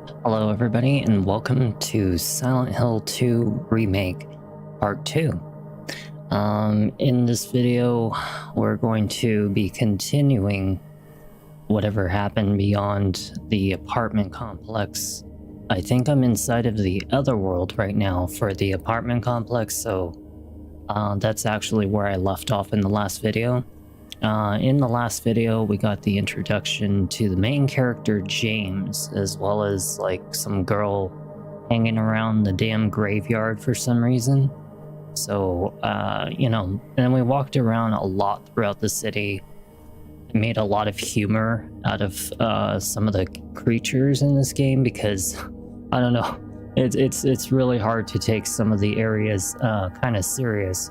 Hello everybody and welcome to Silent Hill 2 Remake Part 2. In this video we're going to be continuing whatever happened beyond the apartment complex. I think I'm inside of the other world right now for the apartment complex, so that's actually where I left off in the last video. In the last video, we got the introduction to the main character, James, as well as like some girl hanging around the damn graveyard for some reason. So, and then we walked around a lot throughout the city. Made a lot of humor out of some of the creatures in this game because, I don't know, it's really hard to take some of the areas kind of serious.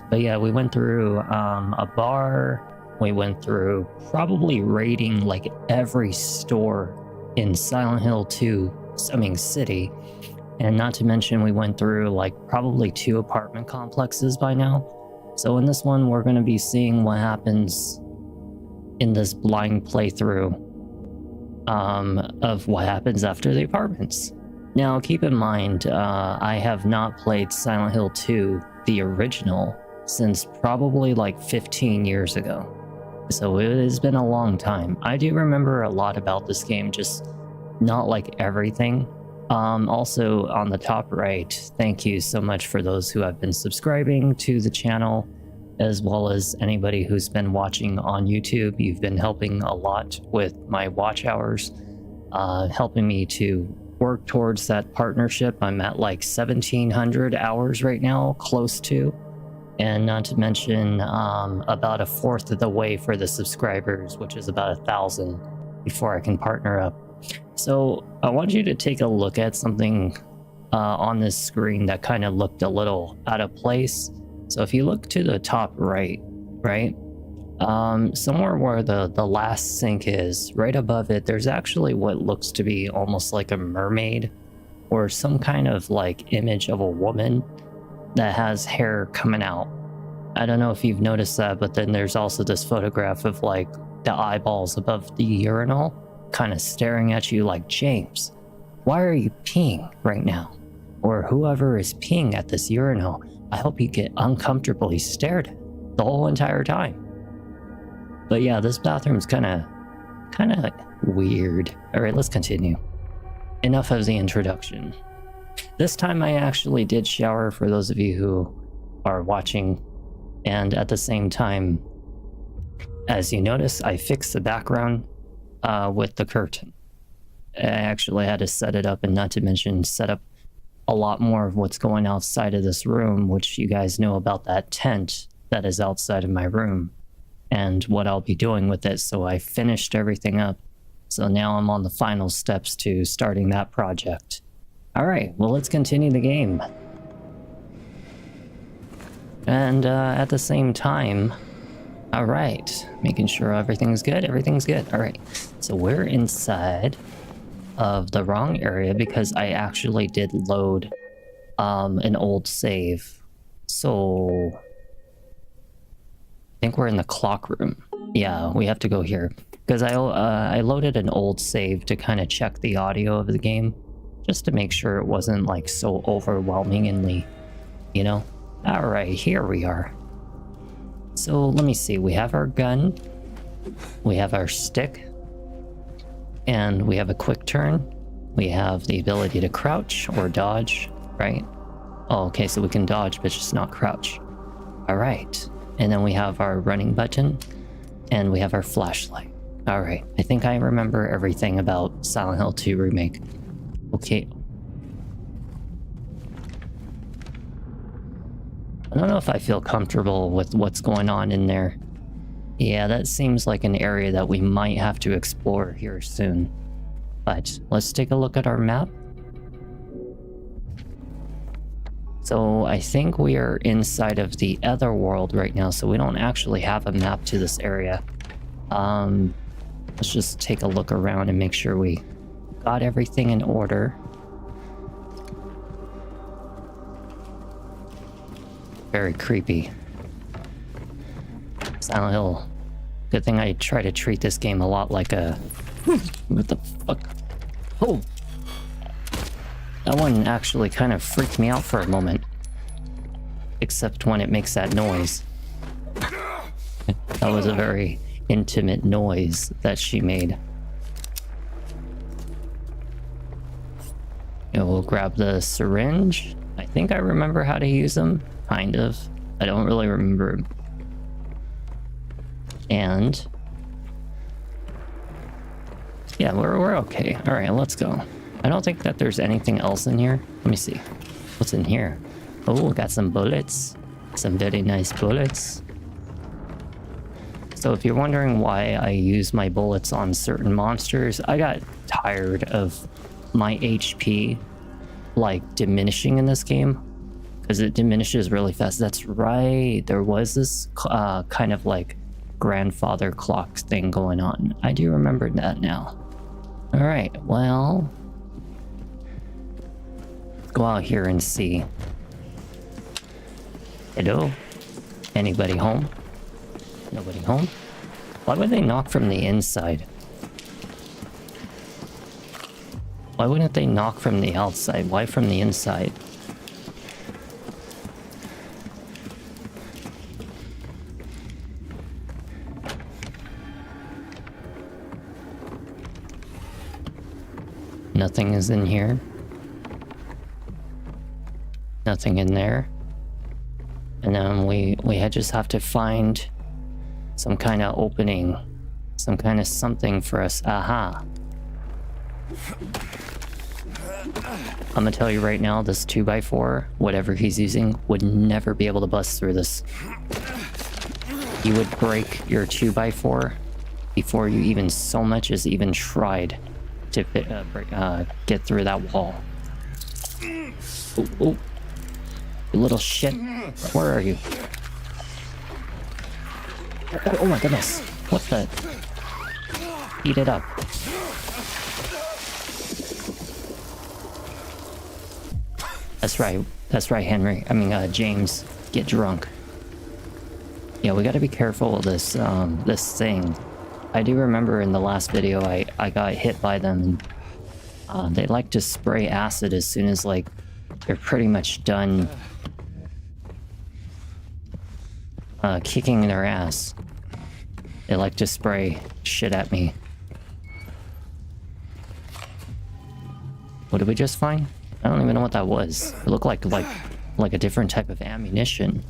But yeah, we went through a bar. We went through probably raiding like every store in Silent Hill 2, City. And not to mention we went through like probably 2 apartment complexes by now. So in this one, we're going to be seeing what happens in this blind playthrough of what happens after the apartments. Now, keep in mind, I have not played Silent Hill 2, the original, since probably like 15 years ago. So it has been a long time. I do remember a lot about this game, just not like everything. Also on the top right, thank you so much for those who have been subscribing to the channel, as well as anybody who's been watching on YouTube. You've been helping a lot with my watch hours, helping me to work towards that partnership. I'm at like 1,700 hours right now, close to. And not to mention about 1/4 of the way for the subscribers, which is about 1,000 before I can partner up. So I want you to take a look at something on this screen that kind of looked a little out of place. So if you look to the top right, somewhere where the last sink is, right above it, there's actually what looks to be almost like a mermaid or some kind of like image of a woman that has hair coming out. I don't know if you've noticed that, but then there's also this photograph of like the eyeballs above the urinal kind of staring at you like, James, why are you peeing right now? Or whoever is peeing at this urinal, I hope you get uncomfortably stared at the whole entire time. But yeah, this bathroom's kind of weird. All right, let's continue. Enough of the introduction. This time I actually did shower, for those of you who are watching, and at the same time, as you notice, I fixed the background with the curtain. I actually had to set it up, and not to mention set up a lot more of what's going outside of this room, which you guys know about that tent that is outside of my room and what I'll be doing with it. So I finished everything up. So now I'm on the final steps to starting that project. All right, well, let's continue the game. And at the same time, all right, making sure everything's good. Everything's good. All right, so we're inside of the wrong area because I actually did load an old save. So I think we're in the clock room. Yeah, we have to go here because I loaded an old save to kind of check the audio of the game, just to make sure it wasn't like so overwhelmingly, you know. All right, here we are. So let me see, we have our gun, we have our stick, and we have a quick turn. We have the ability to crouch or dodge, right? Oh, okay, so we can dodge but just not crouch. All right, and then we have our running button, and we have our flashlight. All right, I think I remember everything about Silent Hill 2 Remake. Okay. I don't know if I feel comfortable with what's going on in there. Yeah, that seems like an area that we might have to explore here soon. But let's take a look at our map. So I think we are inside of the other world right now, so we don't actually have a map to this area. Let's just take a look around and make sure we got everything in order. Very creepy. Silent Hill. Good thing I try to treat this game a lot like a... What the fuck? Oh! That one actually kind of freaked me out for a moment. Except when it makes that noise. That was a very intimate noise that she made. And we'll grab the syringe. I think I remember how to use them. Kind of. I don't really remember. And... yeah, we're okay. Alright, let's go. I don't think that there's anything else in here. Let me see. What's in here? Oh, got some bullets. Some very nice bullets. So if you're wondering why I use my bullets on certain monsters, I got tired of my HP like diminishing in this game. Because it diminishes really fast. That's right. There was this kind of like grandfather clock thing going on. I do remember that now. Alright, well... let's go out here and see. Hello? Anybody home? Nobody home? Why would they knock from the inside? Why wouldn't they knock from the outside? Why from the inside? Nothing is in here. Nothing in there. And then we just have to find some kind of opening. Some kind of something for us. Aha. I'm gonna tell you right now, this 2x4, whatever he's using, would never be able to bust through this. You would break your 2x4 before you even so much as even tried to get through that wall. Oh, oh. You little shit. Where are you? Oh my goodness. What the? Eat it up. That's right. That's right, Henry. I mean, James. Get drunk. Yeah, we gotta be careful of this, this thing. I do remember in the last video I got hit by them. And, they like to spray acid as soon as, like, they're pretty much done kicking their ass. They like to spray shit at me. What did we just find? I don't even know what that was. It looked like a different type of ammunition.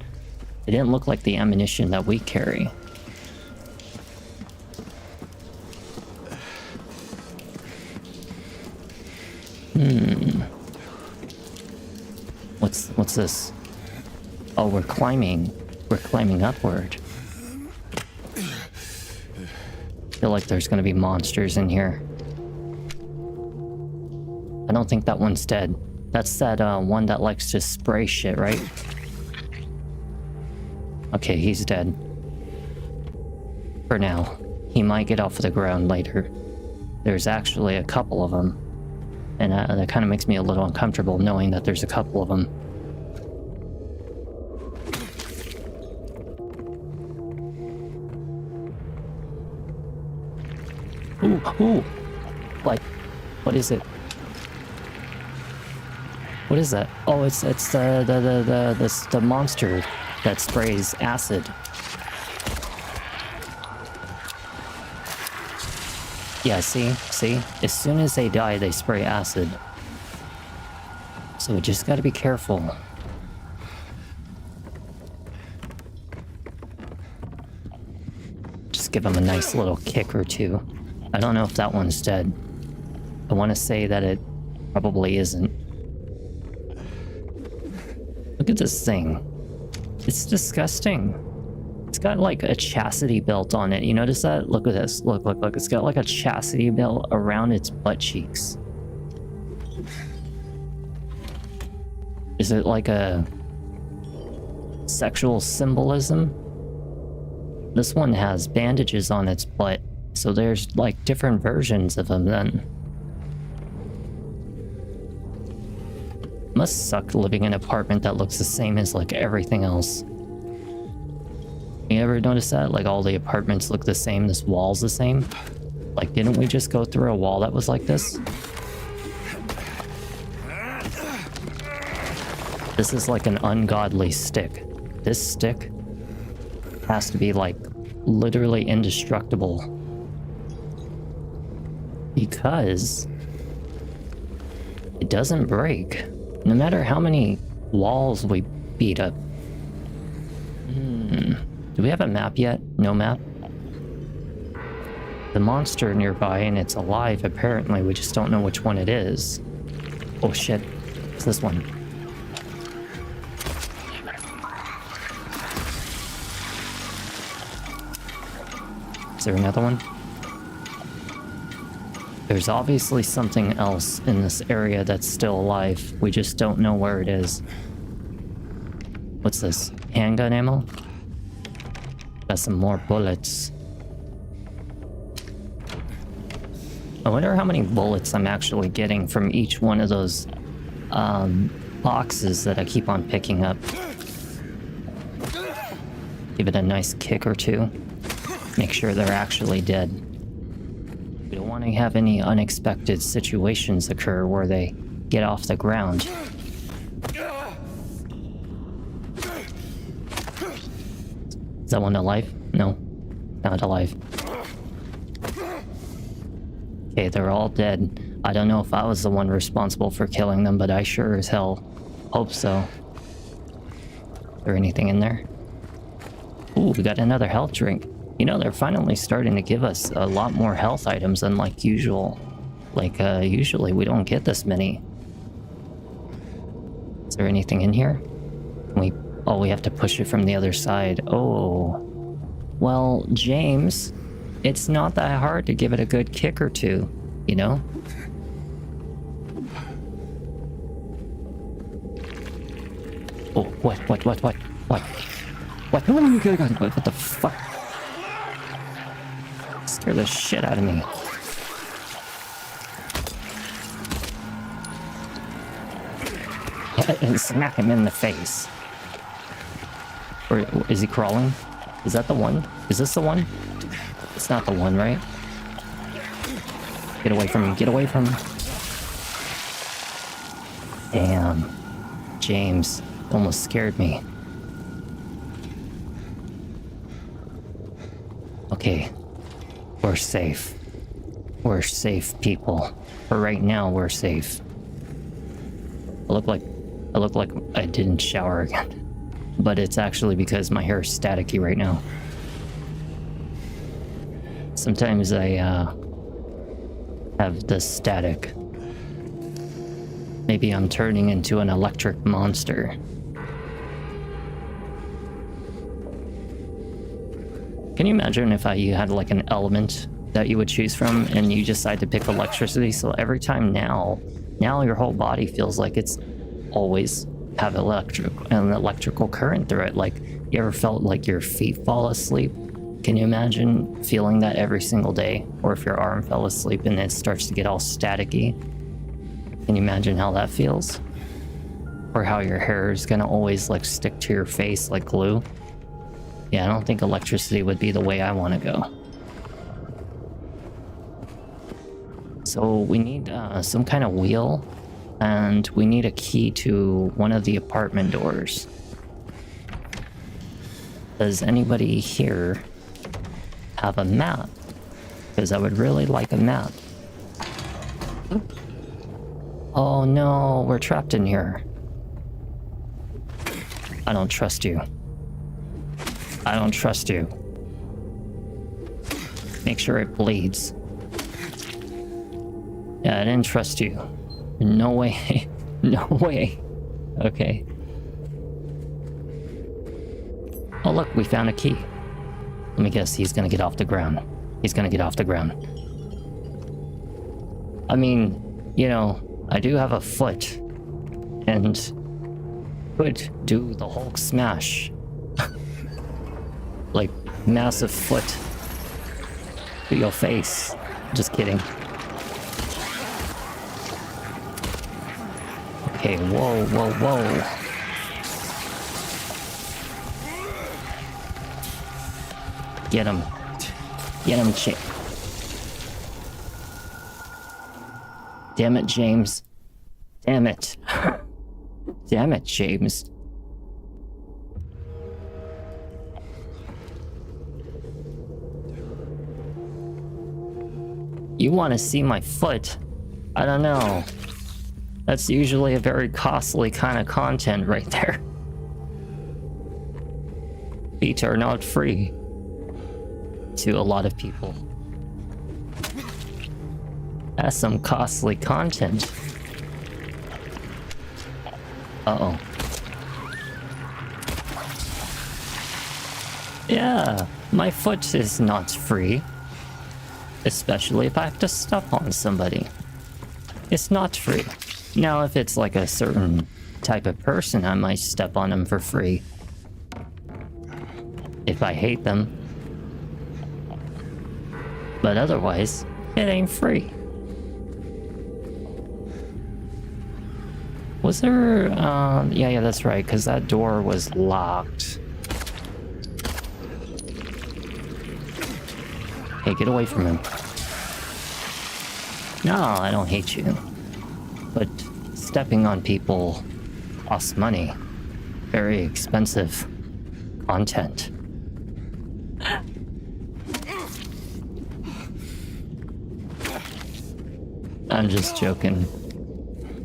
It didn't look like the ammunition that we carry. What's this? Oh, we're climbing. We're climbing upward. I feel like there's gonna be monsters in here. I don't think that one's dead. That's that one that likes to spray shit, right? Okay, he's dead. For now. He might get off the ground later. There's actually a couple of them. And that kind of makes me a little uncomfortable knowing that there's a couple of them. Ooh, ooh! Like, what is it? What is that? Oh, it's the monster that sprays acid. Yeah, see? As soon as they die, they spray acid. So we just gotta be careful. Just give them a nice little kick or two. I don't know if that one's dead. I want to say that it probably isn't. Look at this thing. It's disgusting. It's got like a chastity belt on it. You notice that? Look at this. Look. It's got like a chastity belt around its butt cheeks. Is it like a sexual symbolism? This one has bandages on its butt. So there's like different versions of them then. Must suck living in an apartment that looks the same as like everything else. You ever notice that? Like all the apartments look the same, this wall's the same? Like didn't we just go through a wall that was like this? This is like an ungodly stick. This stick has to be like literally indestructible. Because it doesn't break. No matter how many walls we beat up. Do we have a map yet? No map? The monster nearby and it's alive apparently. We just don't know which one it is. Oh shit. It's this one. Is there another one? There's obviously something else in this area that's still alive. We just don't know where it is. What's this? Handgun ammo? Got some more bullets. I wonder how many bullets I'm actually getting from each one of those boxes that I keep on picking up. Give it a nice kick or two. Make sure they're actually dead. We don't want to have any unexpected situations occur where they get off the ground. Is that one alive? No, not alive. Okay, they're all dead. I don't know if I was the one responsible for killing them, but I sure as hell hope so. Is there anything in there? Ooh, we got another health drink. You know, they're finally starting to give us a lot more health items than like usual. Like, usually we don't get this many. Is there anything in here? We have to push it from the other side. Oh. Well, James, it's not that hard to give it a good kick or two, you know? Oh, what? What the fuck? Scare the shit out of me. And smack him in the face. Or is he crawling? Is that the one? Is this the one? It's not the one, right? Get away from him, get away from him. Damn. James almost scared me. Okay. We're safe. We're safe, people. For right now, we're safe. I look like I didn't shower again. But it's actually because my hair is staticky right now. Sometimes I have the static. Maybe I'm turning into an electric monster. Can you imagine if you had like an element that you would choose from and you decide to pick electricity? So every time now your whole body feels like it's always have an electrical current through it. Like, you ever felt like your feet fall asleep? Can you imagine feeling that every single day? Or if your arm fell asleep and it starts to get all staticky? Can you imagine how that feels? Or how your hair is gonna always like stick to your face like glue? Yeah, I don't think electricity would be the way I want to go. So we need some kind of wheel, and we need a key to one of the apartment doors. Does anybody here have a map? Because I would really like a map. Oh no, we're trapped in here. I don't trust you. I don't trust you. Make sure it bleeds. Yeah, I didn't trust you. No way. No way. Okay. Oh look, we found a key. Let me guess, he's gonna get off the ground. He's gonna get off the ground. I mean, you know, I do have a foot. And could do the Hulk smash. Like, massive foot to your face. Just kidding. Okay, whoa, whoa, whoa. Get him. Get him, chick. Damn it, James. Damn it. Damn it, James. You want to see my foot? I don't know. That's usually a very costly kind of content right there. Feet are not free to a lot of people. That's some costly content. Uh-oh. Yeah, my foot is not free. Especially if I have to step on somebody. It's not free. Now, if it's like a certain type of person, I might step on them for free. If I hate them. But otherwise, it ain't free. Was there, yeah, that's right, because that door was locked. Hey, get away from him. No, I don't hate you. But stepping on people costs money. Very expensive content. I'm just joking.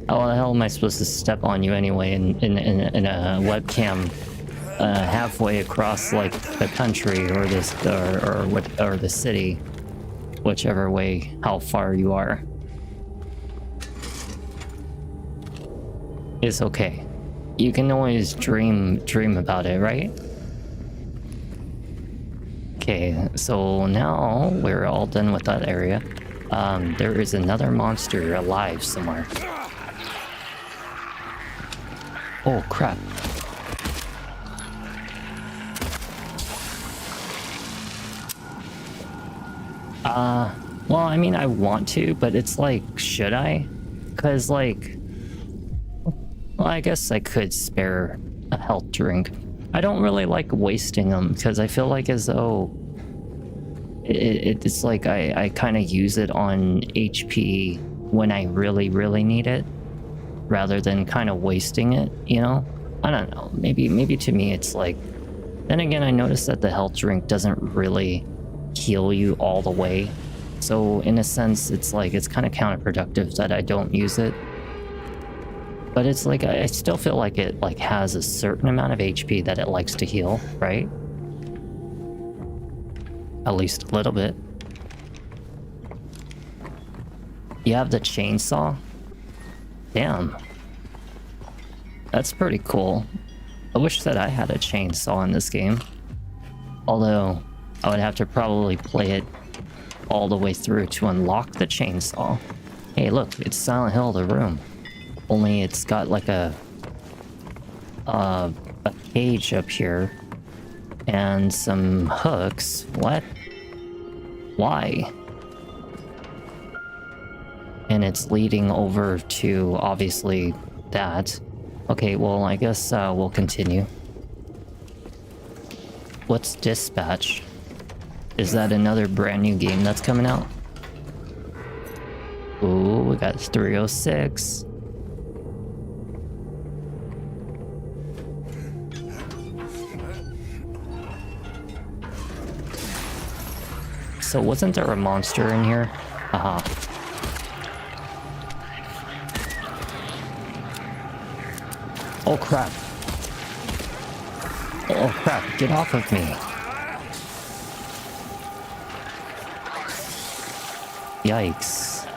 How the hell am I supposed to step on you anyway in a webcam halfway across like the country or this or the city, whichever way how far you are? It's okay. You can always dream about it, right? Okay, so now we're all done with that area. There is another monster alive somewhere. Oh crap. Well, I mean, I want to, but it's like, should I? Because, like, well, I guess I could spare a health drink. I don't really like wasting them, because I feel like as though it's like I kind of use it on HP when I really need it, rather than kind of wasting it, you know? I don't know, maybe to me it's like, then again, I noticed that the health drink doesn't really heal you all the way. So in a sense, it's like, it's kind of counterproductive that I don't use it. But it's like, I still feel like it like has a certain amount of HP that it likes to heal, right? At least a little bit. You have the chainsaw? Damn. That's pretty cool. I wish that I had a chainsaw in this game. Although, I would have to probably play it all the way through to unlock the chainsaw. Hey, look, it's Silent Hill the room. Only it's got like a cage up here and some hooks. What? Why? And it's leading over to obviously that. Okay, well, I guess we'll continue. What's Dispatch? Is that another brand new game that's coming out? Ooh, we got 306. So wasn't there a monster in here? Haha. Oh crap. Oh crap, get off of me. Yikes.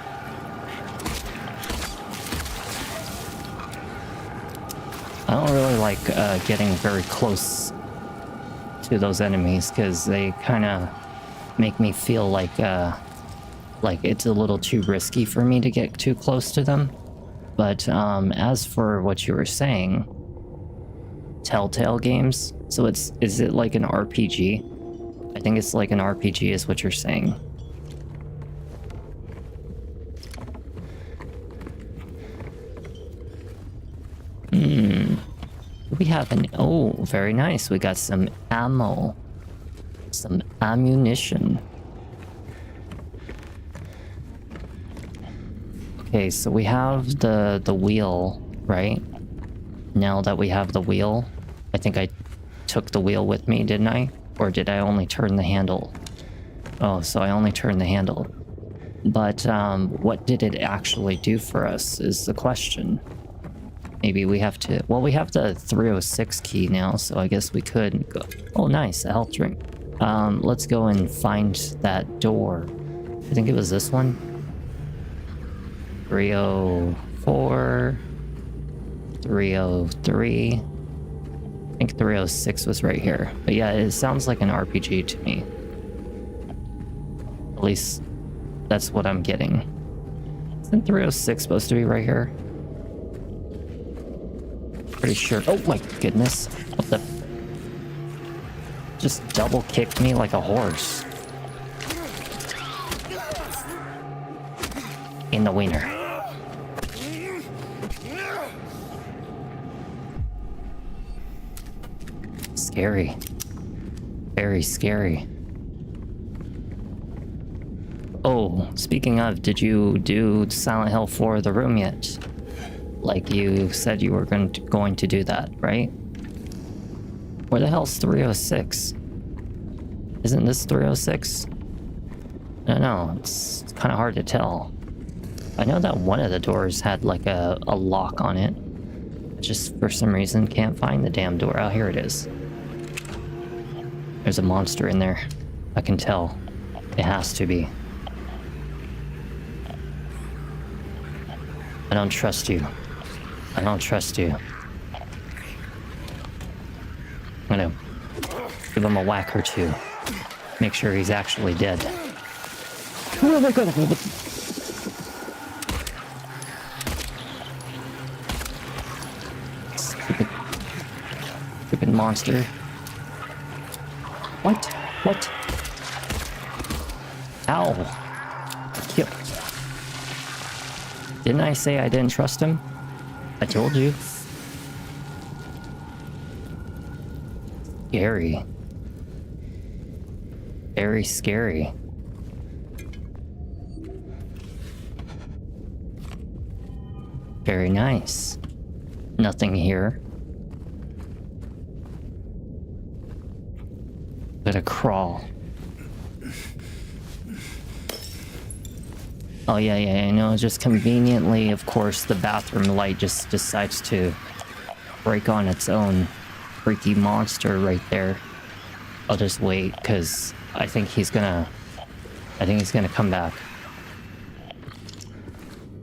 I don't really like getting very close to those enemies because they kind of make me feel like it's a little too risky for me to get too close to them. But as for what you were saying, Telltale games, so is it like an RPG? I think it's like an RPG is what you're saying. We have an, oh, very nice. We got some ammo, some ammunition. Okay, so we have the wheel, right? Now that we have the wheel, I think I took the wheel with me, didn't I? Or did I only turn the handle? Oh, so I only turned the handle. But what did it actually do for us is the question. Maybe we have to... Well, we have the 306 key now, so I guess we could go... Oh, nice, a health drink. Let's go and find that door. I think it was this one. 304... 303... I think 306 was right here. But yeah, it sounds like an RPG to me. At least that's what I'm getting. Isn't 306 supposed to be right here? Pretty sure. Oh my goodness. What the? Just double kicked me like a horse. In the wiener. Scary. Very scary. Oh, speaking of, did you do Silent Hill 4 the room yet? Like you said you were going to do that, right? Where the hell's 306? Isn't this 306? I don't know, it's kind of hard to tell. I know that one of the doors had like a lock on it. Just for some reason can't find the damn door. Oh, here it is. There's a monster in there. I can tell. It has to be. I don't trust you. I don't trust you. I'm gonna give him a whack or two. Make sure he's actually dead. Oh my god! Stupid monster. What? What? Ow. Kill. Didn't I say I didn't trust him? I told you. Scary. Very scary. Very nice. Nothing here. Gotta crawl. Oh yeah, I know, just conveniently, of course, the bathroom light just decides to break on its own. Freaky monster right there. I'll just wait, because I think he's gonna come back.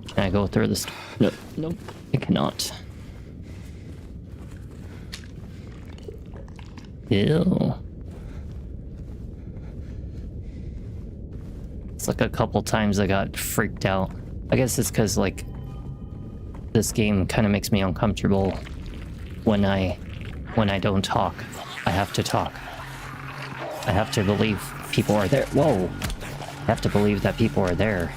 Can I go through this? No, nope, I cannot. Ew. It's like a couple times I got freaked out. I guess it's because, like, this game kind of makes me uncomfortable when I don't talk. I have to talk. I have to believe people are there. Whoa! I have to believe that people are there.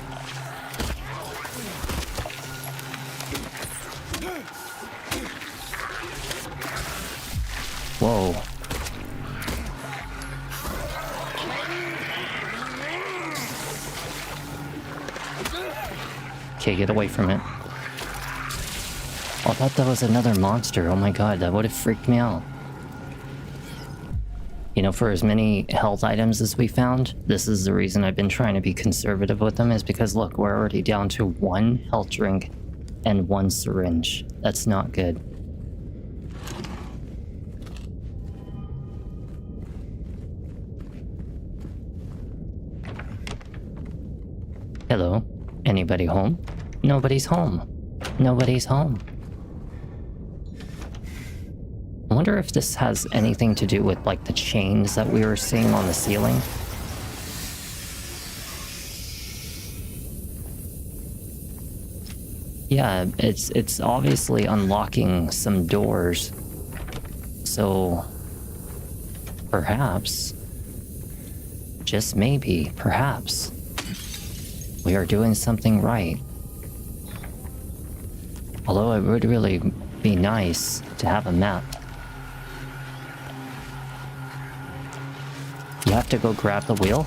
Whoa. Okay, get away from it. Oh, I thought that was another monster. Oh my god, that would have freaked me out. You know, for as many health items as we found, this is the reason I've been trying to be conservative with them, is because look, we're already down to 1 health drink and 1 syringe. That's not good. Hello? Anybody home? Nobody's home. Nobody's home. I wonder if this has anything to do with, like, the chains that we were seeing on the ceiling. Yeah, it's obviously unlocking some doors. So perhaps, just maybe, perhaps, we are doing something right. Although it would really be nice to have a map. You have to go grab the wheel?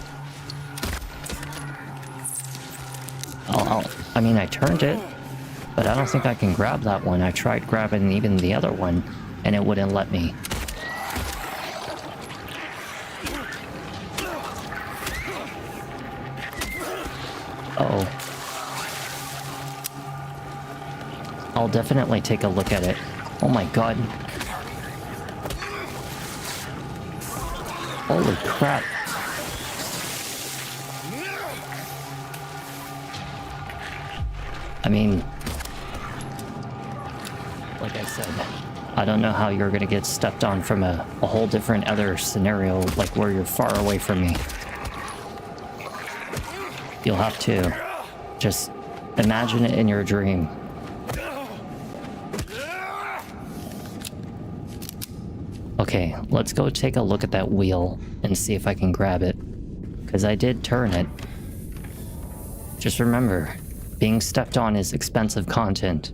I mean, I turned it. But I don't think I can grab that one. I tried grabbing even the other one, and it wouldn't let me. Uh-oh. I'll definitely take a look at it. Oh my god. Holy crap. I mean, like I said, I don't know how you're gonna get stepped on from a whole different other scenario, like where you're far away from me. You'll have to just imagine it in your dream. Okay, let's go take a look at that wheel and see if I can grab it. Because I did turn it. Just remember, being stepped on is expensive content.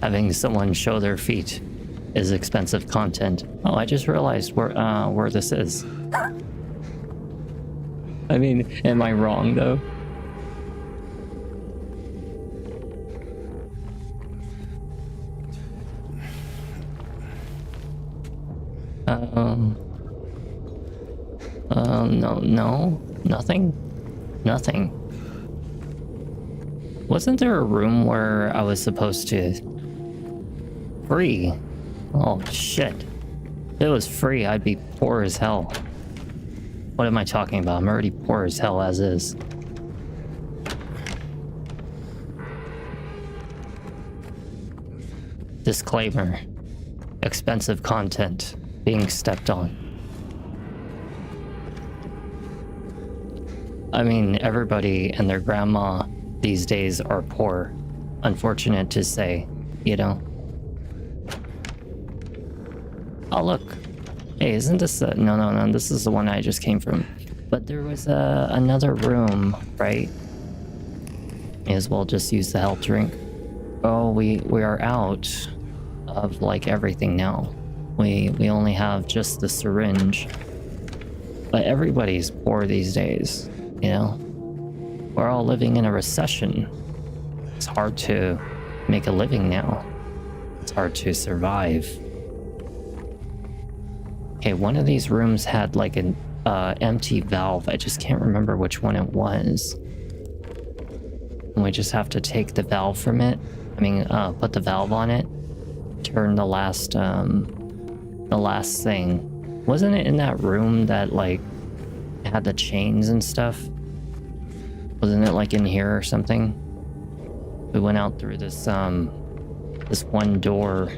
Having someone show their feet is expensive content. Oh, I just realized where this is. I mean, am I wrong though? No, nothing. Wasn't there a room where I was supposed to... Free? Oh, shit. If it was free, I'd be poor as hell. What am I talking about? I'm already poor as hell as is. Disclaimer. Expensive content being stepped on. I mean, everybody and their grandma these days are poor. Unfortunate to say, you know? Oh, look. Hey, isn't this no, this is the one I just came from. But there was another room, right? May as well just use the health drink. Oh, we are out of, like, everything now. We only have just the syringe. But everybody's poor these days, you know? We're all living in a recession. It's hard to make a living now. It's hard to survive. Okay, one of these rooms had like an empty valve. I just can't remember which one it was. And we just have to take the valve from it. I mean, put the valve on it. Turn the last thing. Wasn't it in that room that like had the chains and stuff? Wasn't it like in here or something? We went out through this this one door.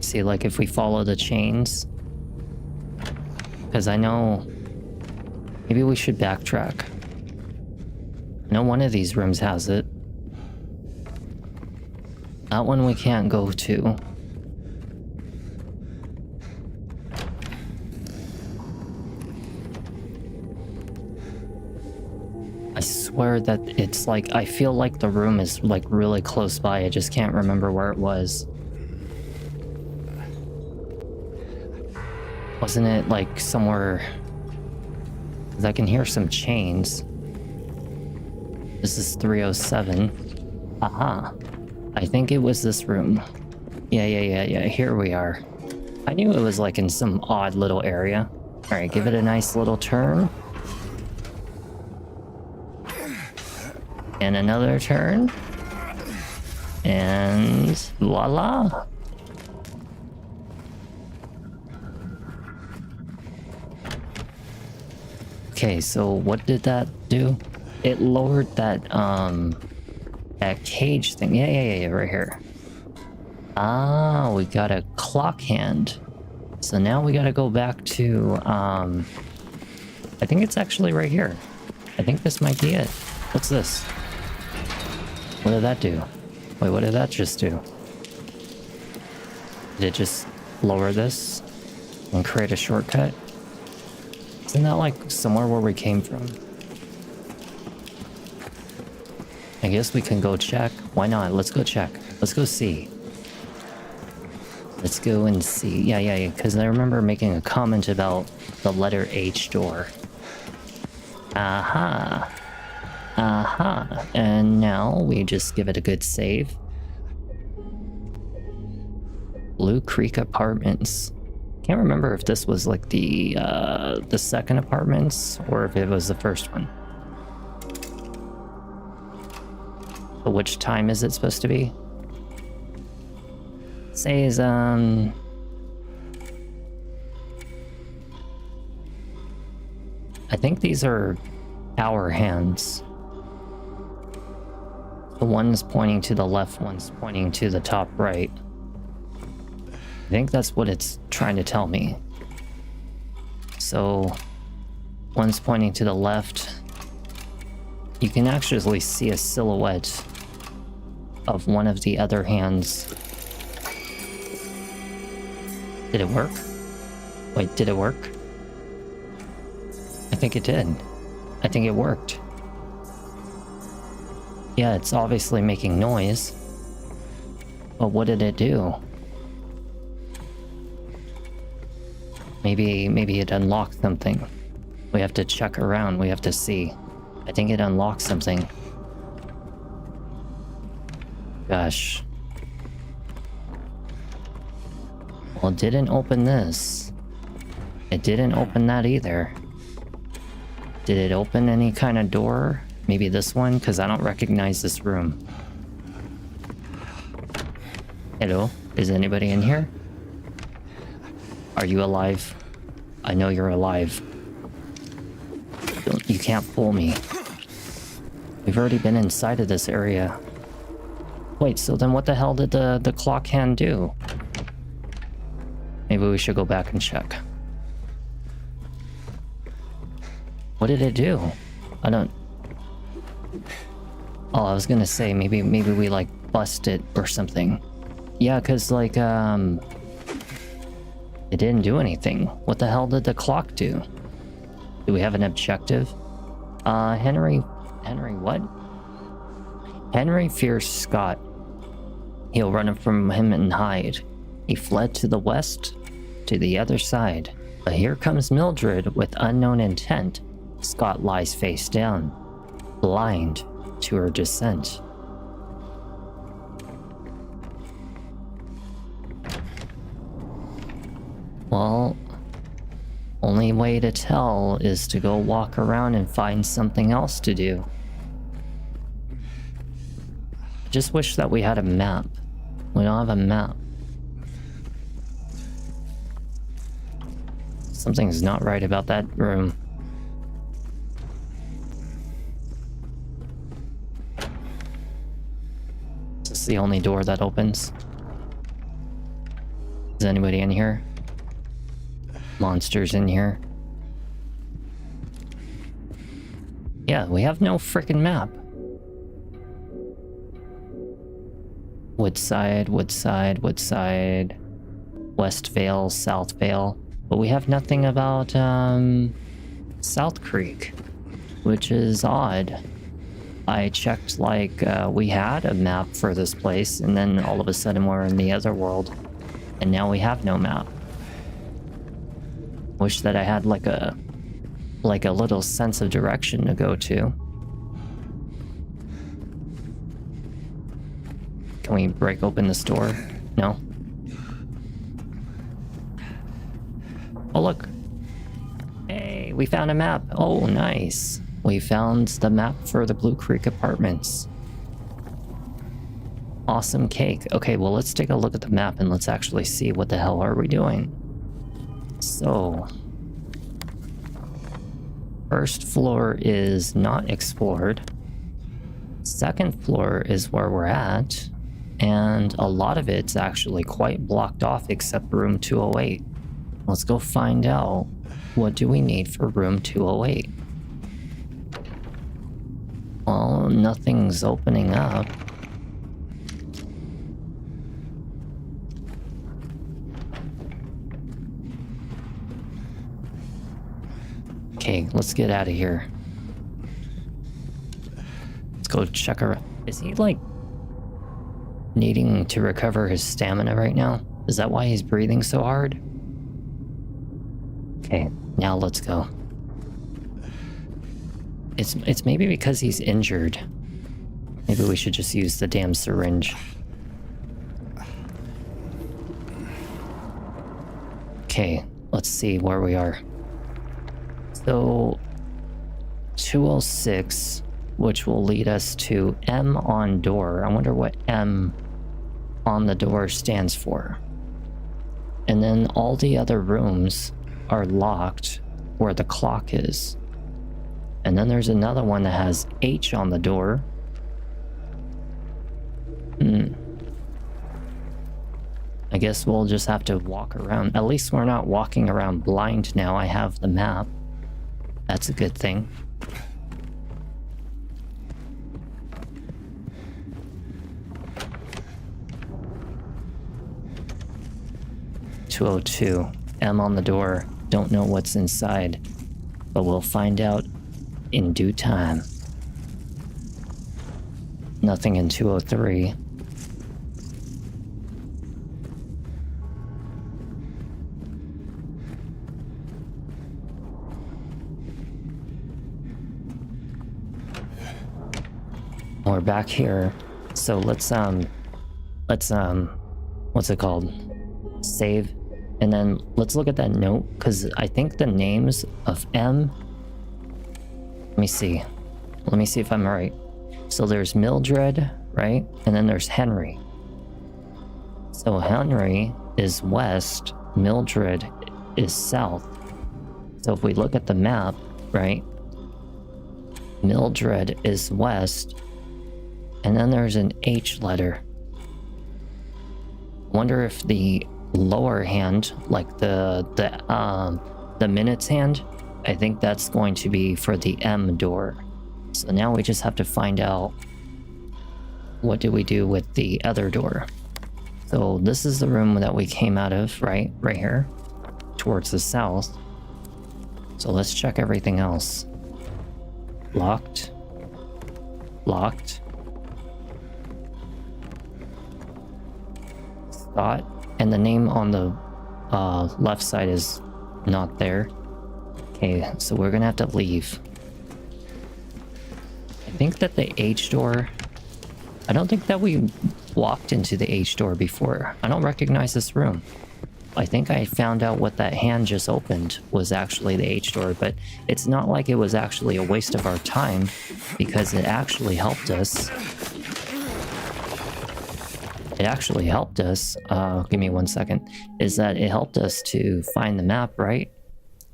See, like if we follow the chains, because I know maybe we should backtrack. I know one of these rooms has it. That one we can't go to. I swear that it's like, I feel like the room is like really close by. I just can't remember where it was. Wasn't it like somewhere? Because I can hear some chains. This is 307. Aha. I think it was this room. Yeah. Here we are. I knew it was like in some odd little area. All right, give it a nice little turn. And another turn. And voila. Okay, so what did that do? It lowered that that cage thing. Yeah, right here. Ah, we got a clock hand. So now we gotta go back to I think it's actually right here. I think this might be it. What's this? What did that do? Wait, what did that just do? Did it just lower this and create a shortcut? Isn't that like somewhere where we came from? I guess we can go check. Why not? Let's go check. Let's go see. Let's go and see. Yeah. Because I remember making a comment about the letter H door. Aha. Aha. And now we just give it a good save. Blue Creek Apartments. Can't remember if this was like the second apartments or if it was the first one. But which time is it supposed to be? Says I think these are hour hands. The one's pointing to the left, one's pointing to the top right. I think that's what it's trying to tell me. So, one's pointing to the left. You can actually see a silhouette of one of the other hands. Did it work? Wait, did it work? I think it did. I think it worked. Yeah, it's obviously making noise. But what did it do? Maybe it unlocked something. We have to check around, we have to see. I think it unlocked something. Gosh. Well, it didn't open this. It didn't open that either. Did it open any kind of door? Maybe this one, because I don't recognize this room. Hello? Is anybody in here? Are you alive? I know you're alive. You can't fool me. We've already been inside of this area. Wait, so then what the hell did the clock hand do? Maybe we should go back and check. What did it do? I don't... Oh, I was gonna say, maybe we like bust it or something. Yeah, cause like, it didn't do anything. What the hell did the clock do? Do we have an objective? Henry what? Henry fears Scott. He'll run from him and hide. He fled to the west, to the other side. But here comes Mildred with unknown intent. Scott lies face down, blind to her descent. Well, only way to tell is to go walk around and find something else to do. Just wish that we had a map. We don't have a map. Something's not right about that room. Is this the only door that opens? Is anybody in here? Monsters in here? Yeah, we have no freaking map. Woodside, Woodside, Woodside, West Vale, South Vale. But we have nothing about South Creek, which is odd. I checked like we had a map for this place, and then all of a sudden we're in the other world, and now we have no map. Wish that I had like a little sense of direction to go to. Can we break open this door? No? Oh, look. Hey, we found a map. Oh, nice. We found the map for the Blue Creek Apartments. Awesome cake. Okay, well, let's take a look at the map and let's actually see what the hell are we doing. So, first floor is not explored. Second floor is where we're at. And a lot of it's actually quite blocked off except room 208. Let's go find out what do we need for room 208. Well, nothing's opening up. Okay, let's get out of here. Let's go check her. Is he like needing to recover his stamina right now? Is that why he's breathing so hard? Okay, now let's go. It's maybe because he's injured. Maybe we should just use the damn syringe. Okay, let's see where we are. So 206, which will lead us to M on door. I wonder what M on the door stands for. And then all the other rooms are locked where the clock is. And then there's another one that has H on the door. I guess we'll just have to walk around. At least we're not walking around blind now. I have the map. That's a good thing. (202) M on the door. Don't know what's inside, but we'll find out in due time. Nothing in 203. We're back here, so let's what's it called? Save, and then let's look at that note, because I think the names of M. Let me see if I'm right. So there's Mildred, right? And then there's Henry. So Henry is west, Mildred is south. So if we look at the map, right? Mildred is west, and then there's an H letter. Wonder if the lower hand, like the minutes hand, I think that's going to be for the M door. So now we just have to find out what do we do with the other door. So this is the room that we came out of, right here, towards the south. So let's check everything else. Locked. Locked. Scott. And the name on the left side is not there. Okay, so we're gonna have to leave. I think that the H door... I don't think that we walked into the H door before. I don't recognize this room. I think I found out what that hand just opened was actually the H door, but it's not like it was actually a waste of our time, because it actually helped us. It actually helped us, give me 1 second, is that it helped us to find the map, right?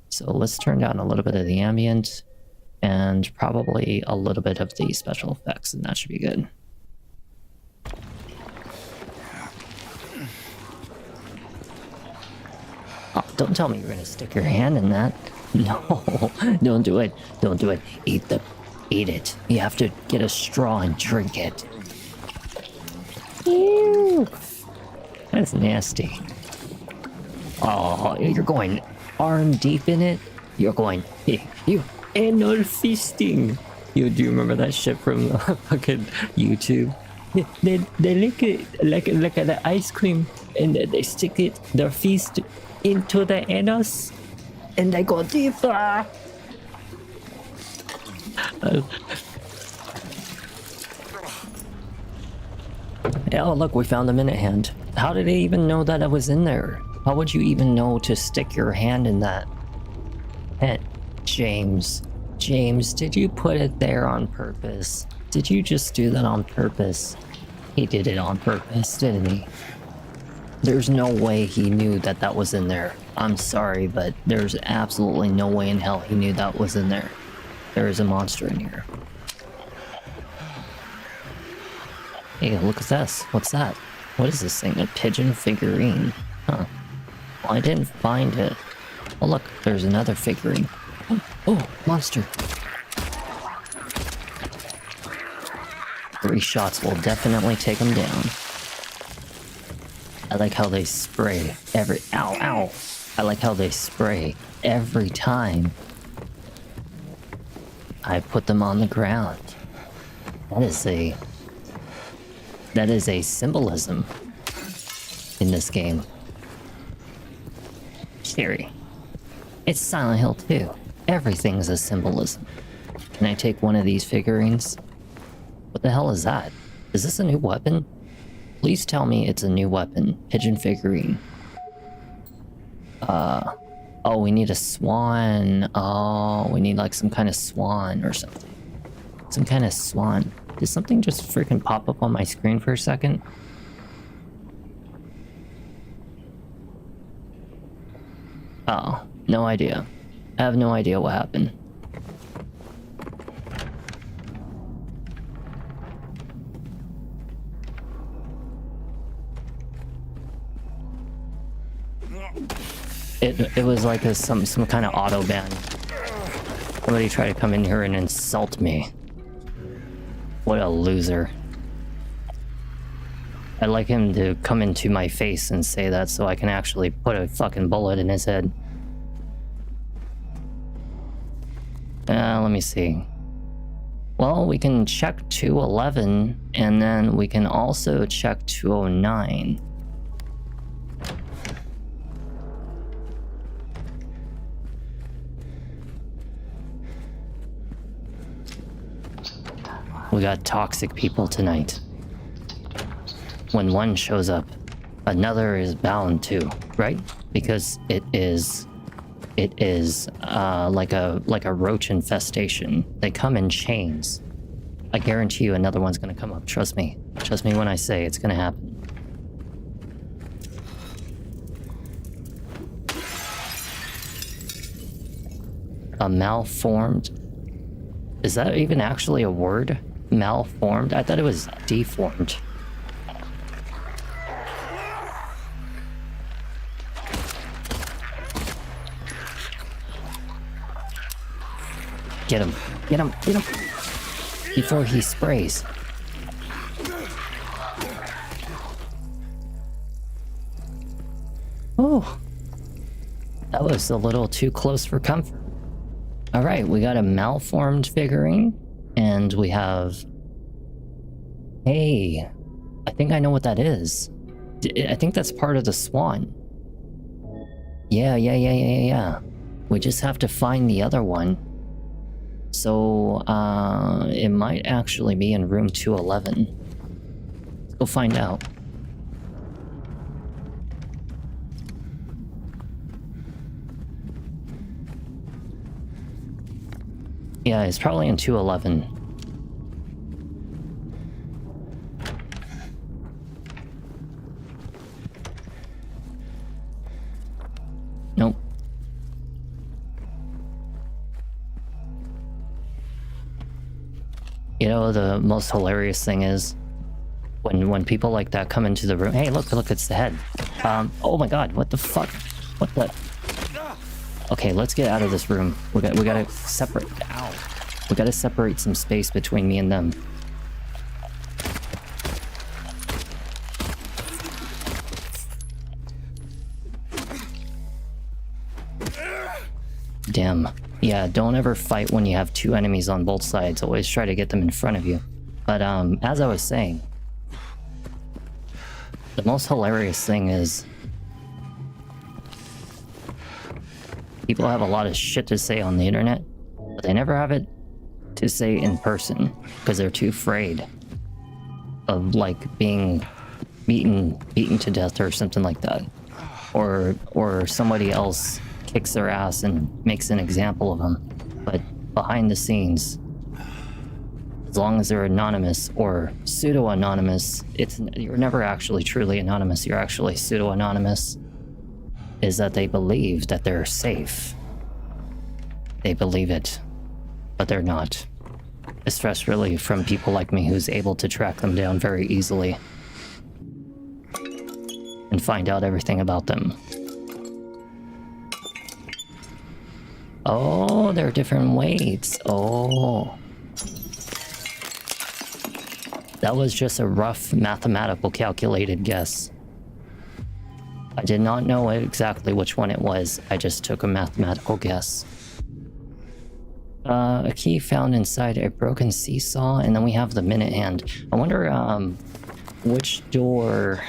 So let's turn down a little bit of the ambient and probably a little bit of the special effects, and that should be good. Oh, don't tell me you're gonna stick your hand in that. No, don't do it. Don't do it. Eat it. You have to get a straw and drink it. Ew. That's nasty. Oh, you're going arm deep in it. You're going, you anal fisting. Do you remember that shit from fucking YouTube? They lick it like the ice cream, and they stick it, their fist into the anus, and they go deeper. Oh, look, we found the minute hand. How did they even know that I was in there? How would you even know to stick your hand in that? James, did you put it there on purpose? Did you just do that on purpose? He did it on purpose, didn't he? There's no way he knew that that was in there. I'm sorry, but there's absolutely no way in hell he knew that was in there. There is a monster in here. Hey, look at this. What's that? What is this thing? A pigeon figurine? Huh. Well, I didn't find it. Oh, look, there's another figurine. Oh, monster. 3 shots will definitely take him down. I like how they spray every... Ow. I like how they spray every time I put them on the ground. That is a symbolism in this game. Scary. It's Silent Hill 2. Everything's a symbolism. Can I take one of these figurines? What the hell is that? Is this a new weapon? Please tell me it's a new weapon. Pigeon figurine. Oh, we need a swan. Oh, we need like some kind of swan or something. Some kind of swan. Did something just freaking pop up on my screen for a second? Oh, no idea. I have no idea what happened. It was like some kind of auto ban. Somebody tried to come in here and insult me. What a loser. I'd like him to come into my face and say that so I can actually put a fucking bullet in his head. Let me see. Well, we can check 211 and then we can also check 209. We got toxic people tonight. When one shows up, another is bound to, right? Because it is like a roach infestation. They come in chains. I guarantee you another one's gonna come up. Trust me. Trust me when I say it's gonna happen. A malformed. Is that even actually a word? Malformed? I thought it was deformed. Get him. Get him. Get him. Before he sprays. Oh. That was a little too close for comfort. Alright, we got a malformed figurine. And we have... Hey. I think I know what that is. I think that's part of the swan. Yeah. We just have to find the other one. So, it might actually be in room 211. Let's go find out. Yeah, it's probably in 211. Nope. You know, the most hilarious thing is when people like that come into the room. Hey, look, it's the head. Oh my god, what the fuck? What the? Okay, let's get out of this room. We gotta separate. Ow. We gotta separate some space between me and them. Damn. Yeah, don't ever fight when you have two enemies on both sides. Always try to get them in front of you. But as I was saying, the most hilarious thing is people have a lot of shit to say on the internet, but they never have it to say in person because they're too afraid of like being beaten to death or something like that, or somebody else kicks their ass and makes an example of them. But behind the scenes, as long as they're anonymous or pseudo-anonymous, you're never actually truly anonymous. You're actually pseudo-anonymous. Is that they believe that they're safe. They believe it, but they're not. Especially from people like me who's able to track them down very easily and find out everything about them. Oh, there are different weights. Oh. That was just a rough mathematical calculated guess. I did not know exactly which one it was. I just took a mathematical guess. A key found inside a broken seesaw, and then we have the minute hand. I wonder which door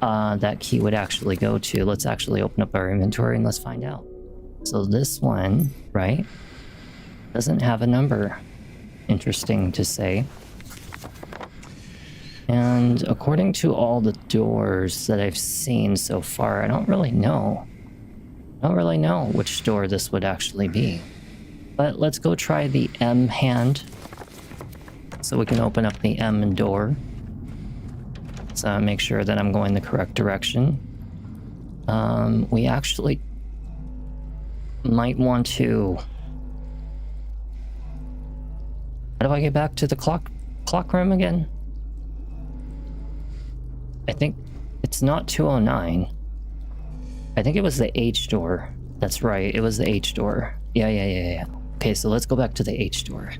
that key would actually go to. Let's actually open up our inventory and let's find out. So this one, right, doesn't have a number. interesting to say. And according to all the doors that I've seen so far, I don't really know. I don't really know which door this would actually be. But let's go try the M hand. So we can open up the M door. So make sure that I'm going the correct direction. We actually might want to... How do I get back to the clock room again? I think it's not 209. I think it was the H door. That's right, it was the H door. Yeah. Okay, so let's go back to the H door.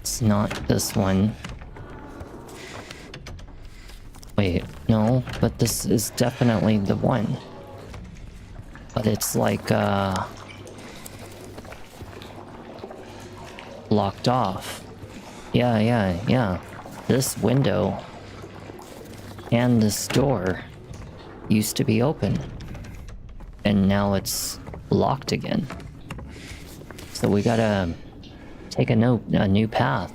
It's not this one. Wait, no, but this is definitely the one. But it's like, locked off. Yeah. This window and this door used to be open. And now it's locked again. So we gotta take a new path.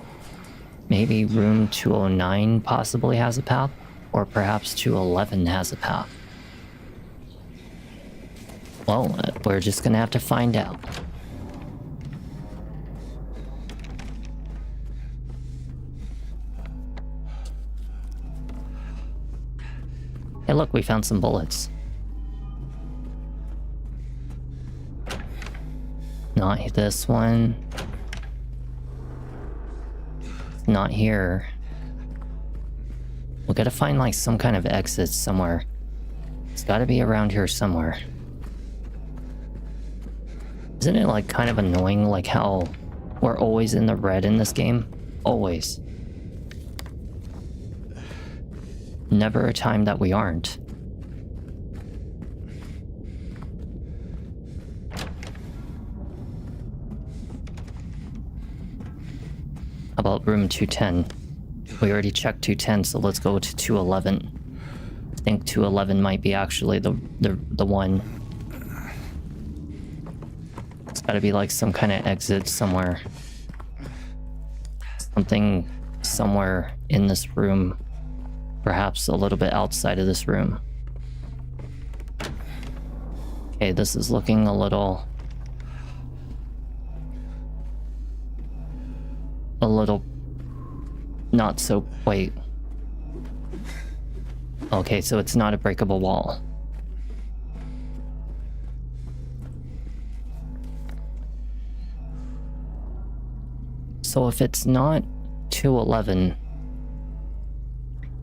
Maybe room 209 possibly has a path, or perhaps 211 has a path. Well, we're just gonna have to find out. Hey look, we found some bullets. Not this one. Not here. We gotta find like some kind of exit somewhere. It's gotta be around here somewhere. Isn't it like kind of annoying like how we're always in the red in this game? Always. Never a time that we aren't. How about room 210? We already checked 210, so let's go to 211. I think 211 might be actually the one. It's gotta be like some kind of exit somewhere. Something somewhere in this room. Perhaps a little bit outside of this room. Okay, this is looking a little not so... Wait. Okay, so it's not a breakable wall. So if it's not 211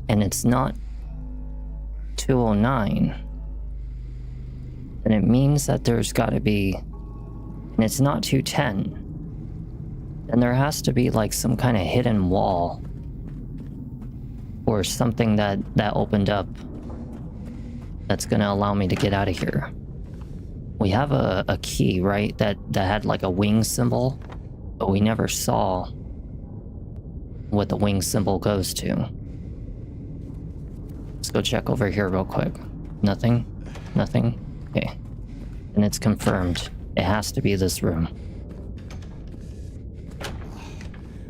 and it's not 209, then it means that there's got to be, and it's not 210, then there has to be like some kind of hidden wall or something that opened up that's gonna allow me to get out of here. We have a key, right, that had like a wing symbol, but we never saw what the wing symbol goes to. Let's go check over here real quick. Nothing? Okay. And it's confirmed. It has to be this room.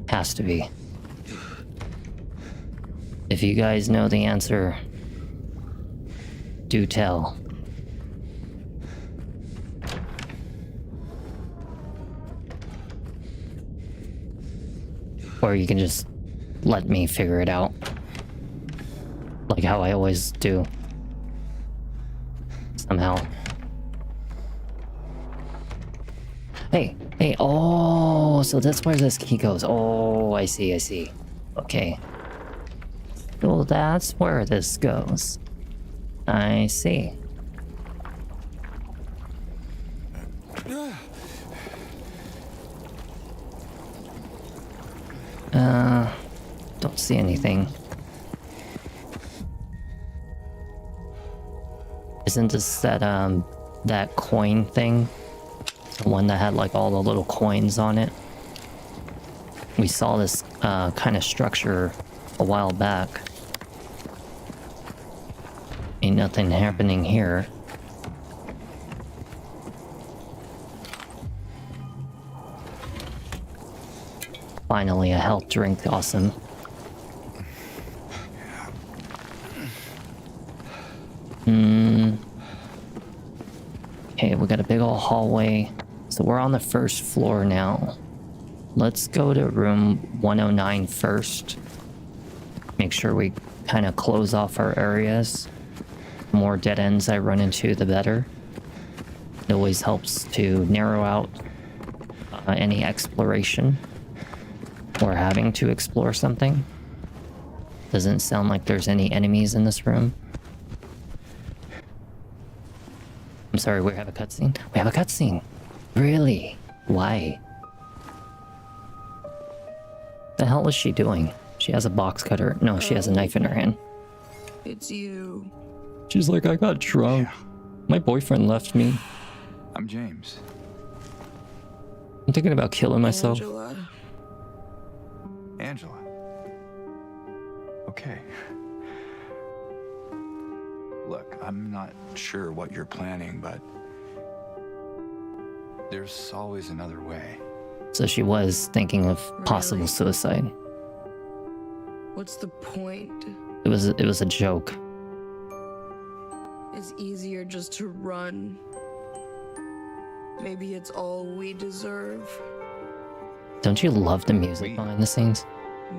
Has to be. If you guys know the answer, do tell. Or you can just let me figure it out. Like how I always do. Somehow. Hey, oh, so that's where this key goes. Oh, I see. Okay. Well, that's where this goes. I see. Don't see anything. Isn't this that coin thing? The one that had like all the little coins on it? We saw this kind of structure a while back. Ain't nothing happening here. Finally, a health drink. Awesome. Okay, we got a big old hallway. So we're on the first floor now. Let's go to room 109 first. Make sure we kind of close off our areas. The more dead ends I run into, the better. It always helps to narrow out any exploration or having to explore something. Doesn't sound like there's any enemies in this room. I'm sorry, we have a cutscene? We have a cutscene! Really? Why? The hell is she doing? She has a box cutter. No, she has a knife in her hand. It's you. She's like, I got drunk. Yeah. My boyfriend left me. I'm James. I'm thinking about killing myself. Angela. Okay. Look, I'm not sure what you're planning, but there's always another way. So she was thinking of possible Really? suicide. What's the point? It was a joke. It's easier just to run. Maybe it's all we deserve. Don't you love the music We- behind the scenes?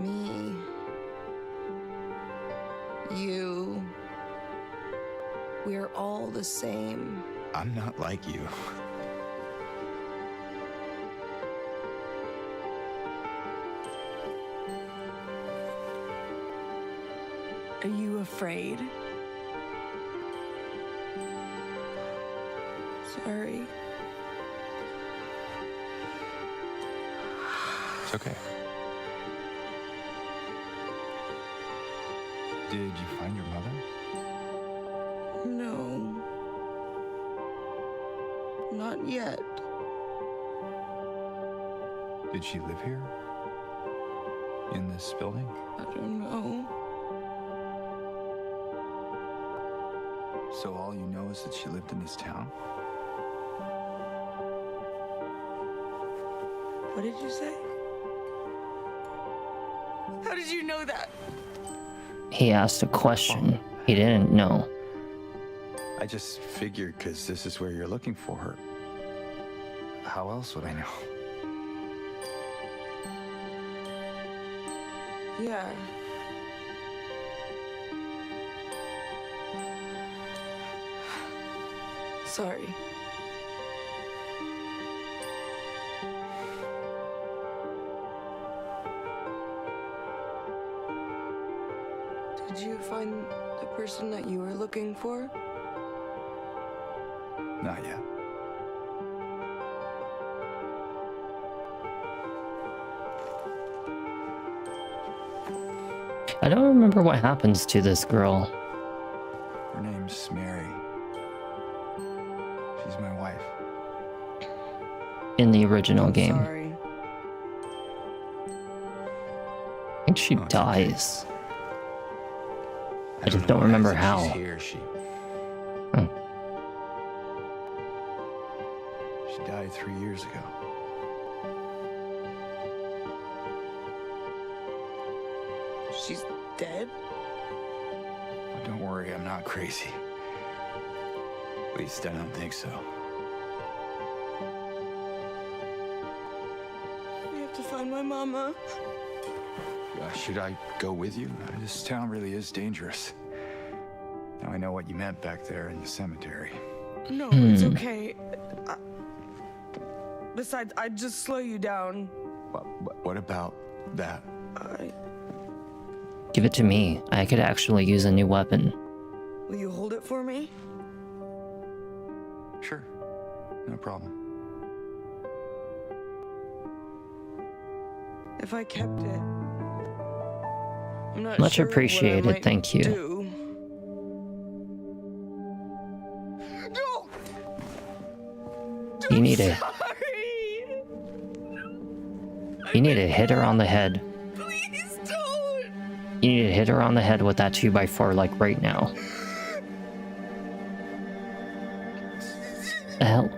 Me. You. We're all the same. I'm not like you. Are you afraid? Sorry. It's okay. Did you find your mother? No. Not yet. Did she live here? In this building? I don't know. So all you know is that she lived in this town? What did you say? How did you know that? He asked a question. He didn't know. I just figured because this is where you're looking for her. How else would I know? Yeah. Sorry. Did you find the person that you were looking for? Not yet. I don't remember what happens to this girl. Her name's Mary. She's my wife. In the original game. Sorry. I think she Oh, it's dies. I just know don't why. remember Since how. She's here. She died 3 years ago. She's dead? Oh, don't worry, I'm not crazy. At least I don't think so. We have to find my mama. Should I go with you? This town really is dangerous. Now I know what you meant back there in the cemetery. No, it's okay. Besides, I'd just slow you down. What about that? Give it to me. I could actually use a new weapon. Will you hold it for me? Sure, no problem. If I kept it, I'm not Much sure what I appreciated, might thank you. do. No! You need to Sorry! you need to hit her on the head. Please don't! You need to hit her on the head with that 2x4 like right now. The hell?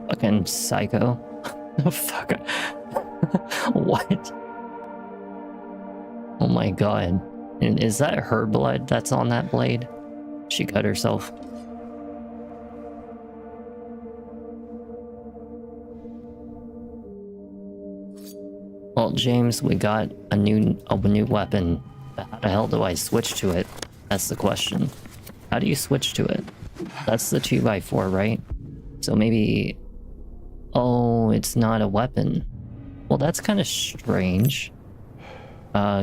Fucking psycho. Oh, fuck. What? Oh my god. And is that her blood that's on that blade? She cut herself. Well, James, we got a new weapon. How the hell do I switch to it? That's the question. How do you switch to it? That's the 2x4, right? So maybe... Oh, it's not a weapon. Well, that's kind of strange.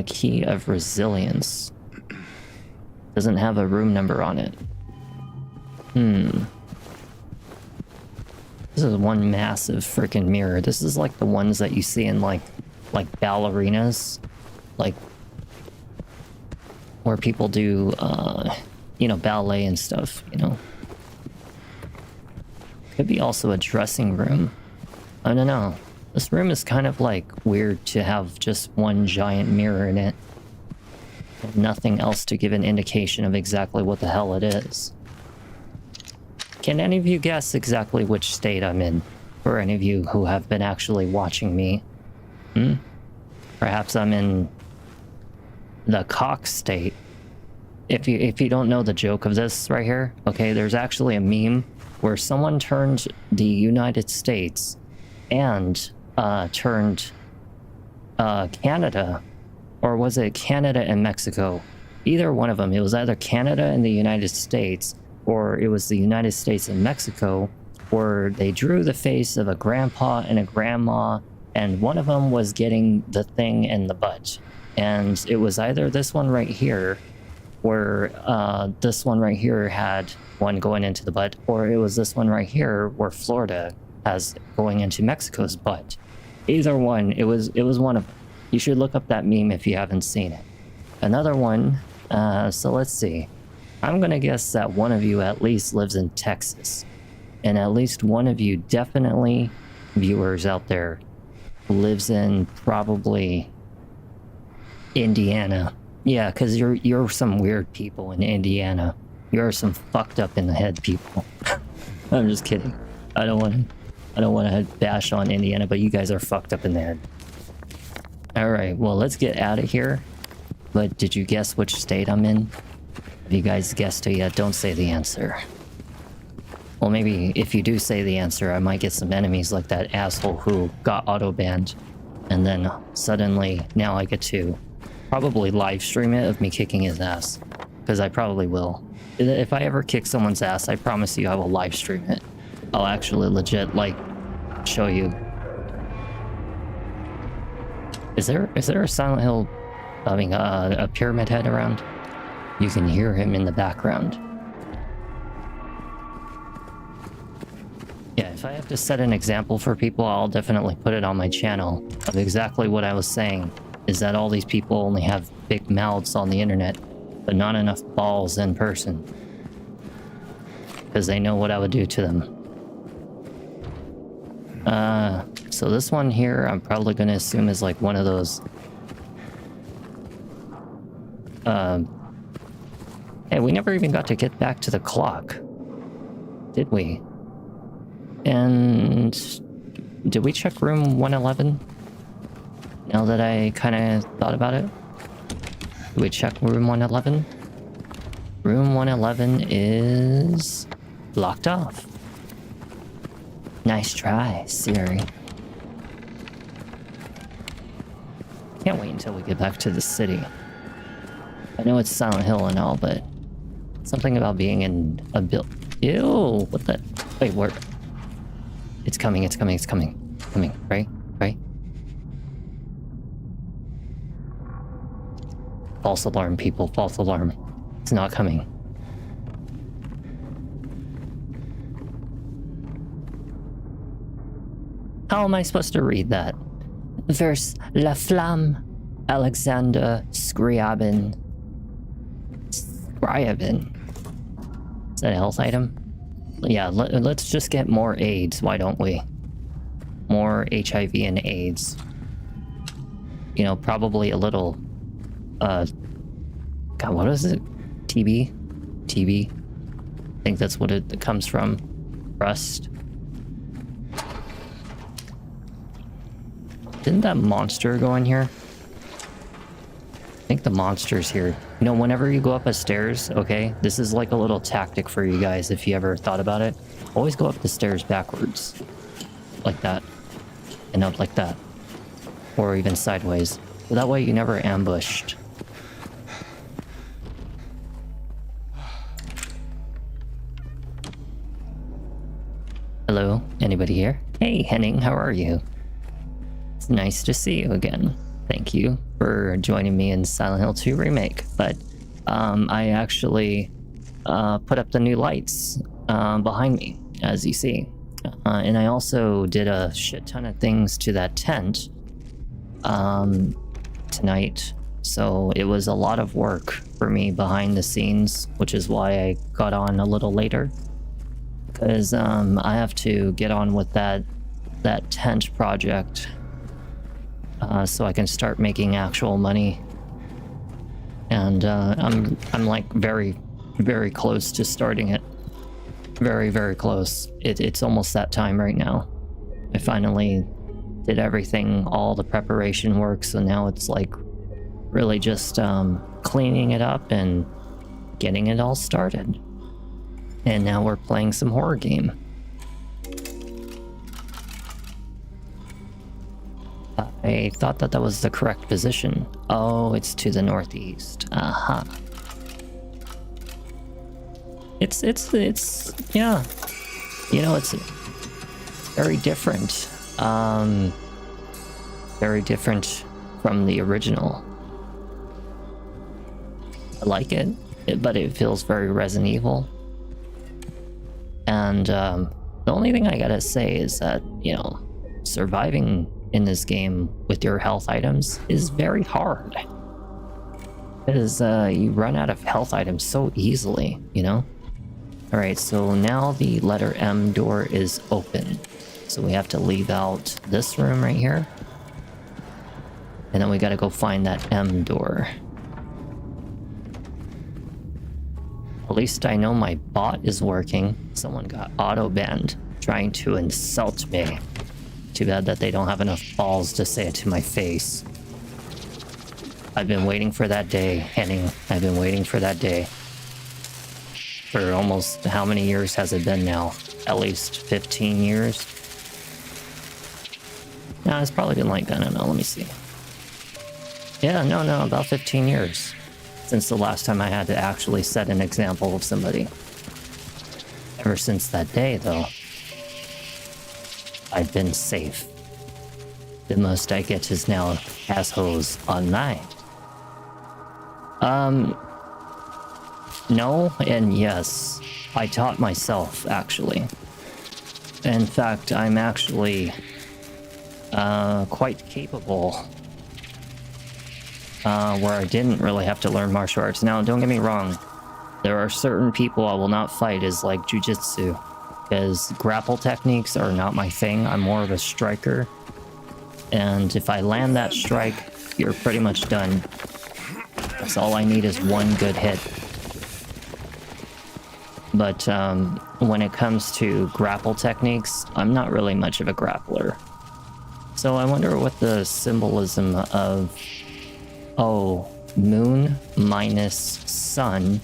Key of resilience. Doesn't have a room number on it. This is one massive freaking mirror. This is like the ones that you see in like ballerinas. Like where people do, you know, ballet and stuff, you know. Could be also a dressing room. I don't know. This room is kind of like weird to have just one giant mirror in it. And nothing else to give an indication of exactly what the hell it is. Can any of you guess exactly which state I'm in? For any of you who have been actually watching me? Perhaps I'm in the cock state. If you don't know the joke of this right here, okay, there's actually a meme where someone turned the United States and turned Canada, or was it Canada and Mexico? Either one of them. It was either Canada and the United States, or it was the United States and Mexico, where they drew the face of a grandpa and a grandma, and one of them was getting the thing in the butt. And it was either this one right here, where this one right here had one going into the butt, or it was this one right here where Florida has going into Mexico's butt. Either one, it was one of them. You should look up that meme if you haven't seen it. Another one, so let's see. I'm gonna guess that one of you at least lives in Texas. And at least one of you, definitely, viewers out there, lives in probably Indiana. Yeah, because you're some weird people in Indiana. You're some fucked up in the head people. I'm just kidding. I don't want to bash on Indiana, but you guys are fucked up in the head. Alright, well, let's get out of here. But did you guess which state I'm in? If you guys guessed it yet, don't say the answer. Well, maybe if you do say the answer, I might get some enemies like that asshole who got auto-banned. And then suddenly, now I get to probably live stream it of me kicking his ass. Because I probably will. If I ever kick someone's ass, I promise you I will live stream it. I'll actually legit, like, show you. Is there a Silent Hill, I mean, a Pyramid Head around? You can hear him in the background. Yeah, if I have to set an example for people, I'll definitely put it on my channel of exactly what I was saying, is that all these people only have big mouths on the internet, but not enough balls in person. Because they know what I would do to them. So this one here, I'm probably going to assume is like one of those... Hey, we never even got to get back to the clock. Did we? And... did we check room 111? Now that I kind of thought about it. Did we check room 111? Room 111 is... blocked off. Nice try, Siri. Can't wait until we get back to the city. I know it's Silent Hill and all, but something about being in a Ew, what the? Wait, where? It's coming, it's coming, it's coming. Coming, right? Right? False alarm, people, false alarm. It's not coming. How am I supposed to read that? Vers La Flamme, Alexander Scriabin. Scriabin. Is that a health item? Yeah, let's just get more AIDS, why don't we? More HIV and AIDS. You know, probably a little... God, what is it? TB? TB? I think that's what it comes from. Rust. Didn't that monster go in here? I think the monster's here. You know, whenever you go up a stairs, okay, this is like a little tactic for you guys if you ever thought about it. Always go up the stairs backwards. Like that. And up like that. Or even sideways. So that way you're never ambushed. Hello? Anybody here? Hey, Henning, how are you? It's nice to see you again. Thank you for joining me in Silent Hill 2 Remake. But I actually put up the new lights behind me, as you see. And I also did a shit ton of things to that tent tonight. So it was a lot of work for me behind the scenes, which is why I got on a little later. Because I have to get on with that tent project so I can start making actual money. And I'm like very, very close to starting it. Very, very close. It's almost that time right now. I finally did everything, all the preparation work, so now it's like really just cleaning it up and getting it all started. And now we're playing some horror game. I thought that that was the correct position. Oh, it's to the northeast. Aha. It's yeah. You know, it's very different. Very different from the original. I like it, but it feels very Resident Evil. And the only thing I gotta say is that, you know, surviving in this game with your health items is very hard. Because you run out of health items so easily, you know? Alright, so now the letter M door is open. So we have to leave out this room right here. And then we gotta go find that M door. At least I know my bot is working. Someone got auto-banned trying to insult me. Too bad that they don't have enough balls to say it to my face. I've been waiting for that day, Henning. I've been waiting for that day. For almost, how many years has it been now? At least 15 years? No, it's probably been like, I don't know, let me see. Yeah, no, about 15 years. Since the last time I had to actually set an example of somebody. Ever since that day, though, I've been safe. The most I get is now assholes online. No and yes. I taught myself, actually. In fact, I'm actually quite capable. Where I didn't really have to learn martial arts. Now, don't get me wrong. There are certain people I will not fight as like jujitsu. Because grapple techniques are not my thing. I'm more of a striker. And if I land that strike, you're pretty much done. That's all I need is one good hit. But when it comes to grapple techniques, I'm not really much of a grappler. So I wonder what the symbolism of... Oh, moon minus sun,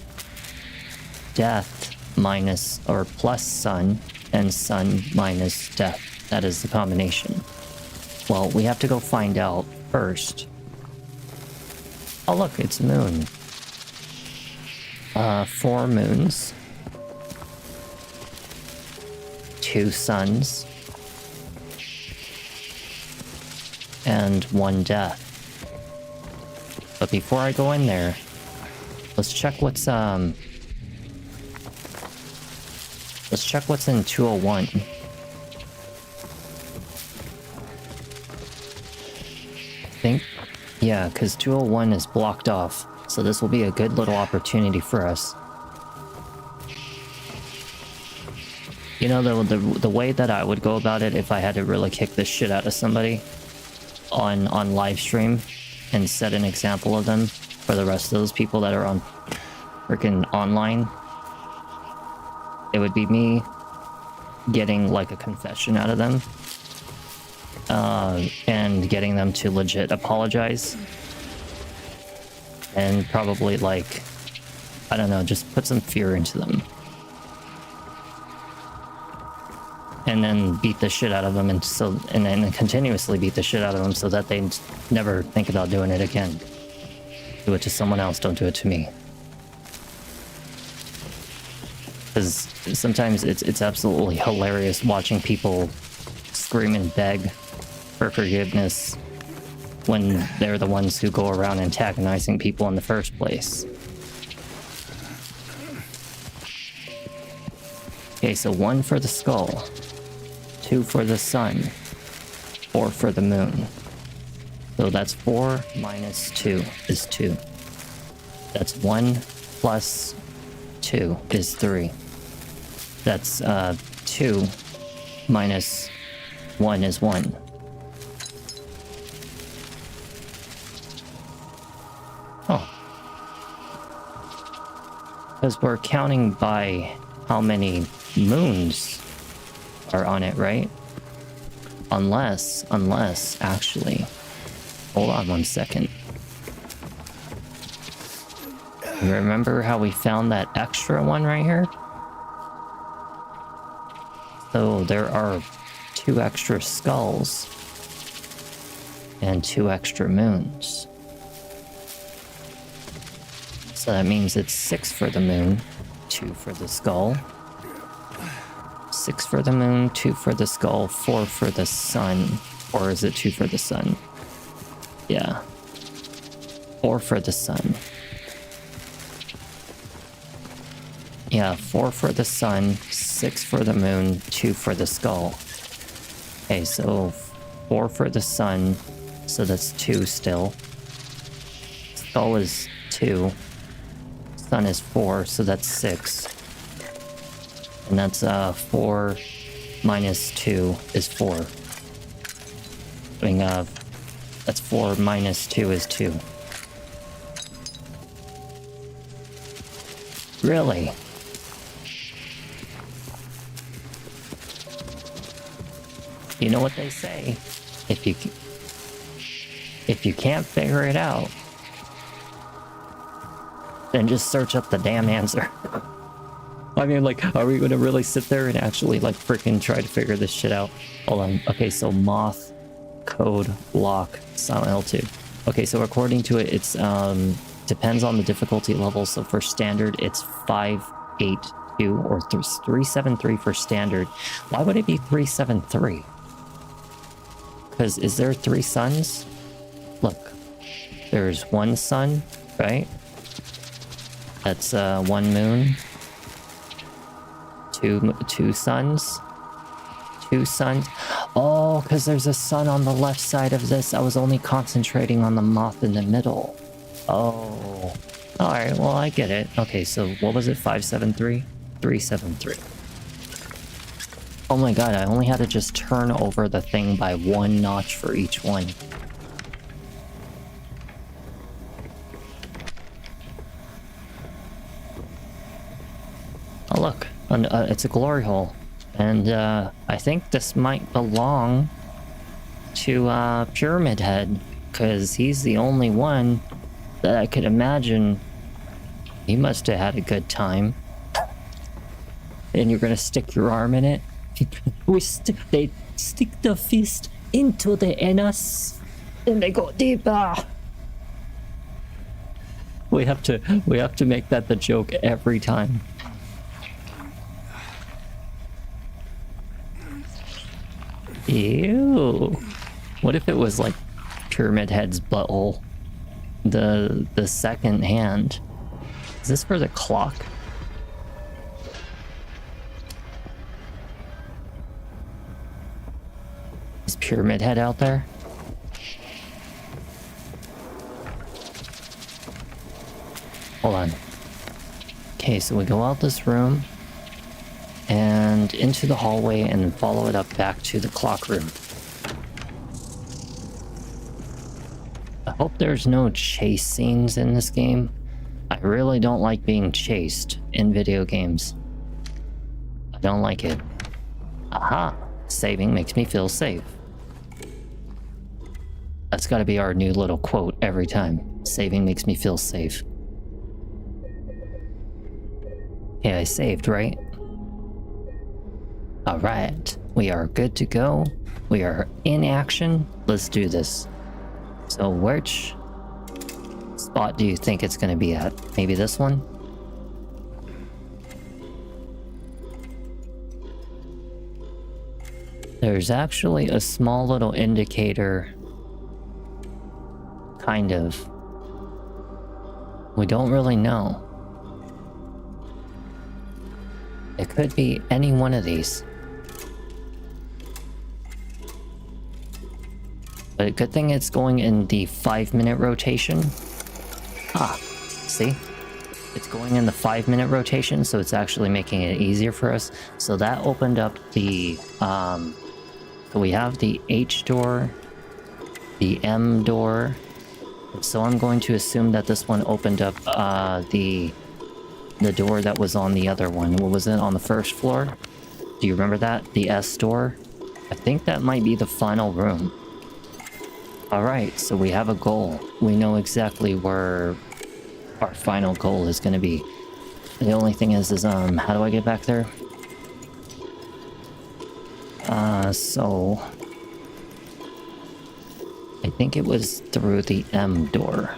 death minus or plus sun, and sun minus death. That is the combination. Well, we have to go find out first. Oh look, it's moon. 4 moons. 2 suns. And 1 death. But before I go in there, let's check what's in 201. I think, yeah, because 201 is blocked off, so this will be a good little opportunity for us. You know, the way that I would go about it if I had to really kick the shit out of somebody on live stream and set an example of them for the rest of those people that are on freaking online, it would be me getting like a confession out of them, and getting them to legit apologize, and probably like, I don't know, just put some fear into them, and then beat the shit out of them, and then continuously beat the shit out of them so that they never think about doing it again. Do it to someone else, don't do it to me. Because sometimes it's absolutely hilarious watching people scream and beg for forgiveness when they're the ones who go around antagonizing people in the first place. Okay, so 1 for the skull, 2 for the sun, 4 for the moon. So that's 4 minus 2 is 2. That's 1 plus 2 is 3. That's 2 minus 1 is 1. Oh. Because we're counting by how many moons are on it, right? Unless, actually. Hold on 1 second. Remember how we found that extra one right here? So there are 2 extra skulls and 2 extra moons. So that means it's 6 for the moon, 2 for the skull. 6 for the moon, 2 for the skull, 4 for the sun. Or is it 2 for the sun? Yeah. 4 for the sun. Yeah, 4 for the sun, 6 for the moon, 2 for the skull. Okay, so 4 for the sun, so that's 2 still. Skull is 2. Sun is 4, so that's 6. And that's 4 minus 2 is 4. I mean, that's 4 minus 2 is 2. Really? You know what they say? If you can't figure it out, then just search up the damn answer. I mean, like, are we gonna really sit there and actually, like, freaking try to figure this shit out? Hold on. Okay, so moth, code, lock, Silent Hill 2. Okay, so according to it, it's, depends on the difficulty level. So for standard, it's 582 or 373 for standard. Why would it be 373? Because is there 3 suns? Look, there's 1 sun, right? That's 1 moon. 2 suns. 2 suns. Oh, because there's a sun on the left side of this. I was only concentrating on the moth in the middle. Oh. Alright, well, I get it. Okay, so what was it? 573? 373. Oh my god, I only had to just turn over the thing by 1 notch for each one. Oh look, it's a glory hole. And I think this might belong to Pyramid Head, because he's the only one that I could imagine. He must have had a good time. And you're gonna stick your arm in it? They stick the fist into the anus and they go deeper. We have to make that the joke every time. Ew. What if it was like Pyramid Head's butthole? The second hand. Is this for the clock? Is Pyramid Head out there? Hold on. Okay, so we go out this room and into the hallway and follow it up back to the clock room. I hope there's no chase scenes in this game, I really don't like being chased in video games. I don't like it. Aha! Saving makes me feel safe. That's gotta be our new little quote every time. Saving makes me feel safe. Okay, I saved, right? Alright, we are good to go. We are in action. Let's do this. So which spot do you think it's gonna be at? Maybe this one? There's actually a small little indicator. Kind of. We don't really know. It could be any one of these. But a good thing it's going in the 5-minute rotation. Ah, see? It's going in the 5-minute rotation, so it's actually making it easier for us. So that opened up the, so we have the H door, the M door. So I'm going to assume that this one opened up, the door that was on the other one. What was it, on the first floor? Do you remember that? The S door? I think that might be the final room. Alright, so we have a goal. We know exactly where our final goal is going to be. The only thing is how do I get back there? So I think it was through the M door.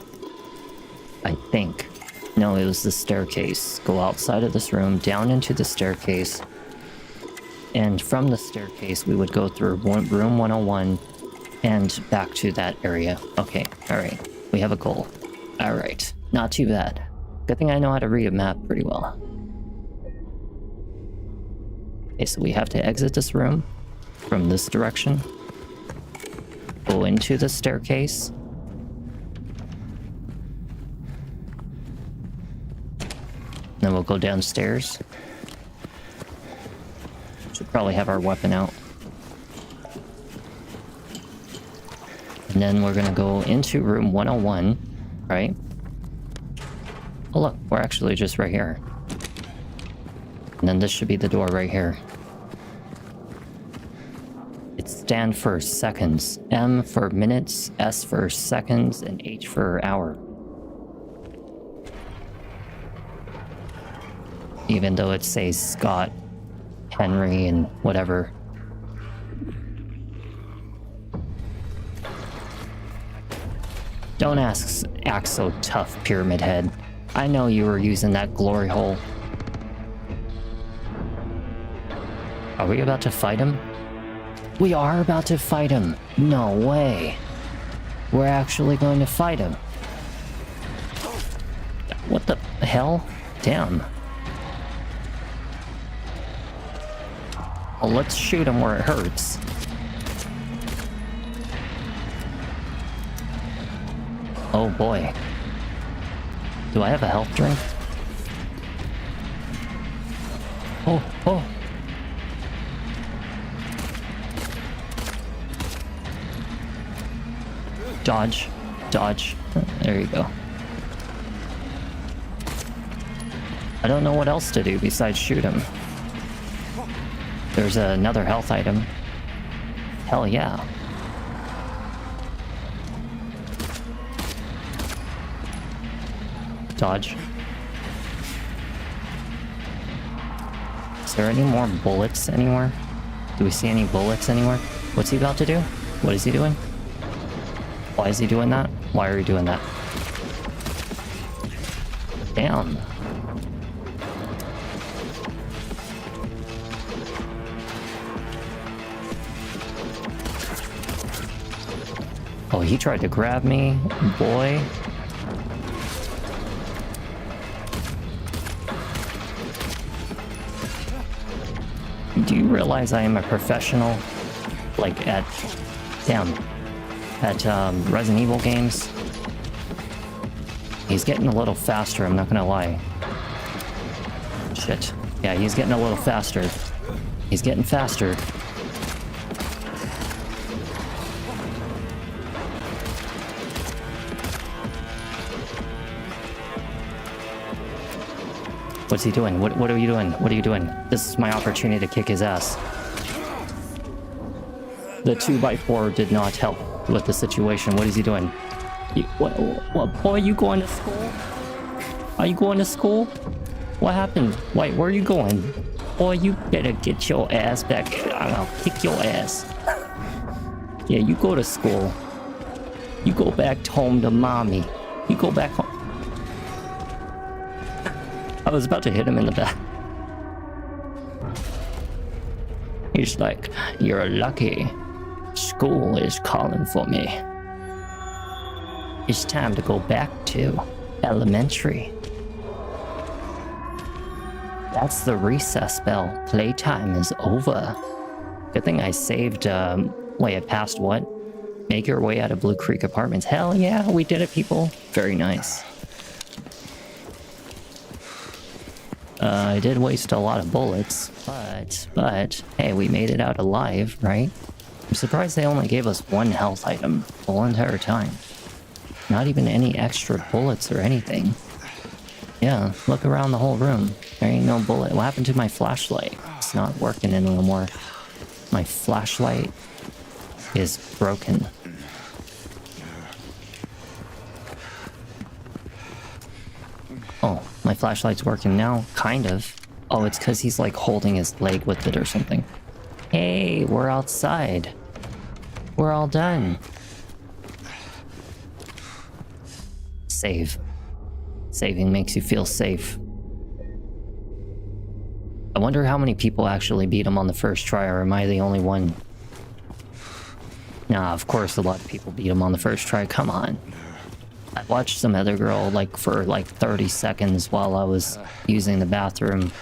I think. No, it was the staircase. Go outside of this room, down into the staircase. And from the staircase, we would go through room 101 and back to that area. Okay, alright. We have a goal. Alright, not too bad. Good thing I know how to read a map pretty well. Okay, so we have to exit this room from this direction. Go into the staircase. Then we'll go downstairs. Should probably have our weapon out. And then we're gonna go into room 101, right? Oh look, we're actually just right here. And then this should be the door right here. It stands for seconds. M for minutes, S for seconds, and H for hour. Even though it says Scott, Henry, and whatever. Don't act so tough, Pyramid Head. I know you were using that glory hole. Are we about to fight him? We are about to fight him. No way. We're actually going to fight him. What the hell? Damn. Well, let's shoot him where it hurts. Oh boy. Do I have a health drink? Oh, oh. Dodge. Dodge. There you go. I don't know what else to do besides shoot him. There's another health item. Hell yeah. Dodge. Is there any more bullets anywhere? Do we see any bullets anywhere? What's he about to do? What is he doing? Why is he doing that? Why are you doing that? Damn. Oh, he tried to grab me, boy. Do you realize I am a professional? Like at Resident Evil games? He's getting a little faster, I'm not gonna lie. Shit. Yeah, he's getting a little faster. He's getting faster. What's he doing? What are you doing? What are you doing? This is my opportunity to kick his ass. The 2x4 did not help with the situation. What is he doing? What boy, you going to school? Are you going to school? What happened? Wait, where are you going? Boy, you better get your ass back here. I'll kick your ass. Yeah, you go to school. You go back home to mommy. You go back home. I was about to hit him in the back. He's like, you're lucky. School is calling for me. It's time to go back to elementary. That's the recess bell. Playtime is over. Good thing I saved, wait, I passed what? Make your way out of Blue Creek Apartments. Hell yeah, we did it, people. Very nice. I did waste a lot of bullets, but, hey, we made it out alive, right? I'm surprised they only gave us one health item the whole entire time. Not even any extra bullets or anything. Yeah, look around the whole room. There ain't no bullet. What happened to my flashlight? It's not working anymore. My flashlight is broken. Oh, my flashlight's working now, kind of. Oh, it's because he's like holding his leg with it or something. Hey, we're outside. We're all done. Save. Saving makes you feel safe. I wonder how many people actually beat him on the first try, or am I the only one? Nah, of course a lot of people beat him on the first try, come on. I watched some other girl like for like 30 seconds while I was using the bathroom.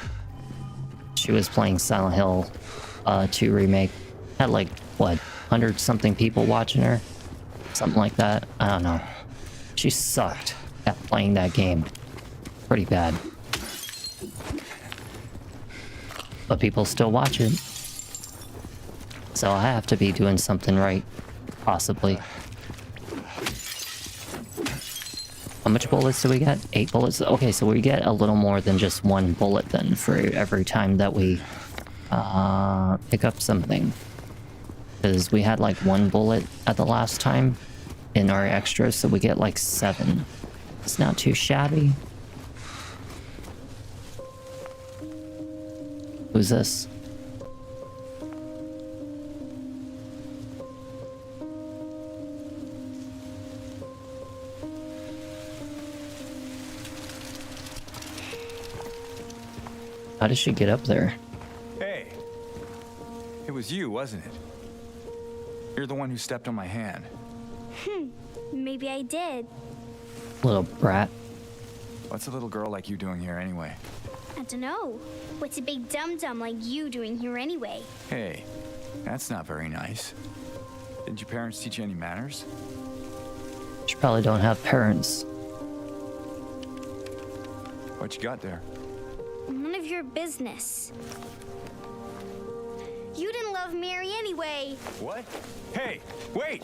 She was playing Silent Hill 2 Remake. Had like, what, 100 something people watching her? Something like that. I don't know. She sucked at playing that game. Pretty bad. But people still watch it. So I have to be doing something right. Possibly. How much bullets do we get? 8 bullets? Okay, so we get a little more than just 1 bullet then for every time that we pick up something. Because we had like 1 bullet at the last time in our extras, so we get like 7. It's not too shabby. Who's this? How did she get up there? Hey, it was you, wasn't it? You're the one who stepped on my hand. Maybe I did. Little brat. What's a little girl like you doing here anyway? I don't know. What's a big dum-dum like you doing here anyway? Hey, that's not very nice. Did your parents teach you any manners? She probably don't have parents. What you got there? None of your business. You didn't love Mary anyway. What? Hey, wait!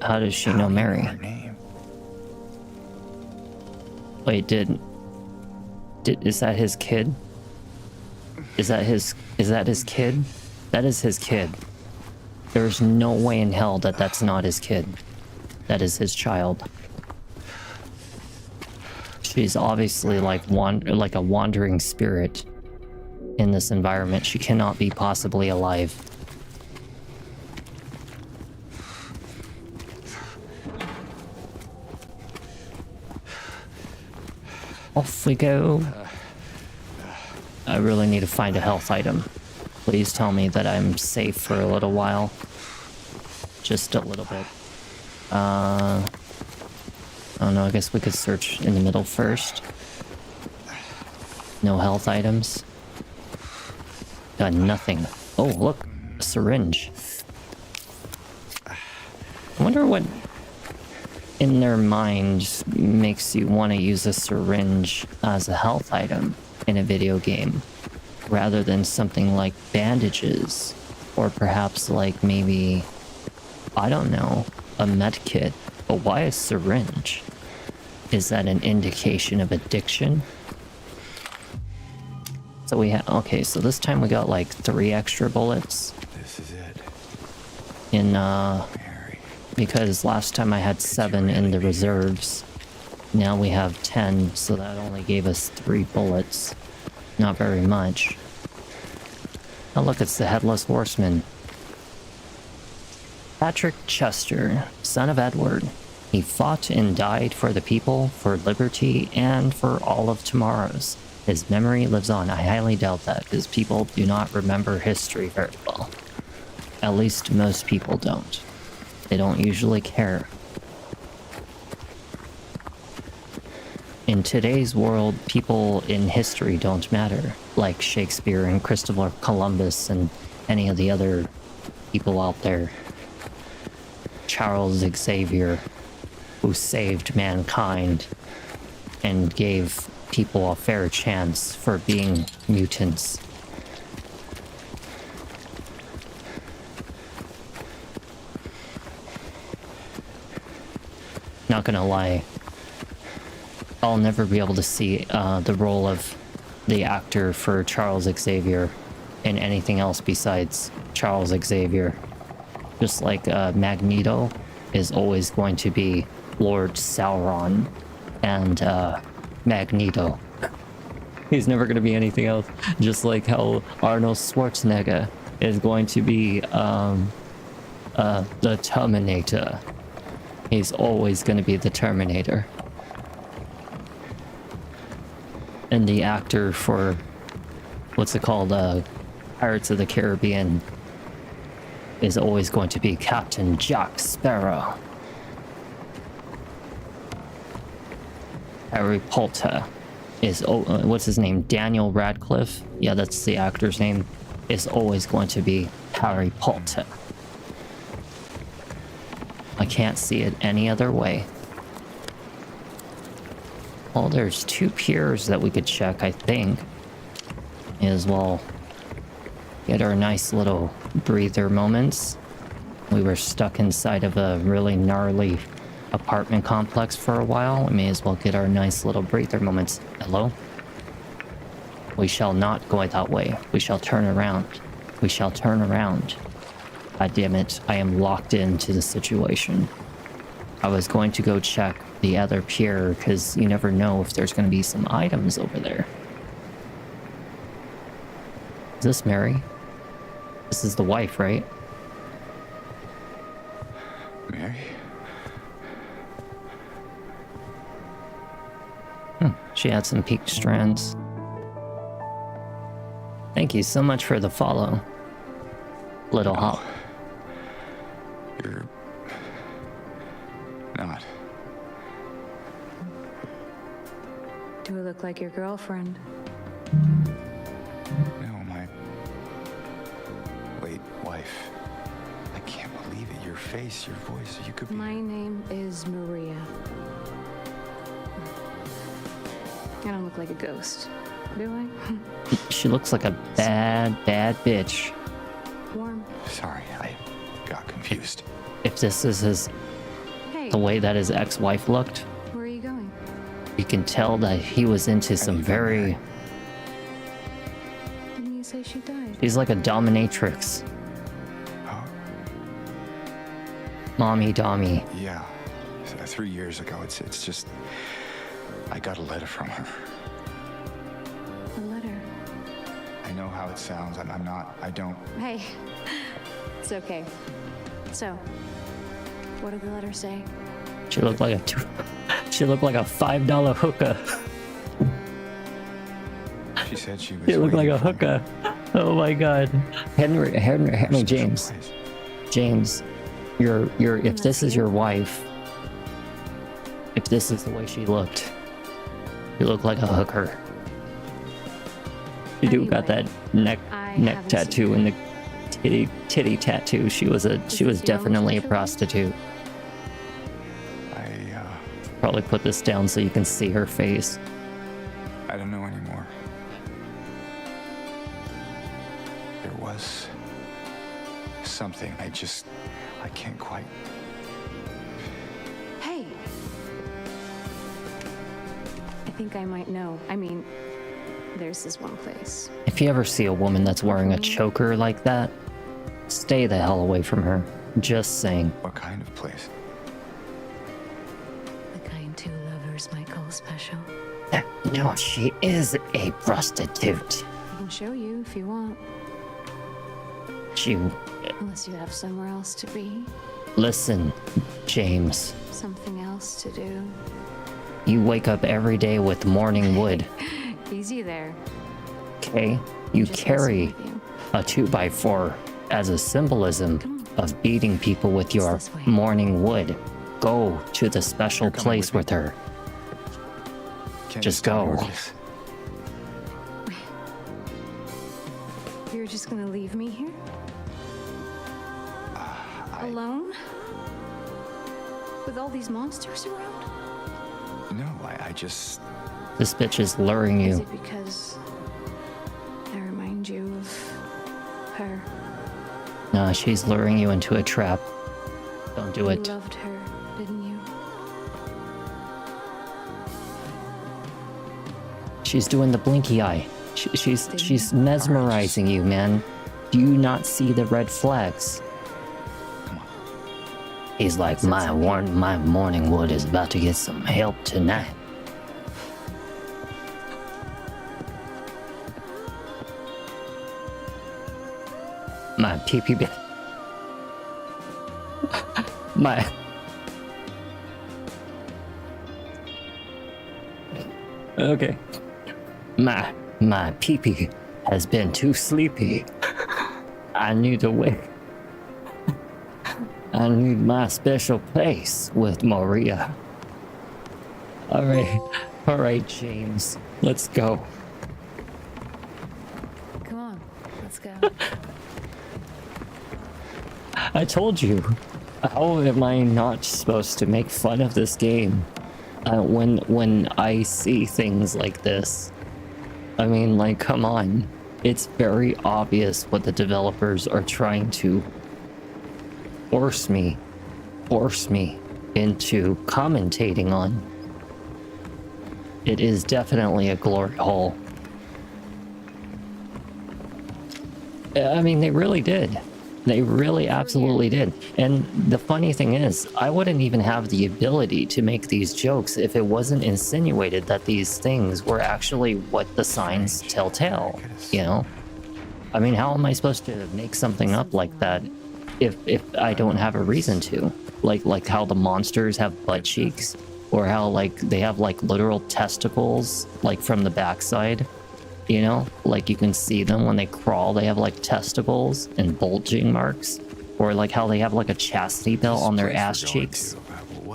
How does she know Mary? Her name. Wait, is that his kid? Is that his kid? That is his kid. There's no way in hell that that's not his kid. That is his child. She's obviously like a wandering spirit in this environment. She cannot be possibly alive. Off we go. I really need to find a health item. Please tell me that I'm safe for a little while. Just a little bit. I don't know, I guess we could search in the middle first. No health items. Got nothing. Oh, look, a syringe. I wonder what in their mind makes you want to use a syringe as a health item in a video game, rather than something like bandages, or perhaps like maybe, I don't know, a med kit. But why a syringe? Is that an indication of addiction? So we have, okay, so this time we got like 3 extra bullets. This is it. In, Mary. because last time I had 7 in the reserves. Now we have 10, so that only gave us 3 bullets. Not very much. Oh look, it's the Headless Horseman. Patrick Chester, son of Edward. He fought and died for the people, for liberty, and for all of tomorrows. His memory lives on. I highly doubt that, because people do not remember history very well. At least most people don't. They don't usually care. In today's world, people in history don't matter, like Shakespeare and Christopher Columbus and any of the other people out there. Charles Xavier, who saved mankind and gave people a fair chance for being mutants. Not gonna lie, I'll never be able to see the role of the actor for Charles Xavier in anything else besides Charles Xavier. Just like Magneto is always going to be Lord Sauron and Magneto. He's never going to be anything else. Just like how Arnold Schwarzenegger is going to be the Terminator. He's always going to be the Terminator. And the actor for, what's it called, Pirates of the Caribbean is always going to be Captain Jack Sparrow. Harry Potter is, what's his name, Daniel Radcliffe? Yeah, that's the actor's name. Is always going to be Harry Potter. I can't see it any other way. Well, there's 2 piers that we could check, I think. May as well get our nice little breather moments. We were stuck inside of a really gnarly apartment complex for a while. We may as well get our nice little breather moments. Hello? We shall not go that way. We shall turn around. We shall turn around. God damn it, I am locked into the situation. I was going to go check the other pier because you never know if there's going to be some items over there. Is this Mary? This is the wife, right? Mary? She had some peaked strands. Thank you so much for the follow, Little Hop. You're not. Do I look like your girlfriend? No, my late wife. I can't believe it. Your face, your voice, you could be... My name is Maria. I don't look like a ghost, do I? She looks like a bad bitch. Warm. Sorry, I got confused. If this is Hey, the way that his ex-wife looked, where are you going? you can tell that he was into some very... Didn't you say she died? He's like a dominatrix. Oh, Mommy Dommy. yeah. 3 years ago, it's just... I got a letter from her. A letter. I know how it sounds. I'm not... I don't... Hey, it's okay. So, what did the letter say? She looked like a she looked like a $5 hooker. She said she was... She looked like waiting a for me. hooker. Oh my god. Henry, James. Special place. James, if this is your wife, if this is the way she looked, you look like a hooker. You do got that neck have a tattoo and the titty tattoo. She was definitely a prostitute. Probably put this down so you can see her face. I don't know anymore. There was something. I can't quite... Hey, think I might know. I mean, there's this one place. If you ever see a woman that's wearing a choker like that, stay the hell away from her. Just saying. What kind of place? The kind two lovers might call special. No, she is a prostitute. I can show you if you want. She... Unless you have somewhere else to be. Listen, James. Something else to do. You wake up every day with morning wood. Easy there. Okay? You Just carry messing with you. a 2x4 as a symbolism of beating people with your this way. morning wood. Go to the special You're coming place with me. with her. Can't Just tell me go. where it is. You're just gonna leave me here? Alone? With all these monsters around? No, I just... This bitch is luring Is you. it because I remind you of her? No, she's luring you into a trap. Don't do You it. loved her, didn't you? She's doing the blinky eye. She's mesmerizing you, man. Do you not see the red flags? He's like, my morning wood is about to get some help tonight. My PPB. My. Okay. My pee-pee has been too sleepy. I need to wake. I need my special place with Maria. Alright, James. Let's go. Come on, let's go. I told you. How am I not supposed to make fun of this game when I see things like this? I mean, like, come on. It's very obvious what the developers are trying to force me into commentating on. It is definitely a glory hole. I mean, they really did. They really absolutely did. And the funny thing is, I wouldn't even have the ability to make these jokes if it wasn't insinuated that these things were actually what the signs tell, you know? I mean, how am I supposed to make something up like that if I don't have a reason to? Like how the monsters have butt cheeks, or how like they have like literal testicles like from the backside. You know, like you can see them when they crawl, they have like testicles and bulging marks, or like how they have like a chastity belt on their ass cheeks.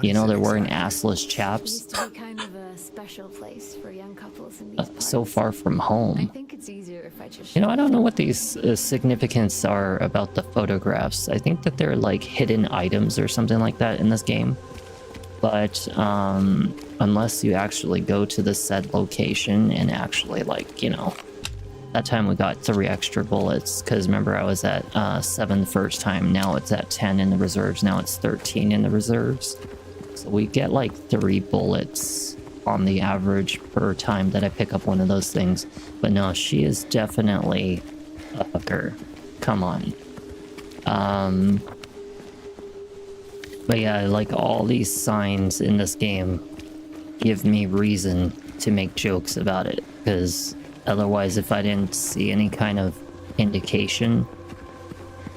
You know, they're wearing assless chaps. Used to be kind of a special place for young couples in these parts. So far from I home. think it's easier if I just. You know, I don't know what these significance are about the photographs. I think that they're like hidden items or something like that in this game. But unless you actually go to the said location and actually, like, you know, that time we got 3 extra bullets, because remember I was at 7 the first time. Now it's at 10 in the reserves. Now it's 13 in the reserves. So we get like 3 bullets on the average per time that I pick up one of those things. But no, she is definitely a hooker. Come on. But yeah, like all these signs in this game give me reason to make jokes about it, because otherwise if I didn't see any kind of indication,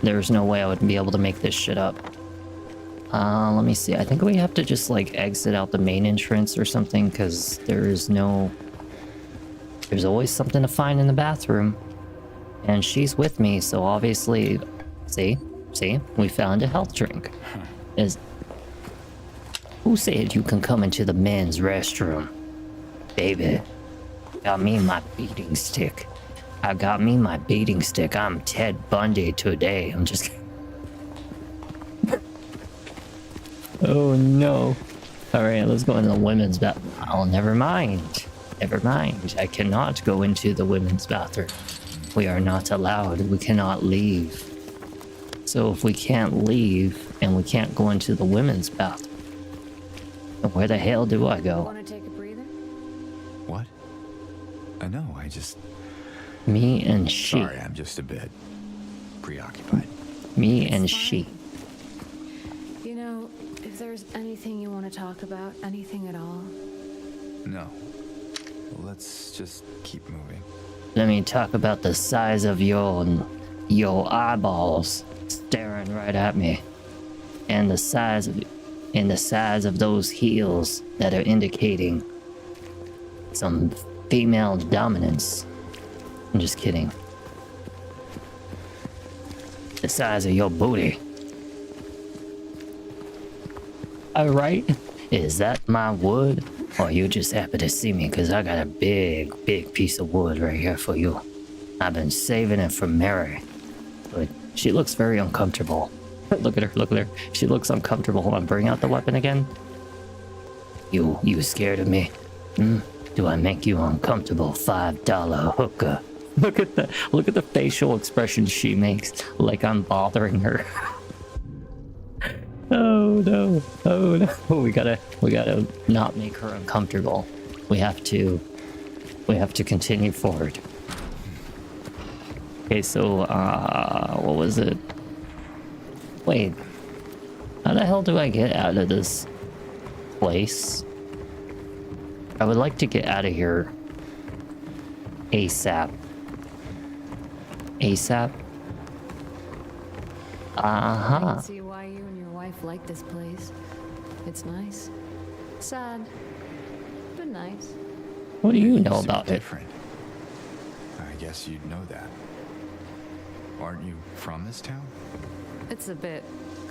there's no way I would be able to make this shit up. Let me see. I think we have to just like exit out the main entrance or something, because there's always something to find in the bathroom. And she's with me, so obviously, see, we found a health drink. Who said you can come into the men's restroom? Baby, got me my beating stick. I'm Ted Bundy today. I'm just Oh no. Alright, let's go into the women's bathroom. Oh, never mind. I cannot go into the women's bathroom. We are not allowed. We cannot leave. So if we can't leave and we can't go into the women's bathroom, where the hell do I go? Want to take a breather? What? No, I just... Me and she. Sorry, I'm just a bit preoccupied. Me and she. You know, if there's anything you want to talk about, anything at all. No. Let's just keep moving. Let me talk about the size of your eyeballs staring right at me, and the size of those heels that are indicating some female dominance. I'm just kidding. The size of your booty. Alright, is that my wood? Or you just happy to see me because I got a big piece of wood right here for you. I've been saving it for Mary. But she looks very uncomfortable. Look at her. She looks uncomfortable. Hold on, bring out the weapon again. You scared of me? Do I make you uncomfortable, $5 hooker? Look at the facial expression she makes, like I'm bothering her. Oh no. We gotta not make her uncomfortable. We have to continue forward. Okay, so what was it? Wait. How the hell do I get out of this place? I would like to get out of here ASAP. I can see why you and your wife like this place. It's nice. Sad, but nice. What do you know Seem about it? different. I guess you'd know that. Aren't you from this town? It's a bit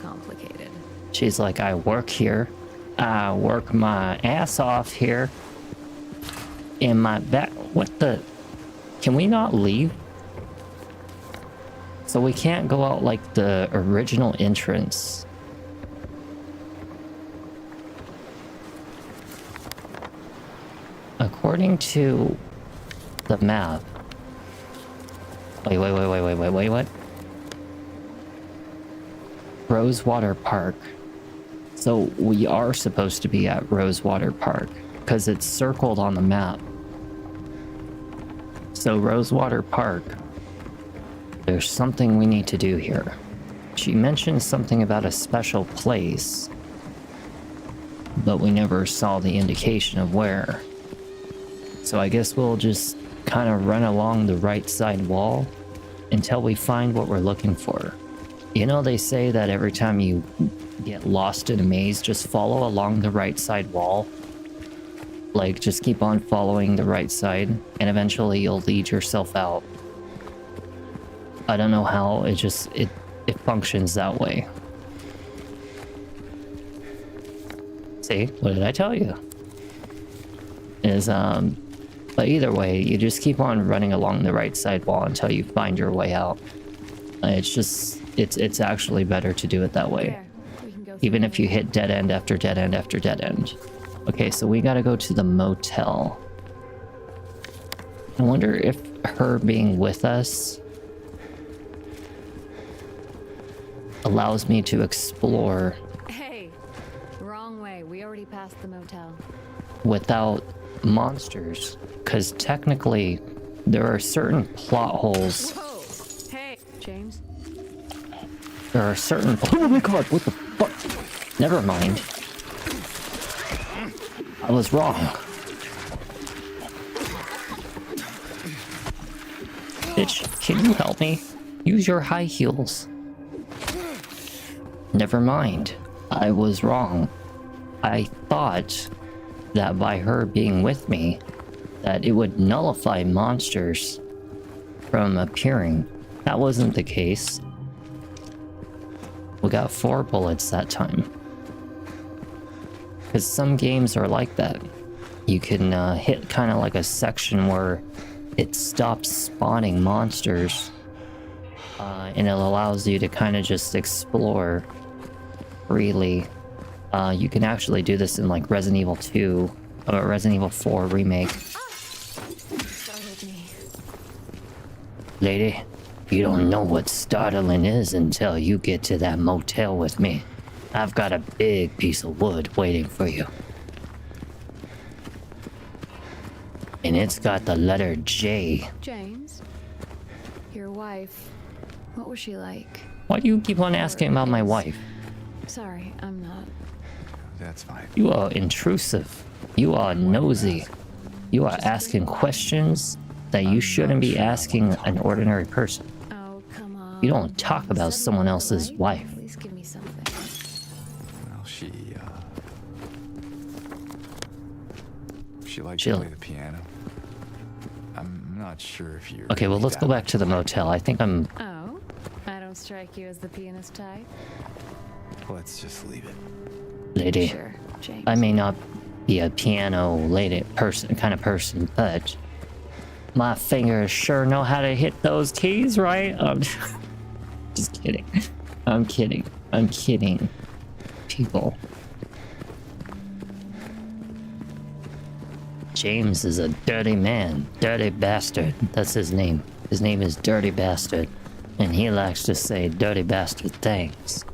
complicated. She's like, I work here. I work my ass off here. In my back. What the? Can we not leave? So we can't go out like the original entrance. According to the map. Wait, what? Rosewater Park. So we are supposed to be at Rosewater Park because it's circled on the map. So Rosewater Park. There's something we need to do here. She mentioned something about a special place, but we never saw the indication of where. So I guess we'll just kind of run along the right side wall until we find what we're looking for. You know, they say that every time you get lost in a maze, just follow along the right side wall. Like, just keep on following the right side, and eventually you'll lead yourself out. I don't know how, it functions that way. See, what did I tell you? But either way, you just keep on running along the right side wall until you find your way out. It's actually better to do it that way. Even if you hit dead end after dead end after dead end. Okay, so we gotta go to the motel. I wonder if her being with us allows me to explore. Hey, wrong way. We already passed the motel. Without monsters, because technically there are certain plot holes. Whoa! Hey, James. There are certain. Oh my god! What the fuck? Never mind. I was wrong. Bitch, can you help me? Use your high heels. Never mind. I was wrong. I thought that by her being with me, that it would nullify monsters from appearing. That wasn't the case. We got 4 bullets that time. Because some games are like that. You can hit kind of like a section where it stops spawning monsters. And it allows you to kind of just explore freely. You can actually do this in like Resident Evil 2 or Resident Evil 4 Remake. Startled me. Lady, you don't know what startling is until you get to that motel with me. I've got a big piece of wood waiting for you. And it's got the letter J. James, your wife, what was she like? Why do you keep on asking about my wife? Sorry, I'm not. That's fine. You are intrusive. You are nosy. You are asking questions that you shouldn't be asking an ordinary person. Oh, come on. You don't talk about Said someone you else's right? wife. At least give me something. Well, she liked to Chill. play the piano. I'm not sure if you're... Okay, well, let's go back to the motel. I think I'm... Oh, I don't strike you as the pianist type. Let's just leave it. Lady. Sure, James. I may not be a piano lady kind of person, but my fingers sure know how to hit those keys, right? Just kidding. I'm kidding. I'm kidding. People. James is a dirty man. Dirty bastard. That's his name. His name is Dirty Bastard. And he likes to say dirty bastard things.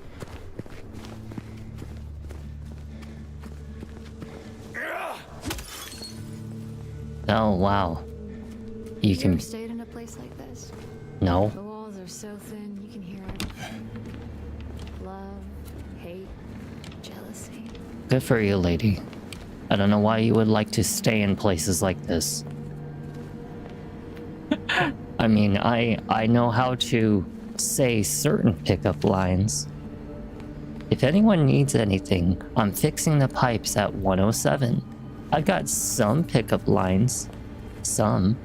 Oh, wow. You You can... ever stayed in a place like this? No. The walls are so thin, you can hear it. Love, hate, jealousy. Good for you, lady. I don't know why you would like to stay in places like this. I mean, I know how to say certain pickup lines. If anyone needs anything, I'm fixing the pipes at 107. I got some pickup lines. Some.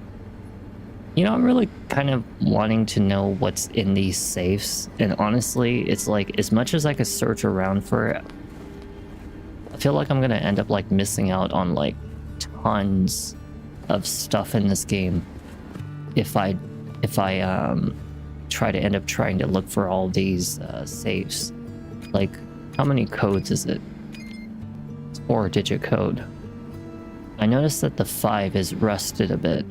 You know, I'm really kind of wanting to know what's in these safes. And honestly, it's like, as much as I could search around for it, I feel like I'm gonna end up like missing out on like tons of stuff in this game if I try to end up trying to look for all these safes. Like, how many codes is it? It's 4-digit code. I noticed that the 5 is rusted a bit.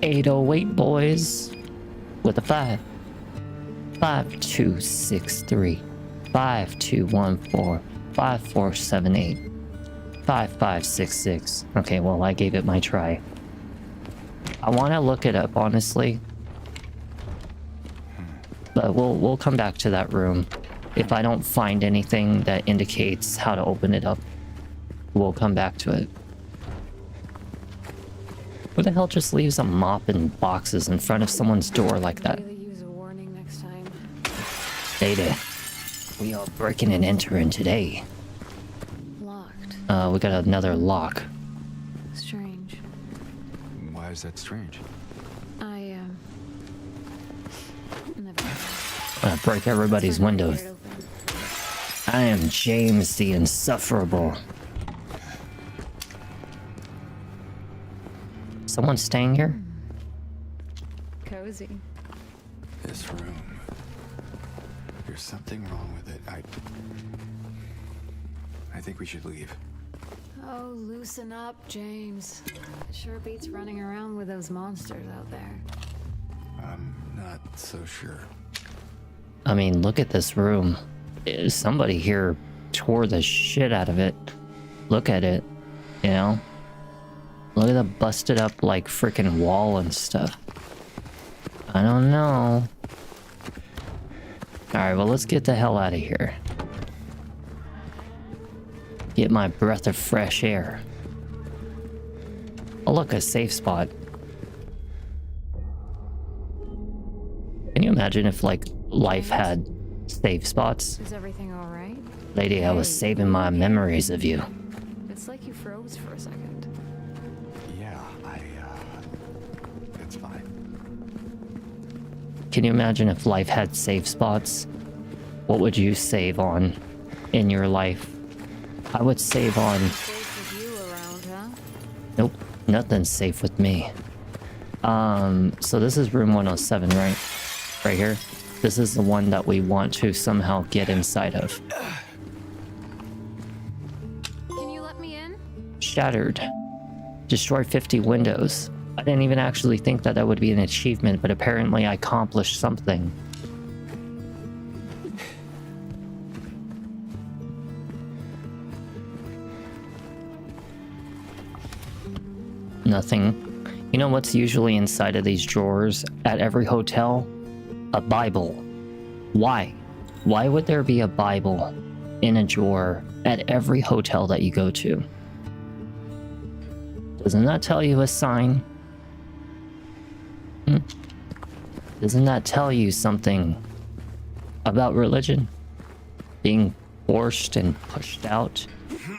"808 boys with a 5. 5263 5214 5478 5566. Okay, well, I gave it my try. I want to look it up, honestly. But we'll come back to that room. If I don't find anything that indicates how to open it up, we'll come back to it. Who the hell just leaves a mop and boxes in front of someone's door like that? Really use a warning next time. Lady, we are breaking and entering today. Locked. We got another lock. Strange. Why is that strange? Never mind. I'm gonna break everybody's windows. Tear it open. I am James the Insufferable. Someone staying here? Cozy. This room. There's something wrong with it. I think we should leave. Oh, loosen up, James. It sure beats running around with those monsters out there. I'm not so sure. I mean, look at this room. Somebody here tore the shit out of it. Look at it, you know? Look at the busted up, like, freaking wall and stuff. I don't know. Alright, well, let's get the hell out of here. Get my breath of fresh air. Oh, look, a safe spot. Can you imagine if, like, life had safe spots? Is everything all right? Lady, I was saving my memories of you. It's like you froze for a second. Yeah, it's fine. Can you imagine if life had safe spots? What would you save on in your life? I would save on... Safe with you around, huh? Nope, nothing's safe with me. So this is room 107, right? Right here. This is the one that we want to somehow get inside of. Can you let me in? Shattered. Destroy 50 windows. I didn't even actually think that that would be an achievement, but apparently I accomplished something. Nothing. You know what's usually inside of these drawers at every hotel? A Bible. Why? Why would there be a Bible in a drawer at every hotel that you go to? Doesn't that tell you a sign? Doesn't that tell you something about religion? Being forced and pushed out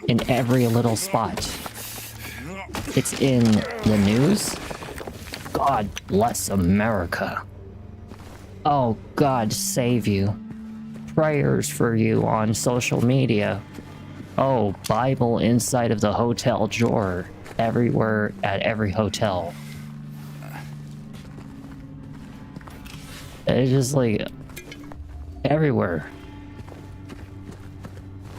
in every little spot. It's in the news. God bless America. Oh, God save you. Prayers for you on social media. Oh, Bible inside of the hotel drawer. Everywhere at every hotel. It's just like everywhere.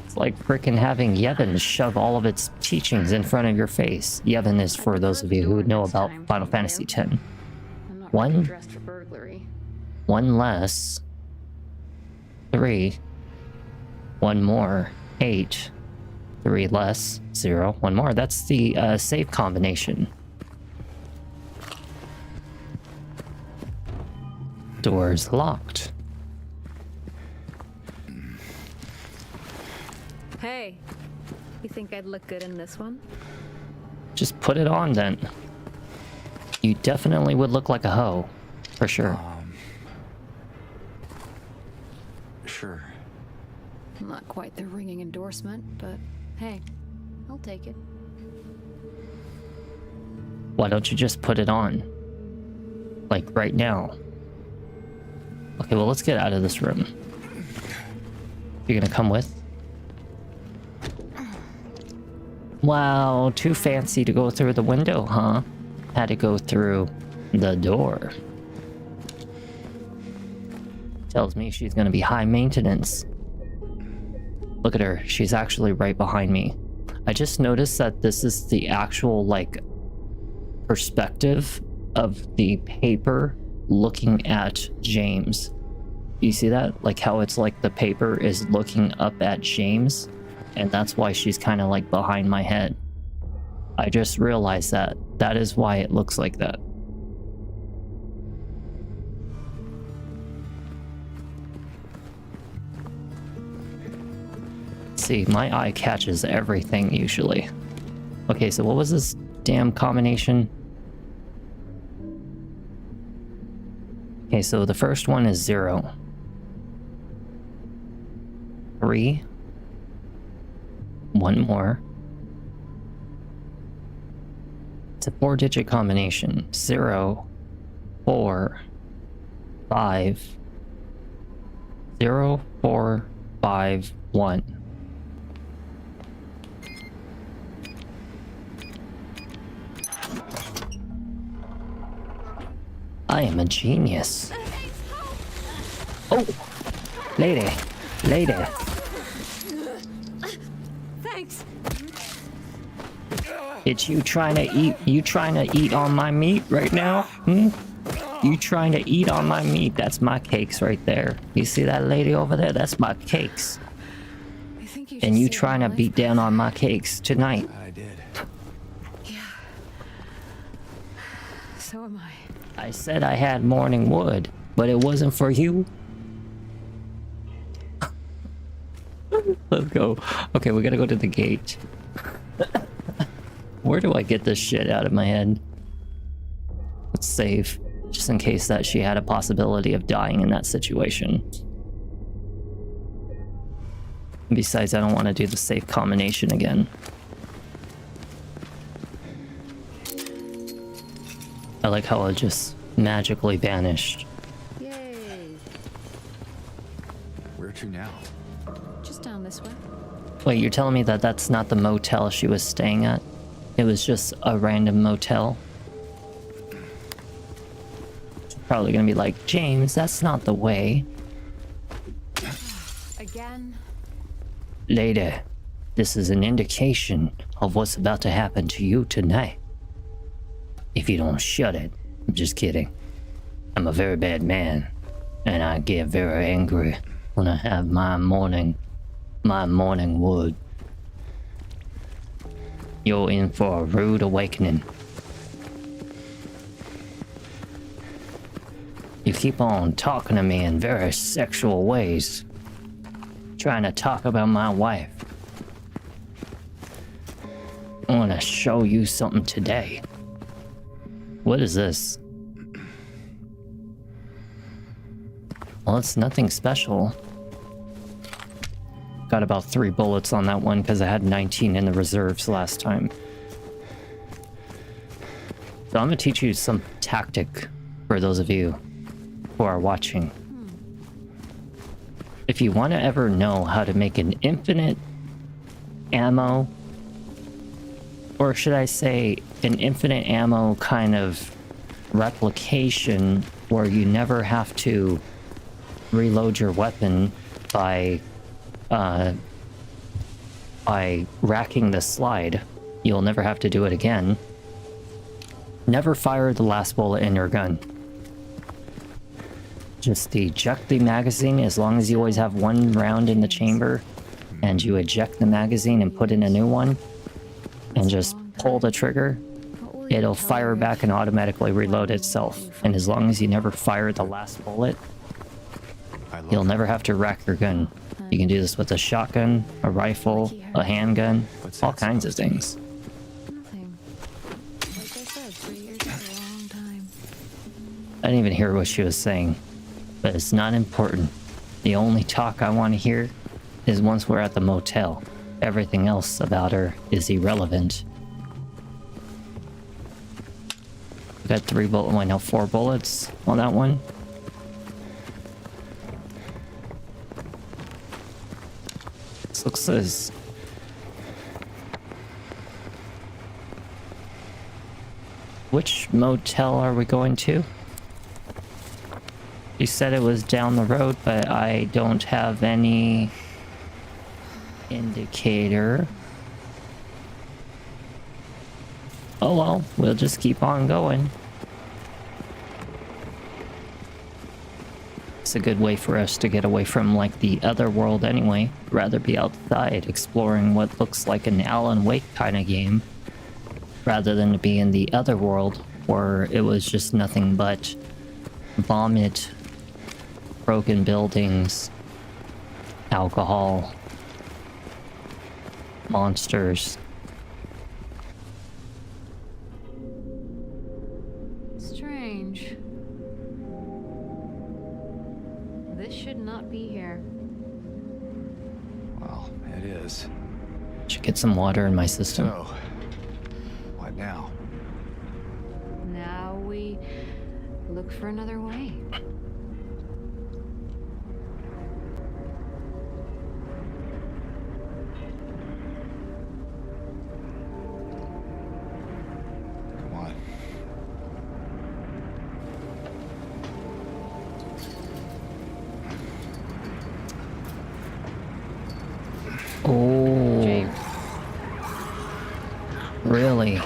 It's like freaking having Yevon shove all of its teachings in front of your face. Yevon is for those of you who know about Final Fantasy X. One less. 3. 1 more. 8. 3 less. 0. 1 more. That's the save combination. Doors locked. Hey, you think I'd look good in this one? Just put it on then. You definitely would look like a hoe. For sure. Sure. Not quite the ringing endorsement, but hey, I'll take it. Why don't you just put it on? Like right now. Okay, well, let's get out of this room. You're gonna come with? Wow, too fancy to go through the window, huh? Had to go through the door. Tells me she's gonna be high maintenance. Look at her, she's actually right behind me. I just noticed that this is the actual, like, perspective of the paper looking at James. You see that? Like how it's like the paper is looking up at James, and that's why she's kind of like behind my head. I just realized that. That is why it looks like that. See, my eye catches everything usually. Okay, so what was this damn combination? Okay, so the first one is 0. 3. 1 more. It's a 4-digit combination. 0, 4, 5. 0, 4, 5, 1. I am a genius. Oh! Lady! Lady! Thanks. It's you trying to eat? You trying to eat on my meat right now? You trying to eat on my meat? That's my cakes right there. You see that lady over there? That's my cakes. And you trying to beat down on my cakes tonight? I did. Yeah. So am I. I said I had morning wood, but it wasn't for you. Let's go. Okay, we gotta go to the gate. Where do I get this shit out of my head? Let's save, just in case that she had a possibility of dying in that situation. Besides, I don't want to do the safe combination again. I like how it just magically vanished. Yay. Where to now? Just down this way. Wait, you're telling me that that's not the motel she was staying at? It was just a random motel? Probably gonna be like, James, that's not the way. Again. Lady, this is an indication of what's about to happen to you tonight. If you don't shut it. I'm just kidding. I'm a very bad man, and I get very angry when I have my morning wood. You're in for a rude awakening. You keep on talking to me in very sexual ways. Trying to talk about my wife. I want to show you something today. What is this? Well, it's nothing special. Got about 3 bullets on that one because I had 19 in the reserves last time. So I'm going to teach you some tactic for those of you who are watching. If you want to ever know how to make an infinite ammo, or should I say an infinite ammo kind of replication where you never have to reload your weapon by racking the slide, you'll never have to do it again. Never fire the last bullet in your gun. Just eject the magazine as long as you always have 1 round in the chamber, and you eject the magazine and put in a new one, and just pull the trigger. It'll fire back and automatically reload itself. And as long as you never fire the last bullet, you'll never have to rack your gun. You can do this with a shotgun, a rifle, a handgun, all kinds of things. Nothing. Like I said, 3 years is a long time. I didn't even hear what she was saying, but it's not important. The only talk I want to hear is once we're at the motel. Everything else about her is irrelevant. We got 3 bullets, well, no, 4 bullets on that one. This looks as... Which motel are we going to? You said it was down the road, but I don't have any indicator. Oh well, we'll just keep on going. It's a good way for us to get away from like the other world anyway. Rather be outside exploring what looks like an Alan Wake kind of game, rather than to be in the other world where it was just nothing but vomit, broken buildings, alcohol, monsters. Strange. This should not be here. Well, it is. Should get some water in my system. So, what now? Now we look for another way. Come on. Oh, James. really?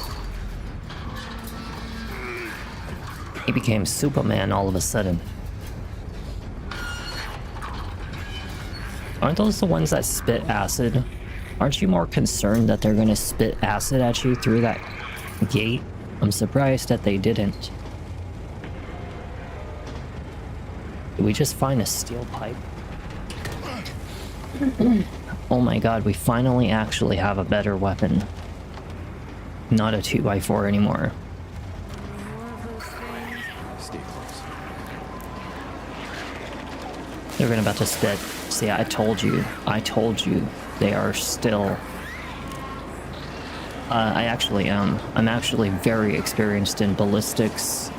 He became Superman all of a sudden. Aren't those the ones that spit acid? Aren't you more concerned that they're gonna spit acid at you through that gate? I'm surprised that they didn't. Did we just find a steel pipe? Oh my god, we finally actually have a better weapon. Not a 2x4 anymore. Stay close. They're gonna about to spit. See, I told you. They are still... I actually am. I'm actually very experienced in ballistics,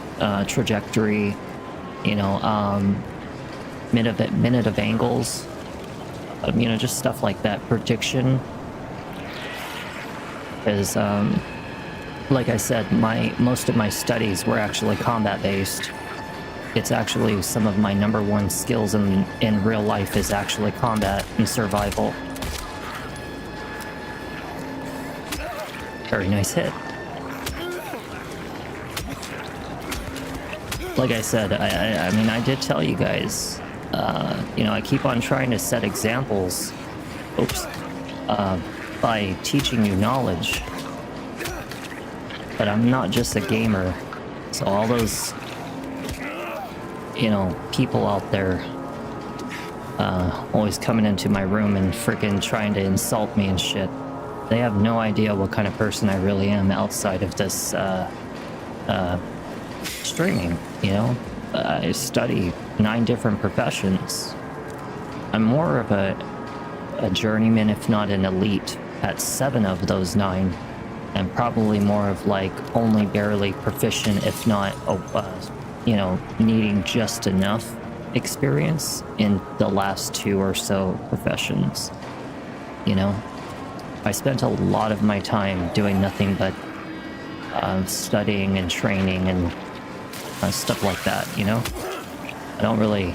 trajectory, you know, minute of angles, you know, just stuff like that, prediction. Because, like I said, most of my studies were actually combat based. It's actually some of my #1 skills in real life is actually combat and survival. Very nice hit. Like I said, I mean, I did tell you guys, you know, I keep on trying to set examples, by teaching you knowledge. But I'm not just a gamer, so all those you know, people out there always coming into my room and freaking trying to insult me and shit. They have no idea what kind of person I really am outside of this streaming, you know? I study 9 different professions. I'm more of a journeyman, if not an elite, at 7 of those 9. And probably more of like only barely proficient, if not, you know, needing just enough experience in the last 2 or so professions. You know, I spent a lot of my time doing nothing but studying and training and stuff like that, you know? I don't really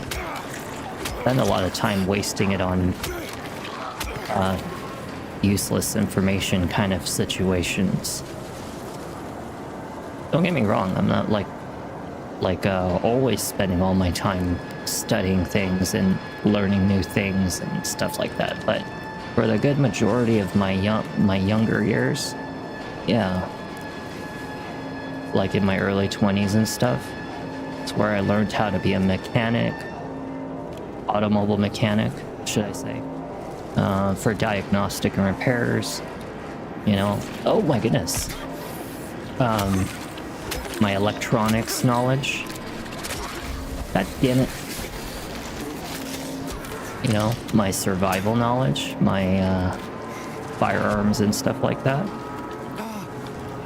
spend a lot of time wasting it on useless information kind of situations. Don't get me wrong, I'm not like always spending all my time studying things and learning new things and stuff like that, but for the good majority of my younger years, yeah, like in my early 20s and stuff, it's where I learned how to be a mechanic, automobile mechanic, should I say, for diagnostic and repairs, you know. Oh my goodness. My electronics knowledge. God damn it. You know, my survival knowledge, my firearms and stuff like that.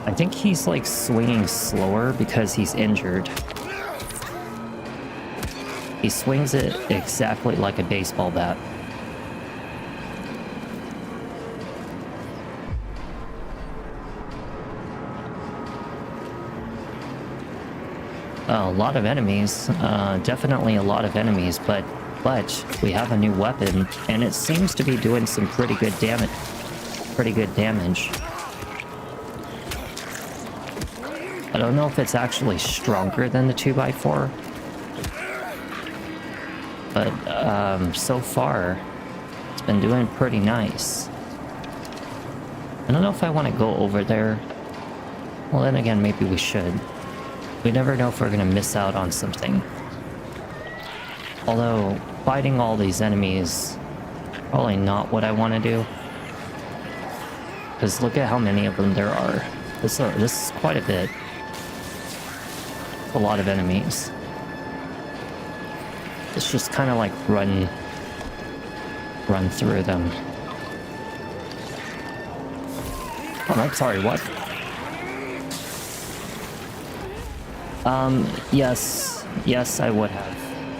I think he's like swinging slower because he's injured. He swings it exactly like a baseball bat. A lot of enemies, definitely a lot of enemies, but we have a new weapon and it seems to be doing some pretty good damage. I don't know if it's actually stronger than the 2x4, but so far it's been doing pretty nice. I don't know if I want to go over there. Well, then again, maybe we should. We never know if we're gonna miss out on something. Although fighting all these enemies probably not what I want to do, because look at how many of them there are. This is quite a bit. A lot of enemies. Let's just kind of like run through them. Oh, I'm sorry, what? Yes, I would have.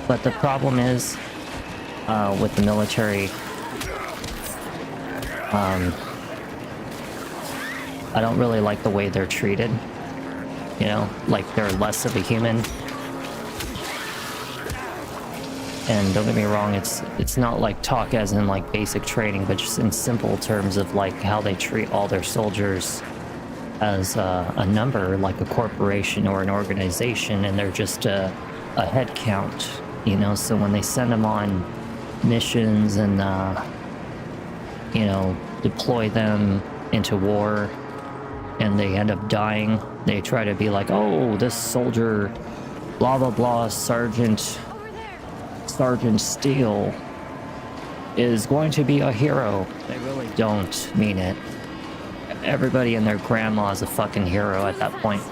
But the problem is, with the military, I don't really like the way they're treated. You know, like they're less of a human. And don't get me wrong, it's not like talk as in like basic training, but just in simple terms of like how they treat all their soldiers as a number, like a corporation or an organization, and they're just a head count, you know. So when they send them on missions and you know, deploy them into war and they end up dying, they try to be like, oh, this soldier blah blah blah Sergeant Steele is going to be a hero. They really don't mean it. Everybody and their grandma is a fucking hero at that point.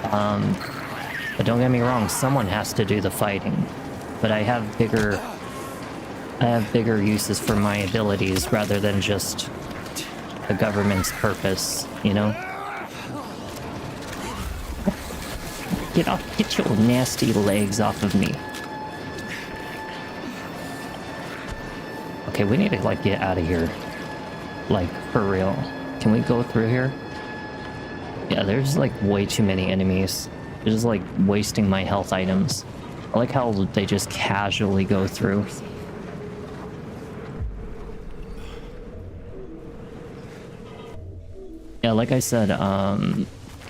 But don't get me wrong, someone has to do the fighting. But I have bigger uses for my abilities rather than just the government's purpose, you know? Get your nasty legs off of me. Okay, we need to like get out of here. Like, for real. Can we go through here? Yeah, there's like way too many enemies. They're just like wasting my health items. I like how they just casually go through. Yeah, like I said,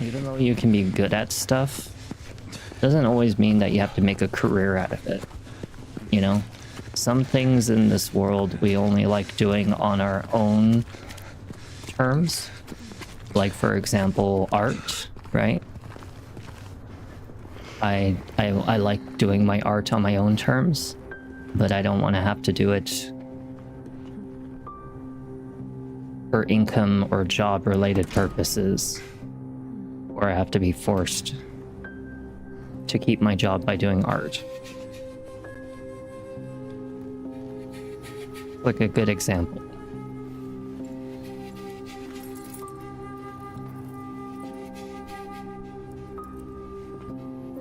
even though you can be good at stuff, doesn't always mean that you have to make a career out of it. You know? Some things in this world we only like doing on our own terms. Like, for example, art, right? I like doing my art on my own terms, but I don't want to have to do it for income or job related purposes, or I have to be forced to keep my job by doing art. Like a good example.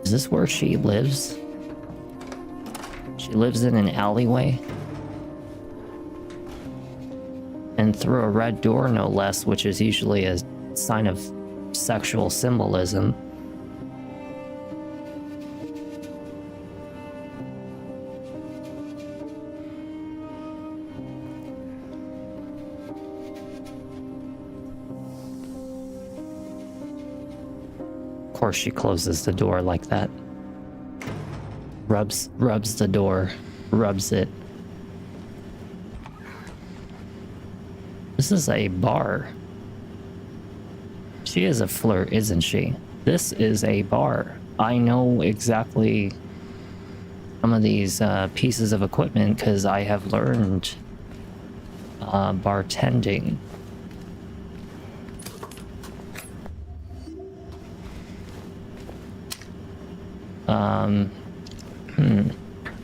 Is this where she lives? She lives in an alleyway. And through a red door, no less, which is usually a sign of sexual symbolism. Of course, she closes the door like that. Rubs the door, rubs it. This is a bar. She is a flirt, isn't she? This is a bar. I know exactly some of these pieces of equipment because I have learned bartending.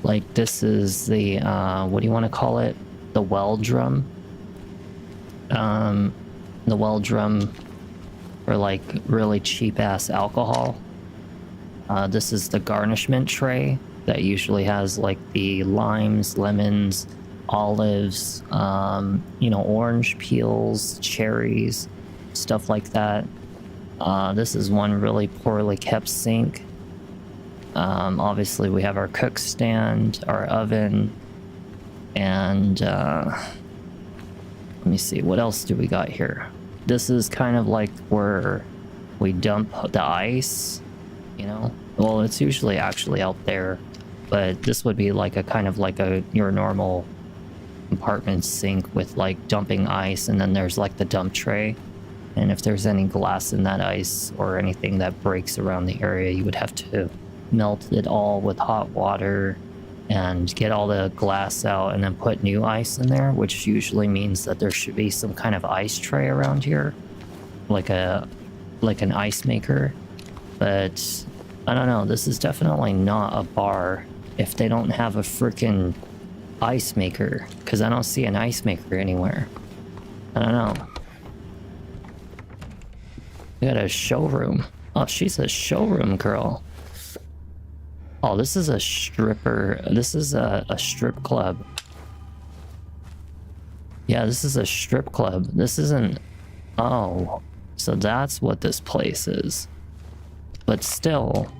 Like this is the what do you want to call it? The well drum. The well drum for like really cheap ass alcohol. This is the garnishment tray that usually has like the limes, lemons, olives, you know, orange peels, cherries, stuff like that. This is one really poorly kept sink. Obviously we have our cook stand, our oven, and let me see, what else do we got here? This is kind of like where we dump the ice, you know? Well, it's usually actually out there, but this would be like a kind of like your normal compartment sink with like dumping ice, and then there's like the dump tray. And if there's any glass in that ice or anything that breaks around the area, you would have to melt it all with hot water and get all the glass out and then put new ice in there, which usually means that there should be some kind of ice tray around here, like an ice maker. But I don't know, this is definitely not a bar if they don't have a freaking ice maker, because I don't see an ice maker anywhere. I don't know. We got a showroom. Oh, she's a showroom girl. Oh, this is a stripper. This is a strip club. Yeah, this is a strip club. This isn't... Oh, so that's what this place is. But still...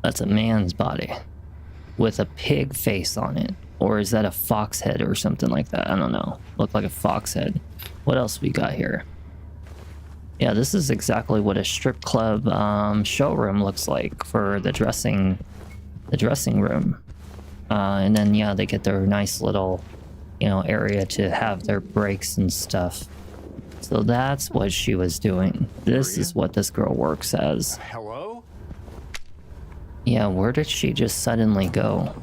That's a man's body. With a pig face on it. Or is that a fox head or something like that? I don't know. Looked like a fox head. What else we got here? Yeah, this is exactly what a strip club showroom looks like for the dressing room. And then yeah, they get their nice little, you know, area to have their breaks and stuff. So that's what she was doing. This is what this girl works as. Hello? Yeah, where did she just suddenly go?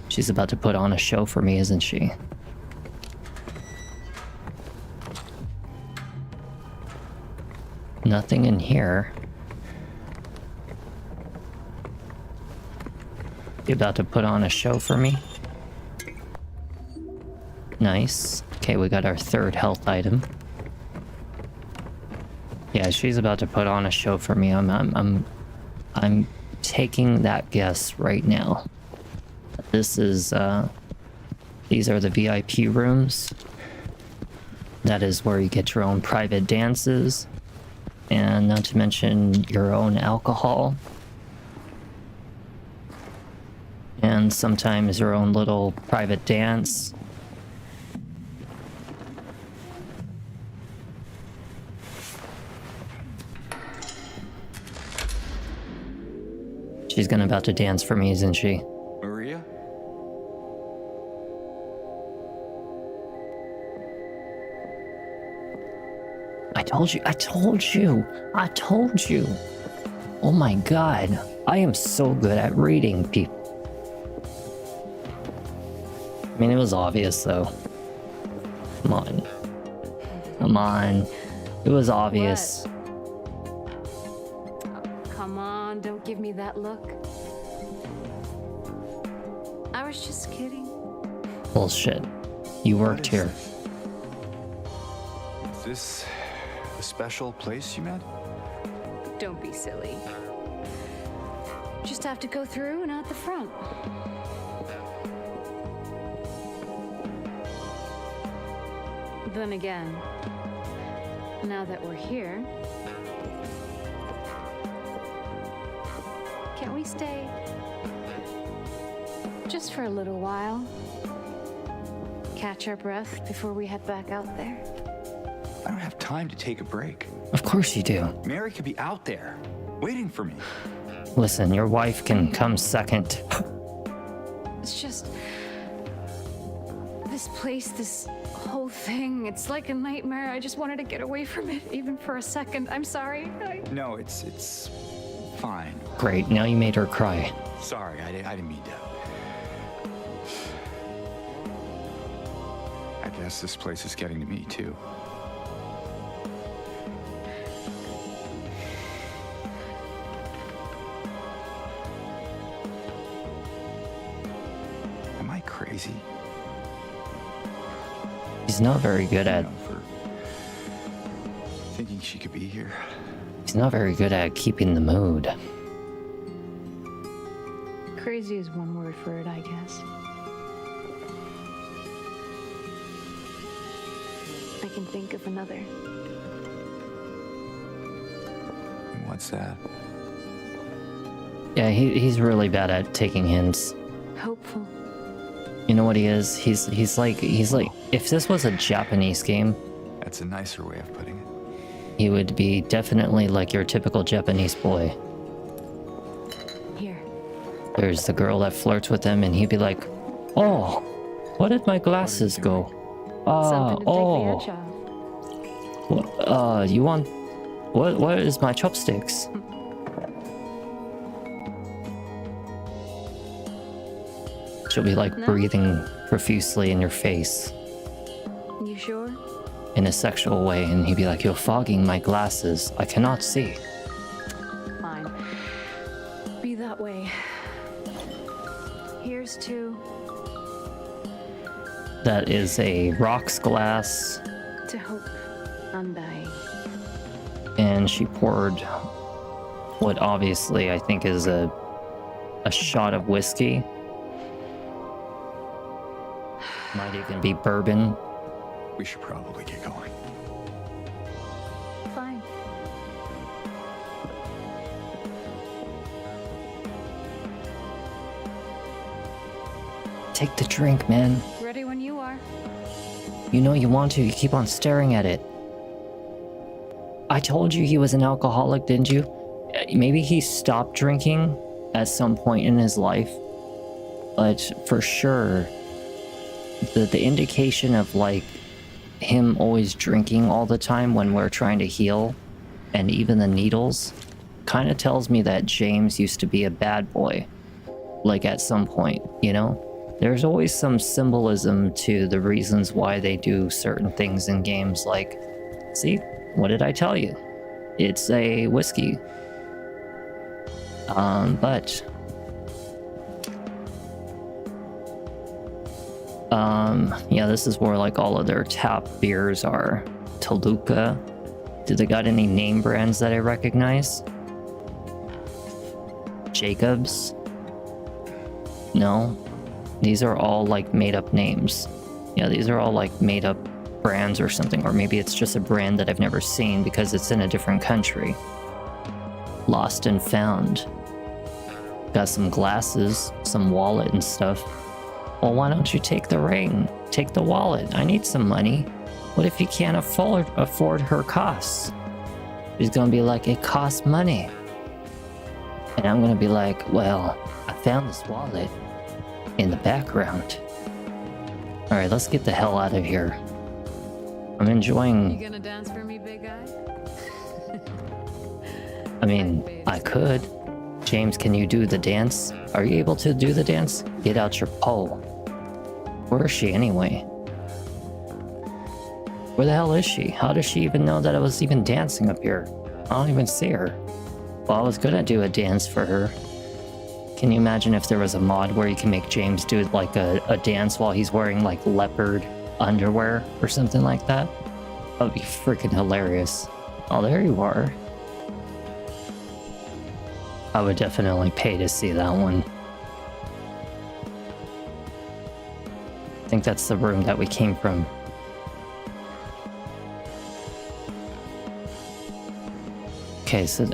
She's about to put on a show for me, isn't she? Nothing in here. You about to put on a show for me? Nice. Okay, we got our third health item. Yeah, she's about to put on a show for me. I'm taking that guess right now. This is these are the VIP rooms. That is where you get your own private dances. And not to mention your own alcohol. And sometimes your own little private dance. She's about to dance for me, isn't she? Maria? I told you. I told you. I told you. Oh my god. I am so good at reading people. I mean, it was obvious though. Come on. Come on. It was obvious. Come on, don't give me that look. I was just kidding. Bullshit. You worked here. Is this a special place you met? Don't be silly. Just have to go through and out the front. Then again, now that we're here, can't we stay just for a little while? Catch our breath before we head back out there? I don't have time to take a break. Of course you do. Mary could be out there, waiting for me. Listen, your wife can come second. It's just this place, this whole thing, it's like a nightmare. I just wanted to get away from it, even for a second. I'm sorry. No, it's fine. Great, now you made her cry. Sorry, I didn't mean to. I guess this place is getting to me, too. Am I crazy? He's not very good at... For thinking she could be here. He's not very good at keeping the mood. Crazy is one word for it, I guess. I can think of another. What's that? Yeah, he's really bad at taking hints. Hopeful. You know what he is? He's like, if this was a Japanese game, That's a nicer way of putting it. he would be definitely like your typical Japanese boy. Here. There's the girl that flirts with him and he'd be like, oh, where did my glasses go? Something to take the Oh, edge off. you want, what is my chopsticks? She'll be like No. breathing profusely in your face You sure? in a sexual way, and he'd be like, you're fogging my glasses. I cannot see. Fine. Be that way. Here's to That is a rocks glass, hope undying. and she poured what obviously I think is a shot of whiskey. Might even be bourbon. We should probably get going. Fine. Take the drink, man. Ready when you are. You know you want to. You keep on staring at it. I told you he was an alcoholic, didn't you? Maybe he stopped drinking at some point in his life. But for sure, the indication of like him always drinking all the time when we're trying to heal, and even the needles, kind of tells me that James used to be a bad boy. Like at some point, you know? There's always some symbolism to the reasons why they do certain things in games, like, see, what did I tell you? It's a whiskey. Yeah, this is where like all of their tap beers are. Toluca. Do they got any name brands that I recognize? Jacobs? No. These are all like made up names. Yeah, these are all like made up brands or something, or maybe it's just a brand that I've never seen because it's in a different country. Lost and found. Got some glasses, some wallet and stuff. Well, why don't you take the ring? Take the wallet. I need some money. What if you can't afford her costs? She's gonna be like, it costs money. And I'm gonna be like, well, I found this wallet in the background. Alright, let's get the hell out of here. I'm You enjoying. gonna dance for me, big guy? I mean, I could. James, can you do the dance? Are you able to do the dance? Get out your pole. Where is she anyway? Where the hell is she? How does she even know that I was even dancing up here? I don't even see her. Well, I was gonna do a dance for her. Can you imagine if there was a mod where you can make James do like a dance while he's wearing like leopard underwear or something like that? That would be freaking hilarious. Oh, there you are. I would definitely pay to see that one. I think that's the room that we came from. Okay, so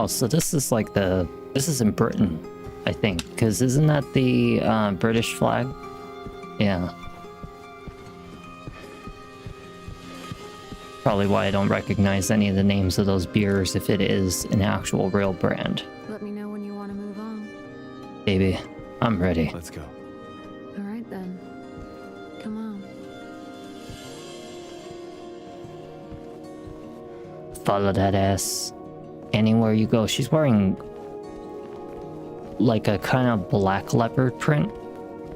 so this is like this is in Britain, I think, because isn't that the British flag? Yeah. Probably why I don't recognize any of the names of those beers if it is an actual real brand. Let me know when you want to move on. Baby, I'm ready. Let's go. All right then. Come on. Follow that ass anywhere you go. She's wearing like a kind of black leopard print.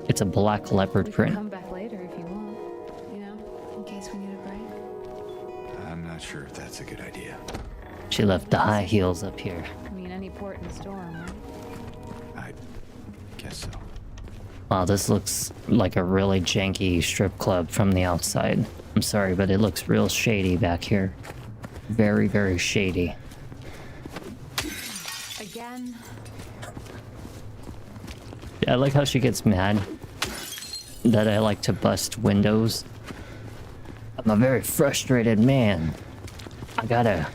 It's a black leopard We can print. come back later if you want. You know, in case we need a break. I'm not sure if that's a good idea. She left the high heels up here. I mean, any port in storm, right? I guess so. Wow, this looks like a really janky strip club from the outside. I'm sorry, but it looks real shady back here. Very, very shady. Again. I like how she gets mad that I like to bust windows. I'm a very frustrated man. I gotta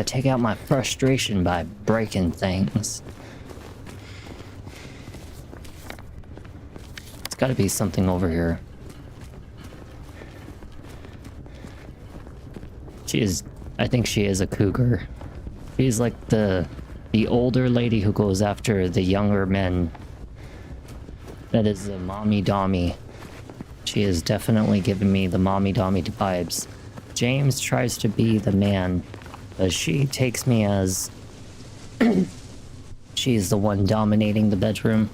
take out my frustration by breaking things. It's gotta be something over here. I think she is a cougar. She's like the older lady who goes after the younger men. That is the mommy dommy. She is definitely giving me the mommy dommy vibes. James tries to be the man, but she takes me as she's the one dominating the bedroom.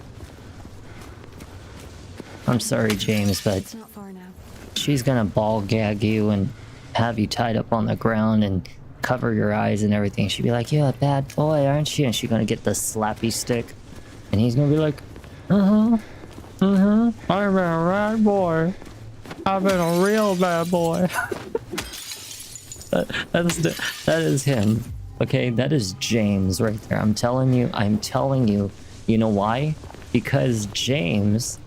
I'm sorry, James, but It's not far now. she's gonna ball gag you and have you tied up on the ground and cover your eyes and everything. She'd be like, "You're a bad boy, aren't you?" And she's gonna get the slappy stick, and he's gonna be like, I've been a bad boy. I've been a real bad boy." That is him. Okay, that is James right there. I'm telling you. You know why? Because James,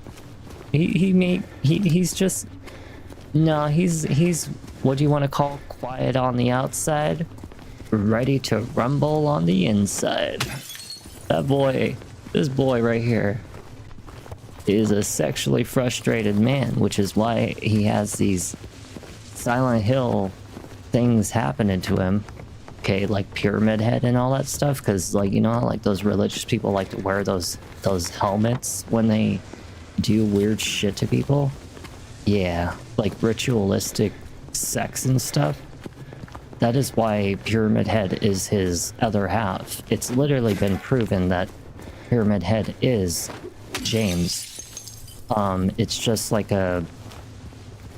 he's just no, he's what do you want to call quiet on the outside, ready to rumble on the inside. That boy, this boy right here, is a sexually frustrated man, which is why he has these Silent Hill things happening to him. Okay, like Pyramid Head and all that stuff, because like, you know how like those religious people like to wear those helmets when they do weird shit to people? Yeah, like ritualistic sex and stuff. That is why Pyramid Head is his other half. It's literally been proven that Pyramid Head is James. It's just like a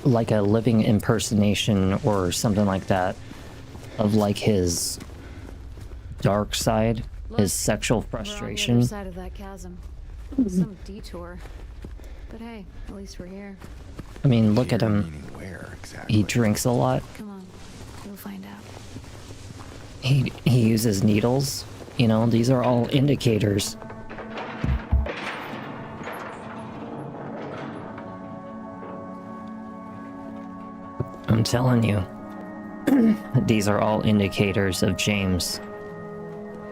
living impersonation or something like that of like his dark side, his sexual We're on the frustration. other side of that chasm. Some detour. But hey, at least we're here. I mean, look at him. Meaning where exactly? He drinks a lot. Come on, you'll find out. He uses needles. You know, these are all indicators. I'm telling you, these are all indicators of James.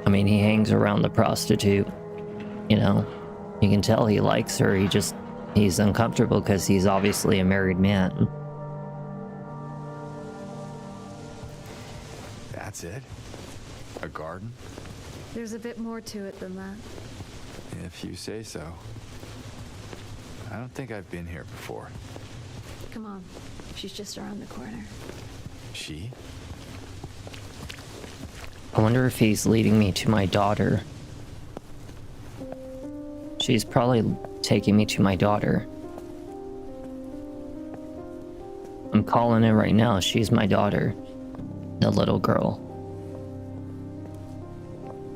I mean, he hangs around the prostitute, you know. You can tell he likes her, he's uncomfortable because he's obviously a married man. That's it? A garden? There's a bit more to it than that. If you say so. I don't think I've been here before. Come on. She's just around the corner. She? I wonder if he's leading me to my daughter. She's probably taking me to my daughter. I'm calling it right now. She's my daughter. The little girl.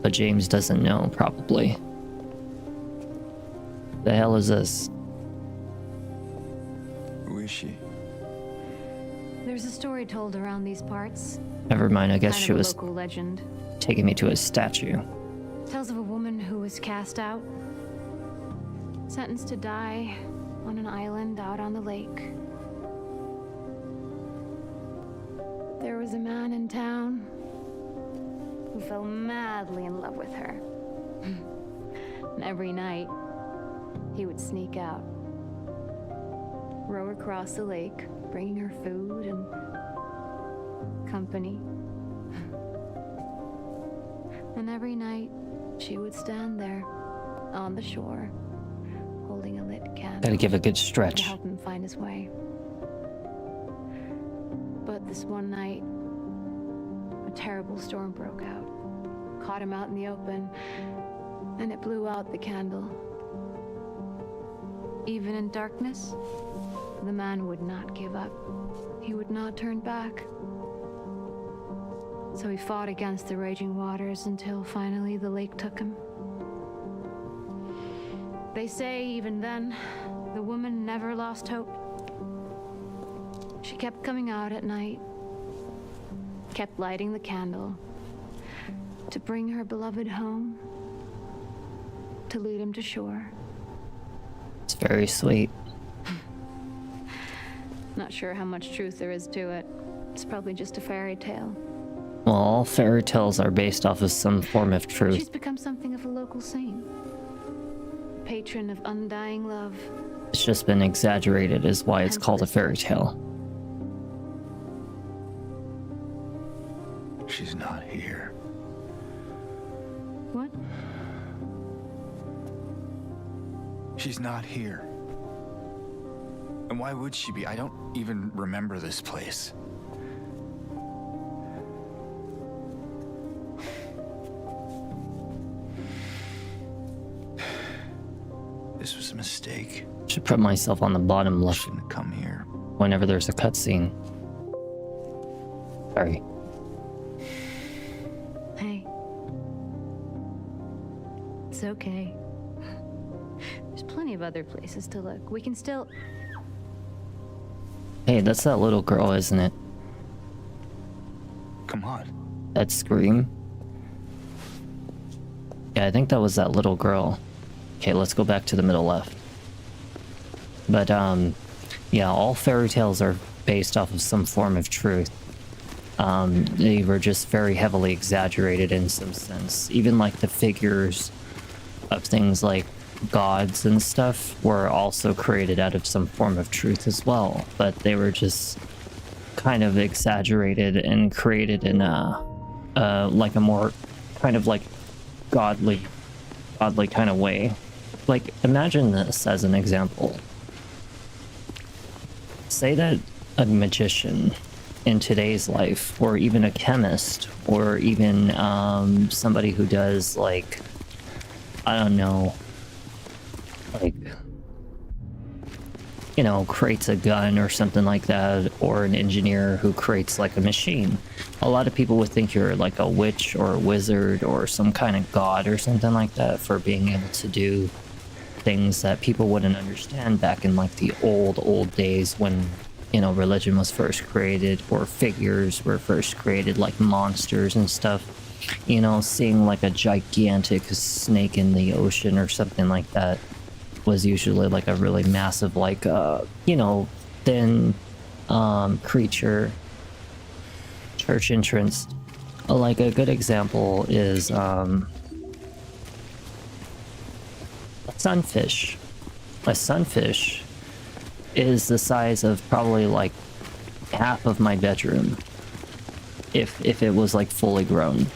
But James doesn't know, probably. The hell is this? Who is she? There's a story told around these parts. Never mind, I guess Kind she of a was local legend. taking me to a statue. Tells of a woman who was cast out, sentenced to die on an island out on the lake. There was a man in town who fell madly in love with her. And every night, he would sneak out, row across the lake, bringing her food and company. And every night, she would stand there on the shore, holding a lit candle. Gotta give a good To stretch. help him find his way. But this one night, a terrible storm broke out, caught him out in the open, and it blew out the candle. Even in darkness, the man would not give up. He would not turn back. So he fought against the raging waters until finally the lake took him. They say even then, the woman never lost hope. She kept coming out at night, kept lighting the candle to bring her beloved home, to lead him to shore. It's very sweet. Not sure how much truth there is to it. It's probably just a fairy tale. Well, all fairy tales are based off of some form of She's truth. become something of a local saint, patron of undying love. It's just been exaggerated, is why it's Hence called a this fairy legend. tale. She's not here. What? She's not here. And why would she be? I don't even remember this place. This was a mistake. Should put myself on the bottom I left shouldn't have come here. whenever there's a cutscene. Sorry. Hey. It's okay. There's plenty of other places to look. We can still... Hey, that's that little girl, isn't it? Come on. That scream? Yeah, I think that was that little girl. Okay, let's go back to the middle left. But, yeah, all fairy tales are based off of some form of truth. They were just very heavily exaggerated in some sense. Even, like, the figures of things like gods and stuff were also created out of some form of truth as well. But they were just kind of exaggerated and created in like a more kind of like godly kind of way. Like, imagine this as an example. Say that a magician in today's life, or even a chemist, or even somebody who does, like, I don't know, like, you know, creates a gun or something like that, or an engineer who creates like a machine. A lot of people would think you're like a witch or a wizard or some kind of god or something like that for being able to do things that people wouldn't understand back in like the old days when, you know, religion was first created, or figures were first created, like monsters and stuff. You know, seeing like a gigantic snake in the ocean or something like that was usually like a really massive, like, you know, thin creature. Church entrance. Like, a good example is a sunfish. A sunfish is the size of probably like half of my bedroom if it was like fully grown.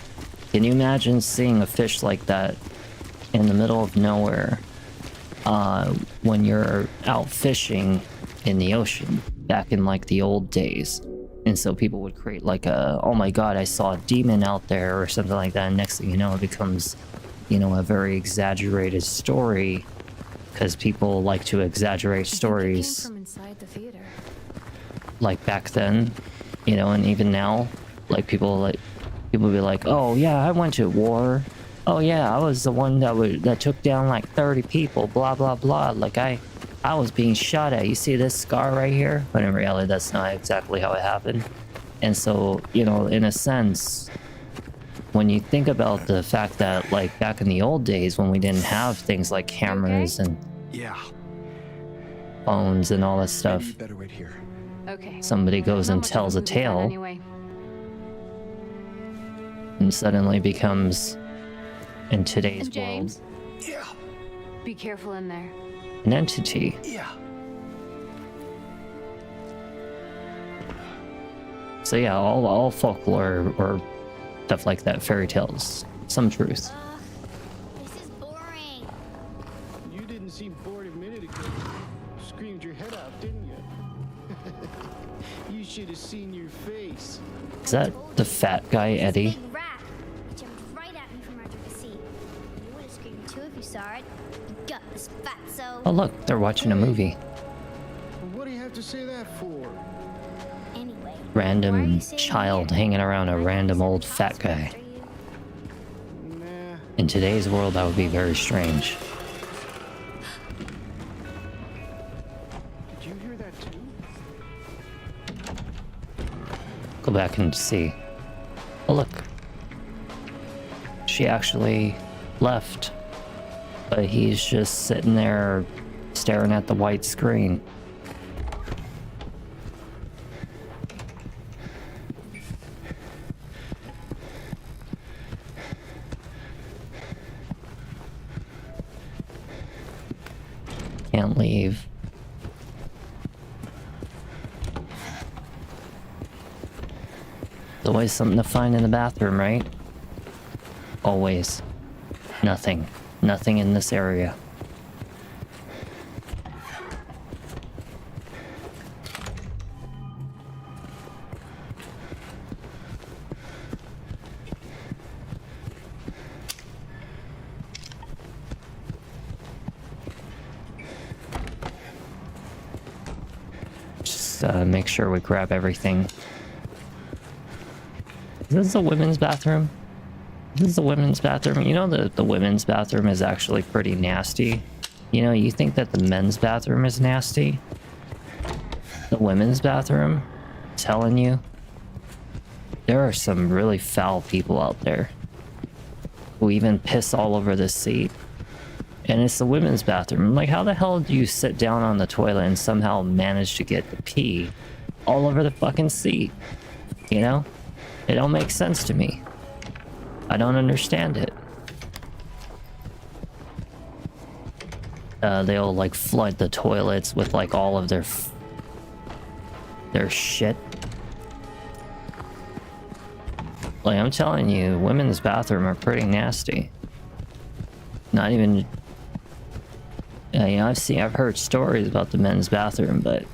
Can you imagine seeing a fish like that in the middle of nowhere when you're out fishing in the ocean back in like the old days. And so people would create like a, oh my god, I saw a demon out there or something like that. And next thing you know, it becomes, you know, a very exaggerated story because people like to exaggerate stories. From inside the theater. Like back then, you know, and even now, like people be like, oh yeah, I went to war. Oh yeah, I was the one that took down like 30 people, blah blah blah. Like I was being shot at. You see this scar right here? But in reality, that's not exactly how it happened. And so, you know, in a sense, when you think about the fact that like back in the old days when we didn't have things like cameras and phones and all that stuff, Maybe you better wait here. Okay. somebody goes and tells a tale Anyway. and suddenly becomes, in today's And James, world, Yeah. be careful in there. an entity. Yeah. So yeah, all folklore or stuff like that, fairy tales, some truth. This is boring. You didn't seem bored a minute ago. Screamed your head off, didn't you? You should have seen your face. Is that the fat guy, Eddie? Big rat. It jumped right at me from under the seat. You would have screamed too if you saw it. You gutless fatso. Oh look, they're watching a movie. What do you have to say that for? Anyway. why are Random you sitting child here? hanging around a I random guess old I'm fat guy. after you. Nah. In today's world, that would be very strange. Did you hear that too? Go back and see. Oh look. She actually left. But he's just sitting there staring at the white screen. Can't leave. There's always something to find in the bathroom, right? Always. Nothing. Nothing in this area. Just make sure we grab everything. Is this the women's bathroom? This is the women's bathroom. You know that the women's bathroom is actually pretty nasty. You know, you think that the men's bathroom is nasty? The women's bathroom? I'm telling you. There are some really foul people out there who even piss all over the seat. And it's the women's bathroom. Like, how the hell do you sit down on the toilet and somehow manage to get the pee all over the fucking seat? You know? It don't make sense to me. I don't understand it. They'll like flood the toilets with like all of their shit. Like, I'm telling you, women's bathroom are pretty nasty. Not even. You know, I've heard stories about the men's bathroom, but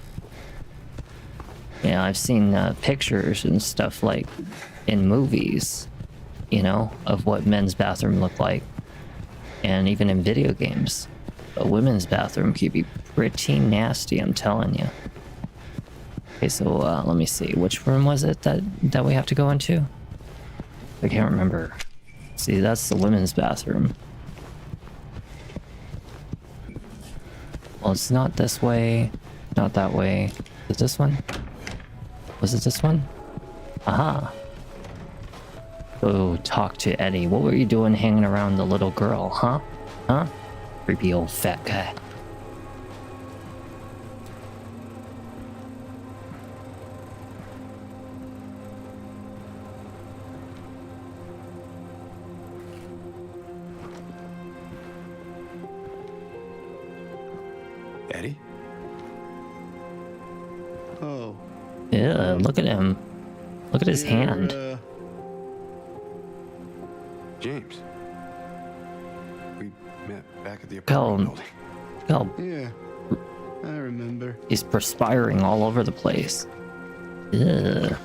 you know, I've seen pictures and stuff like in movies, you know, of what men's bathroom look like, and even in video games. A women's bathroom can be pretty nasty, I'm telling you. Okay, so let me see, which room was it that we have to go into? I can't remember. See, that's the women's bathroom. Well, it's not this way, not that way. Is it this one? Was it this one? Aha. Oh, talk to Eddie. What were you doing hanging around the little girl, huh? Huh? Creepy old fat guy. Eddie? Oh. Yeah, look at him. Look at his hand. James. We met back at the Go. apartment building. Oh, Yeah. I remember. He's perspiring all over the place. Ugh.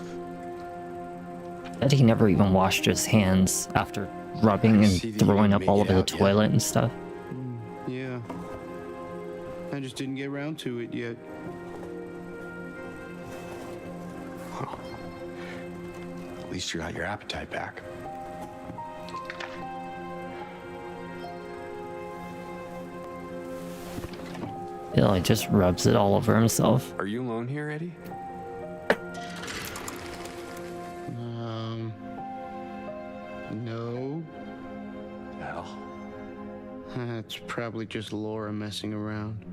Bet he never even washed his hands after rubbing I see and that you throwing didn't up make all it over the out yet. toilet and stuff. Yeah. I just didn't get around to it yet. Well, at least you got your appetite back. Ew, he just rubs it all over himself. Are you alone here, Eddie? No. Hell. It's probably just Laura messing around.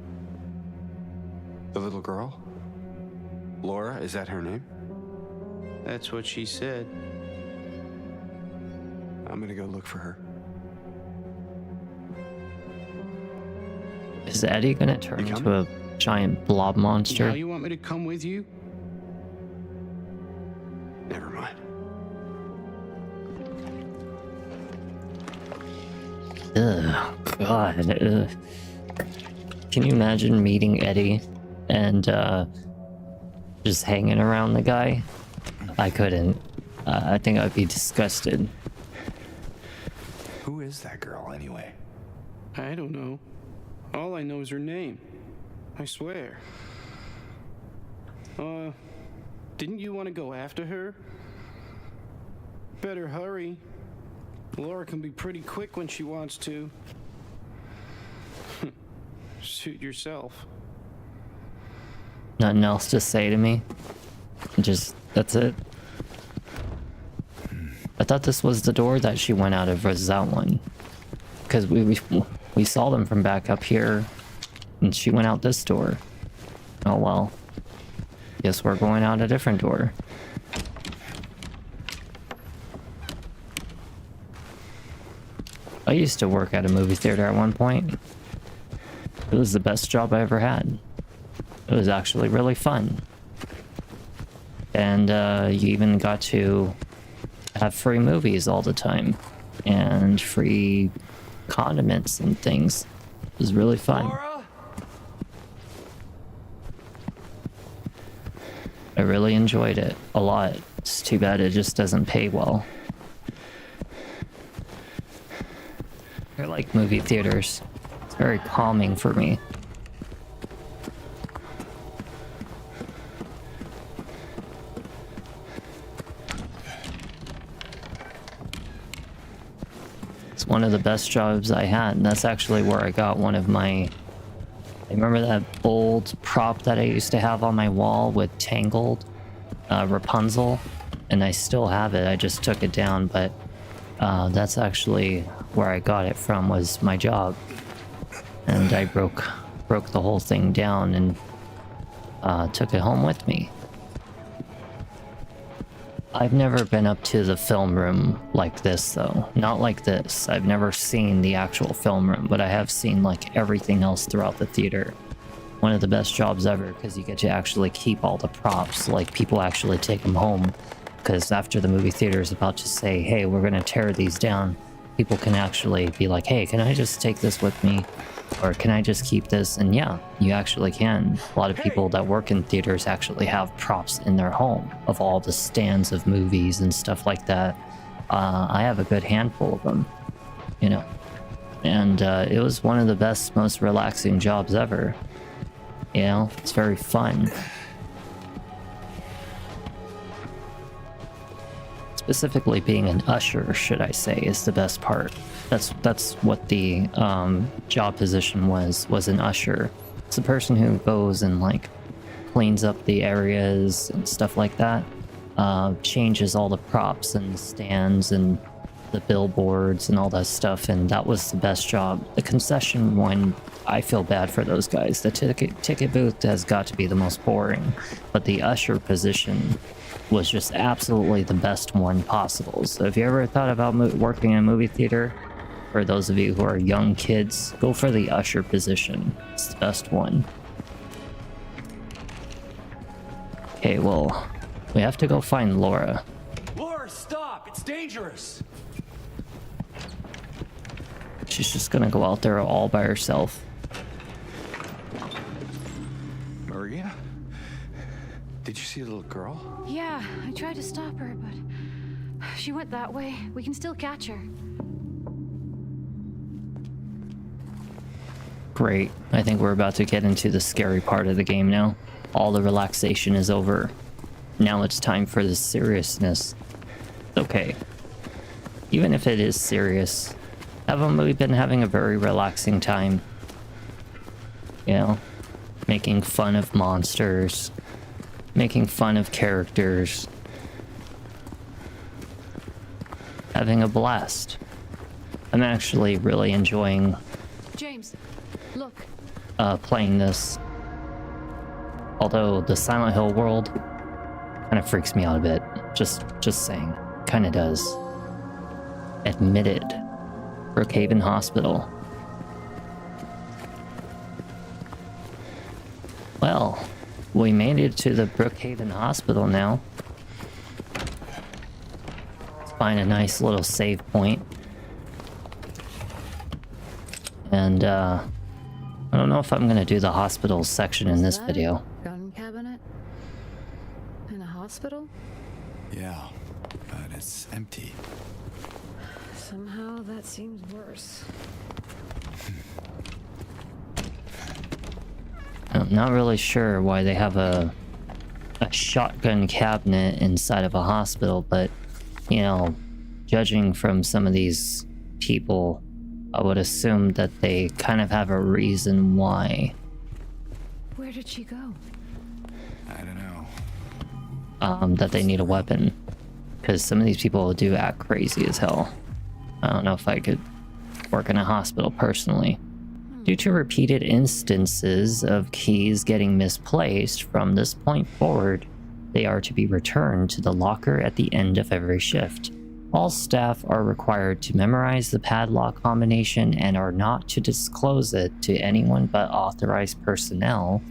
The little girl? Laura, is that her name? That's what she said. I'm gonna go look for her. Is Eddie gonna turn You into a giant blob Now monster? you want me to come with you? Never mind. Ugh, God. Ugh. Can you imagine meeting Eddie and just hanging around the guy? I couldn't. I think I'd be disgusted. Who is that girl, anyway? I don't know. All I know is her name. I swear. Didn't you want to go after her? Better hurry. Laura can be pretty quick when she wants to. Suit yourself. Nothing else to say to me? Just, that's it? I thought this was the door that she went out of, was that one? Because we saw them from back up here, and she went out this door. Oh well. Guess we're going out a different door. I used to work at a movie theater at one point. It was the best job I ever had. It was actually really fun. And you even got to have free movies all the time. And free condiments and things. It was really fun. Laura? I really enjoyed it a lot. It's too bad it just doesn't pay well. I like movie theaters. It's very calming for me. It's one of the best jobs I had, and that's actually where I got one of my... I remember that old prop that I used to have on my wall with Tangled, Rapunzel, and I still have it. I just took it down, but that's actually where I got it from, was my job. And I broke the whole thing down and took it home with me. I've never been up to the film room like this, though. Not like this. I've never seen the actual film room, but I have seen like everything else throughout the theater. One of the best jobs ever, because you get to actually keep all the props. Like, people actually take them home, because after the movie theater is about to say, hey, we're gonna tear these down, people can actually be like, hey, can I just take this with me? Or can I just keep this? And yeah, you actually can. A lot of people that work in theaters actually have props in their home of all the stands of movies and stuff like that. I have a good handful of them, you know. And it was one of the best, most relaxing jobs ever. You know, it's very fun. Specifically being an usher, should I say, is the best part. That's what the job position was an usher. It's the person who goes and like cleans up the areas and stuff like that, changes all the props and stands and the billboards and all that stuff, and that was the best job. The concession one, I feel bad for those guys. The ticket booth has got to be the most boring, but the usher position was just absolutely the best one possible. So if you ever thought about working in a movie theater, for those of you who are young kids, go for the usher position. It's the best one. Okay, well, we have to go find Laura. Laura, stop! It's dangerous! She's just gonna go out there all by herself. Maria? Did you see a little girl? Yeah, I tried to stop her, but she went that way. We can still catch her. Great. I think we're about to get into the scary part of the game now. All the relaxation is over. Now it's time for the seriousness. Okay. Even if it is serious, haven't we been having a very relaxing time? You know, making fun of monsters, making fun of characters, having a blast. I'm actually really enjoying James, look. playing this. Although the Silent Hill world kind of freaks me out a bit. Just saying. Kind of does. Admitted. Brookhaven Hospital. Well, we made it to the Brookhaven Hospital now. Let's find a nice little save point. And, I don't know if I'm gonna do the hospital section in this video. Gun cabinet? In a hospital? Yeah, but it's empty. Somehow that seems worse. I'm not really sure why they have a shotgun cabinet inside of a hospital, but, you know, judging from some of these people, I would assume that they kind of have a reason why. Where did she go? I don't know. That they need a weapon. Because some of these people do act crazy as hell. I don't know if I could work in a hospital personally. Due to repeated instances of keys getting misplaced, from this point forward, they are to be returned to the locker at the end of every shift. All staff are required to memorize the padlock combination and are not to disclose it to anyone but authorized personnel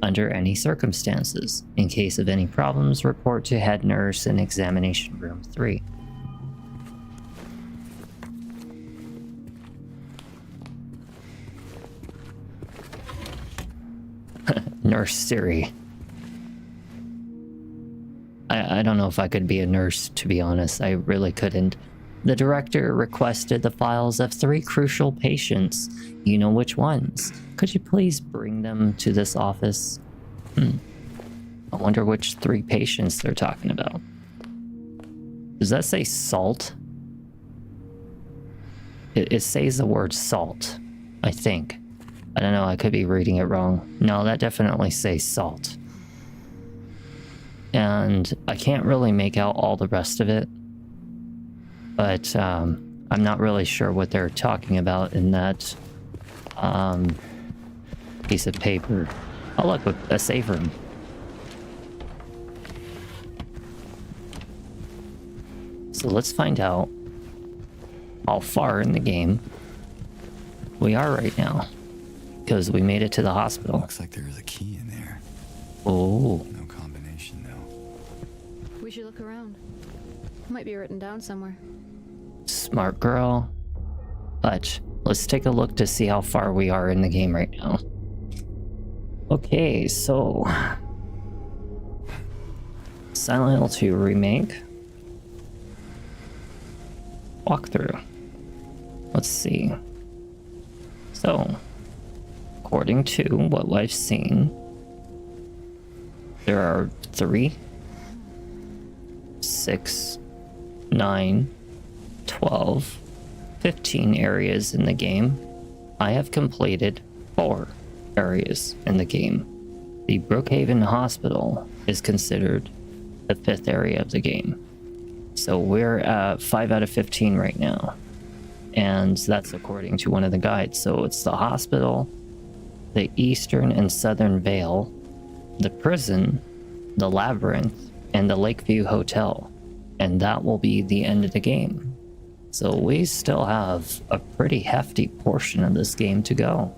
under any circumstances. In case of any problems, report to head nurse in examination room 3. Nurse Siri. I don't know if I could be a nurse, to be honest. I really couldn't. The director requested the files of 3 crucial patients. You know which ones. Could you please bring them to this office? I wonder which 3 patients they're talking about. Does that say salt? It says the word salt, I think. I don't know, I could be reading it wrong. No, that definitely says salt. And I can't really make out all the rest of it. But I'm not really sure what they're talking about in that piece of paper. Oh look, a save room. So let's find out how far in the game we are right now. Because we made it to the hospital. Looks like there's a key in there. Oh. No combination though. We should look around. Might be written down somewhere. Smart girl. But let's take a look to see how far we are in the game right now. Okay, so Silent Hill 2 Remake. Walkthrough. Let's see. So, according to what I've seen, there are 3, 6, 9, 12, 15 areas in the game. I have completed 4 areas in the game. The Brookhaven Hospital is considered the 5th area of the game. So we're at 5 out of 15 right now. And that's according to one of the guides. So it's the hospital, the Eastern and Southern Vale, the prison, the labyrinth, and the Lakeview Hotel. And that will be the end of the game. So we still have a pretty hefty portion of this game to go.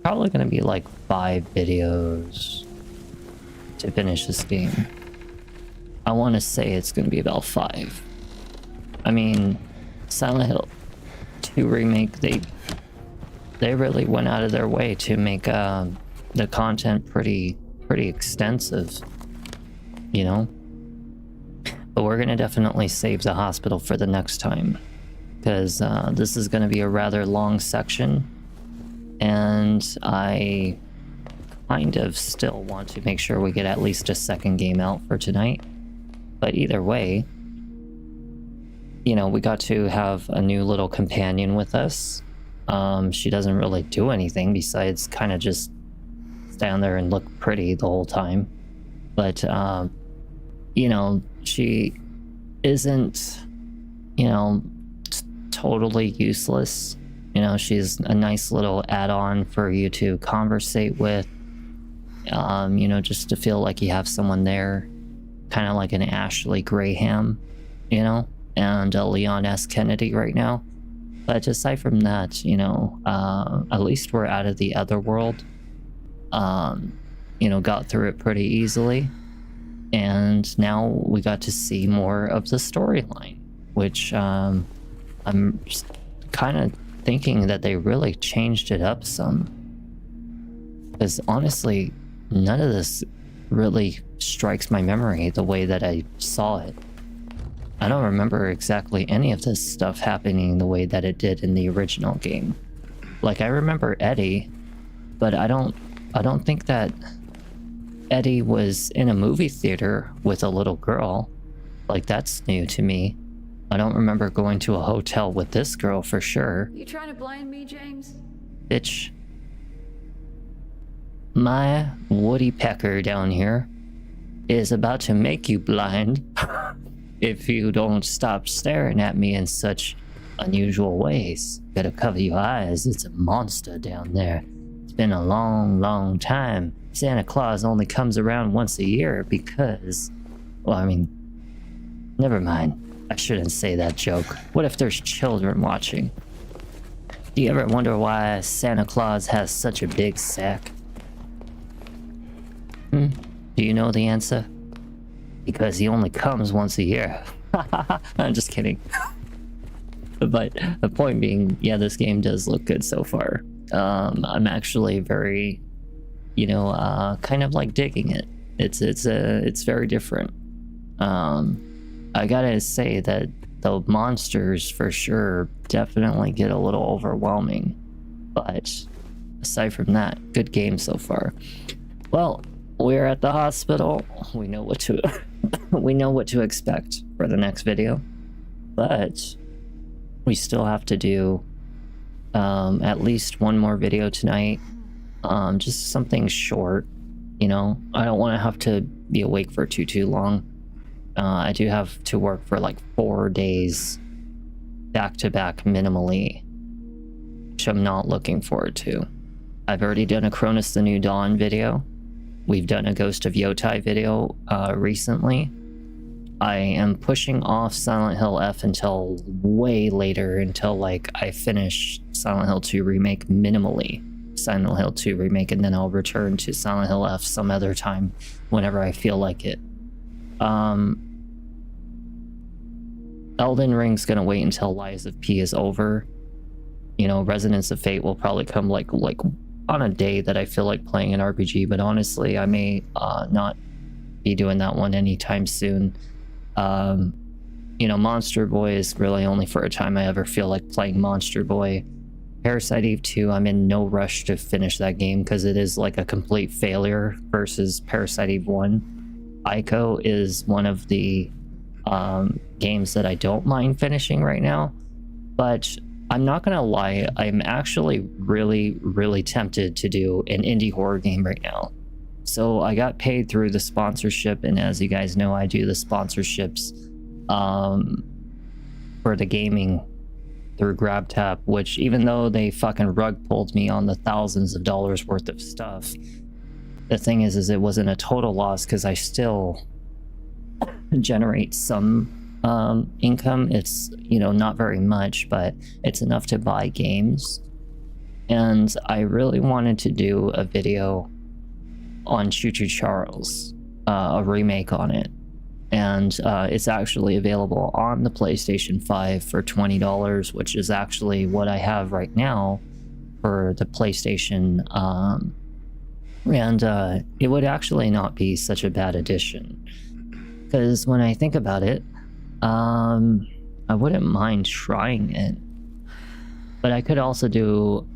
Probably going to be like 5 videos to finish this game. I want to say it's going to be about 5. I mean, Silent Hill 2 Remake, they really went out of their way to make the content pretty pretty extensive, you know? But we're gonna definitely save the hospital for the next time, because this is gonna be a rather long section, and I kind of still want to make sure we get at least a second game out for tonight. But either way, you know, we got to have a new little companion with us. She doesn't really do anything besides kind of just stand there and look pretty the whole time. But, you know, she isn't, you know, totally useless. You know, she's a nice little add-on for you to conversate with. You know, just to feel like you have someone there, kind of like an Ashley Graham, you know, and a Leon S. Kennedy right now. But aside from that, you know, at least we're out of the other world. You know, got through it pretty easily. And now we got to see more of the storyline, which I'm kind of thinking that they really changed it up some. Because honestly, none of this really strikes my memory the way that I saw it. I don't remember exactly any of this stuff happening the way that it did in the original game. Like, I remember Eddie, but I don't think that Eddie was in a movie theater with a little girl. Like, that's new to me. I don't remember going to a hotel with this girl for sure. You trying to blind me, James? Bitch. My Woody Pecker down here is about to make you blind if you don't stop staring at me in such unusual ways. Better cover your eyes. It's a monster down there. It's been a long, long time. Santa Claus only comes around once a year because, well, I mean, never mind. I shouldn't say that joke. What if there's children watching? Do you ever wonder why Santa Claus has such a big sack? Do you know the answer? Because he only comes once a year. I'm just kidding. But the point being, yeah, this game does look good so far. I'm actually very, you know, kind of like digging it. It's very different. I gotta say that the monsters for sure definitely get a little overwhelming. But aside from that, good game so far. Well, we're at the hospital. We know what to we know what to expect for the next video, but we still have to do at least one more video tonight. Just something short, you know. I don't want to have to be awake for too long. I do have to work for like 4 days back to back minimally, which I'm not looking forward to. I've already done a Cronus the New Dawn video. We've done a Ghost of Yotai video recently. I am pushing off Silent Hill F until way later, until like I finish Silent Hill 2 Remake minimally. Silent Hill 2 Remake, and then I'll return to Silent Hill F some other time whenever I feel like it. Elden Ring's gonna wait until Lies of P is over. You know, Resonance of Fate will probably come like on a day that I feel like playing an RPG, but honestly, I may not be doing that one anytime soon. You know, Monster Boy is really only for a time I ever feel like playing Monster Boy. Parasite Eve 2, I'm in no rush to finish that game because it is like a complete failure versus Parasite Eve 1. Ico is one of the games that I don't mind finishing right now, but I'm not gonna lie, I'm actually really tempted to do an indie horror game right now. So I got paid through the sponsorship, and as you guys know, I do the sponsorships for the gaming through GrabTap, which even though they fucking rug pulled me on the thousands of dollars worth of stuff, the thing is it wasn't a total loss because I still generate some income. It's, you know, not very much, but it's enough to buy games. And I really wanted to do a video on Choo Choo Charles, a remake on it. And it's actually available on the PlayStation 5 for $20, which is actually what I have right now for the PlayStation And it would actually not be such a bad addition. Because when I think about it, I wouldn't mind trying it. But I could also do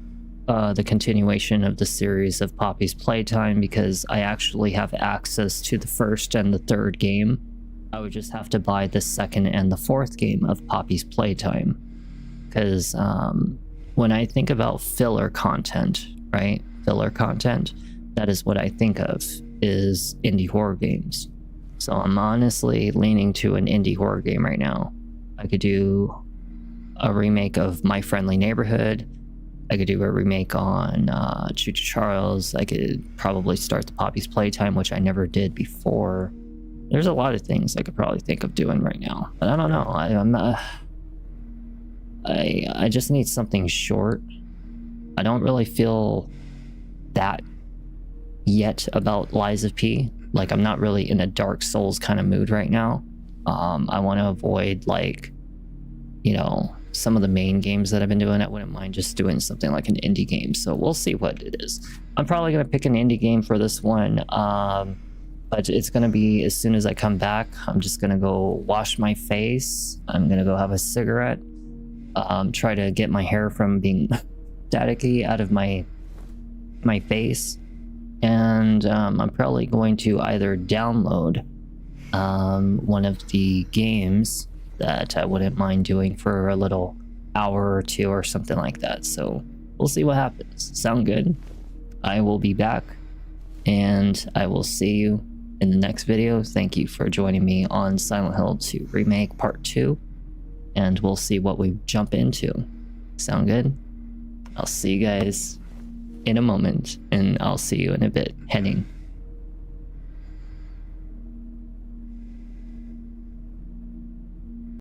the continuation of the series of Poppy's Playtime because I actually have access to the first and the third game. I would just have to buy the second and the fourth game of Poppy's Playtime. Because when I think about filler content, right? Filler content, that is what I think of, is indie horror games. So I'm honestly leaning to an indie horror game right now. I could do a remake of My Friendly Neighborhood. I could do a remake on Choo Choo Charles. I could probably start the Poppy's Playtime, which I never did before. There's a lot of things I could probably think of doing right now, but I don't know. I just need something short. I don't really feel that yet about Lies of P. Like, I'm not really in a Dark Souls kind of mood right now. I want to avoid, like, you know, some of the main games that I've been doing. I wouldn't mind just doing something like an indie game. So we'll see what it is. I'm probably going to pick an indie game for this one. But it's going to be as soon as I come back. I'm just going to go wash my face. I'm going to go have a cigarette. Try to get my hair from being staticky out of my face. And I'm probably going to either download one of the games that I wouldn't mind doing for a little hour or two or something like that. So we'll see what happens. Sound good? I will be back, and I will see you in the next video. Thank you for joining me on Silent Hill 2 Remake Part 2, and we'll see what we jump into. Sound good? I'll see you guys in a moment, and I'll see you in a bit heading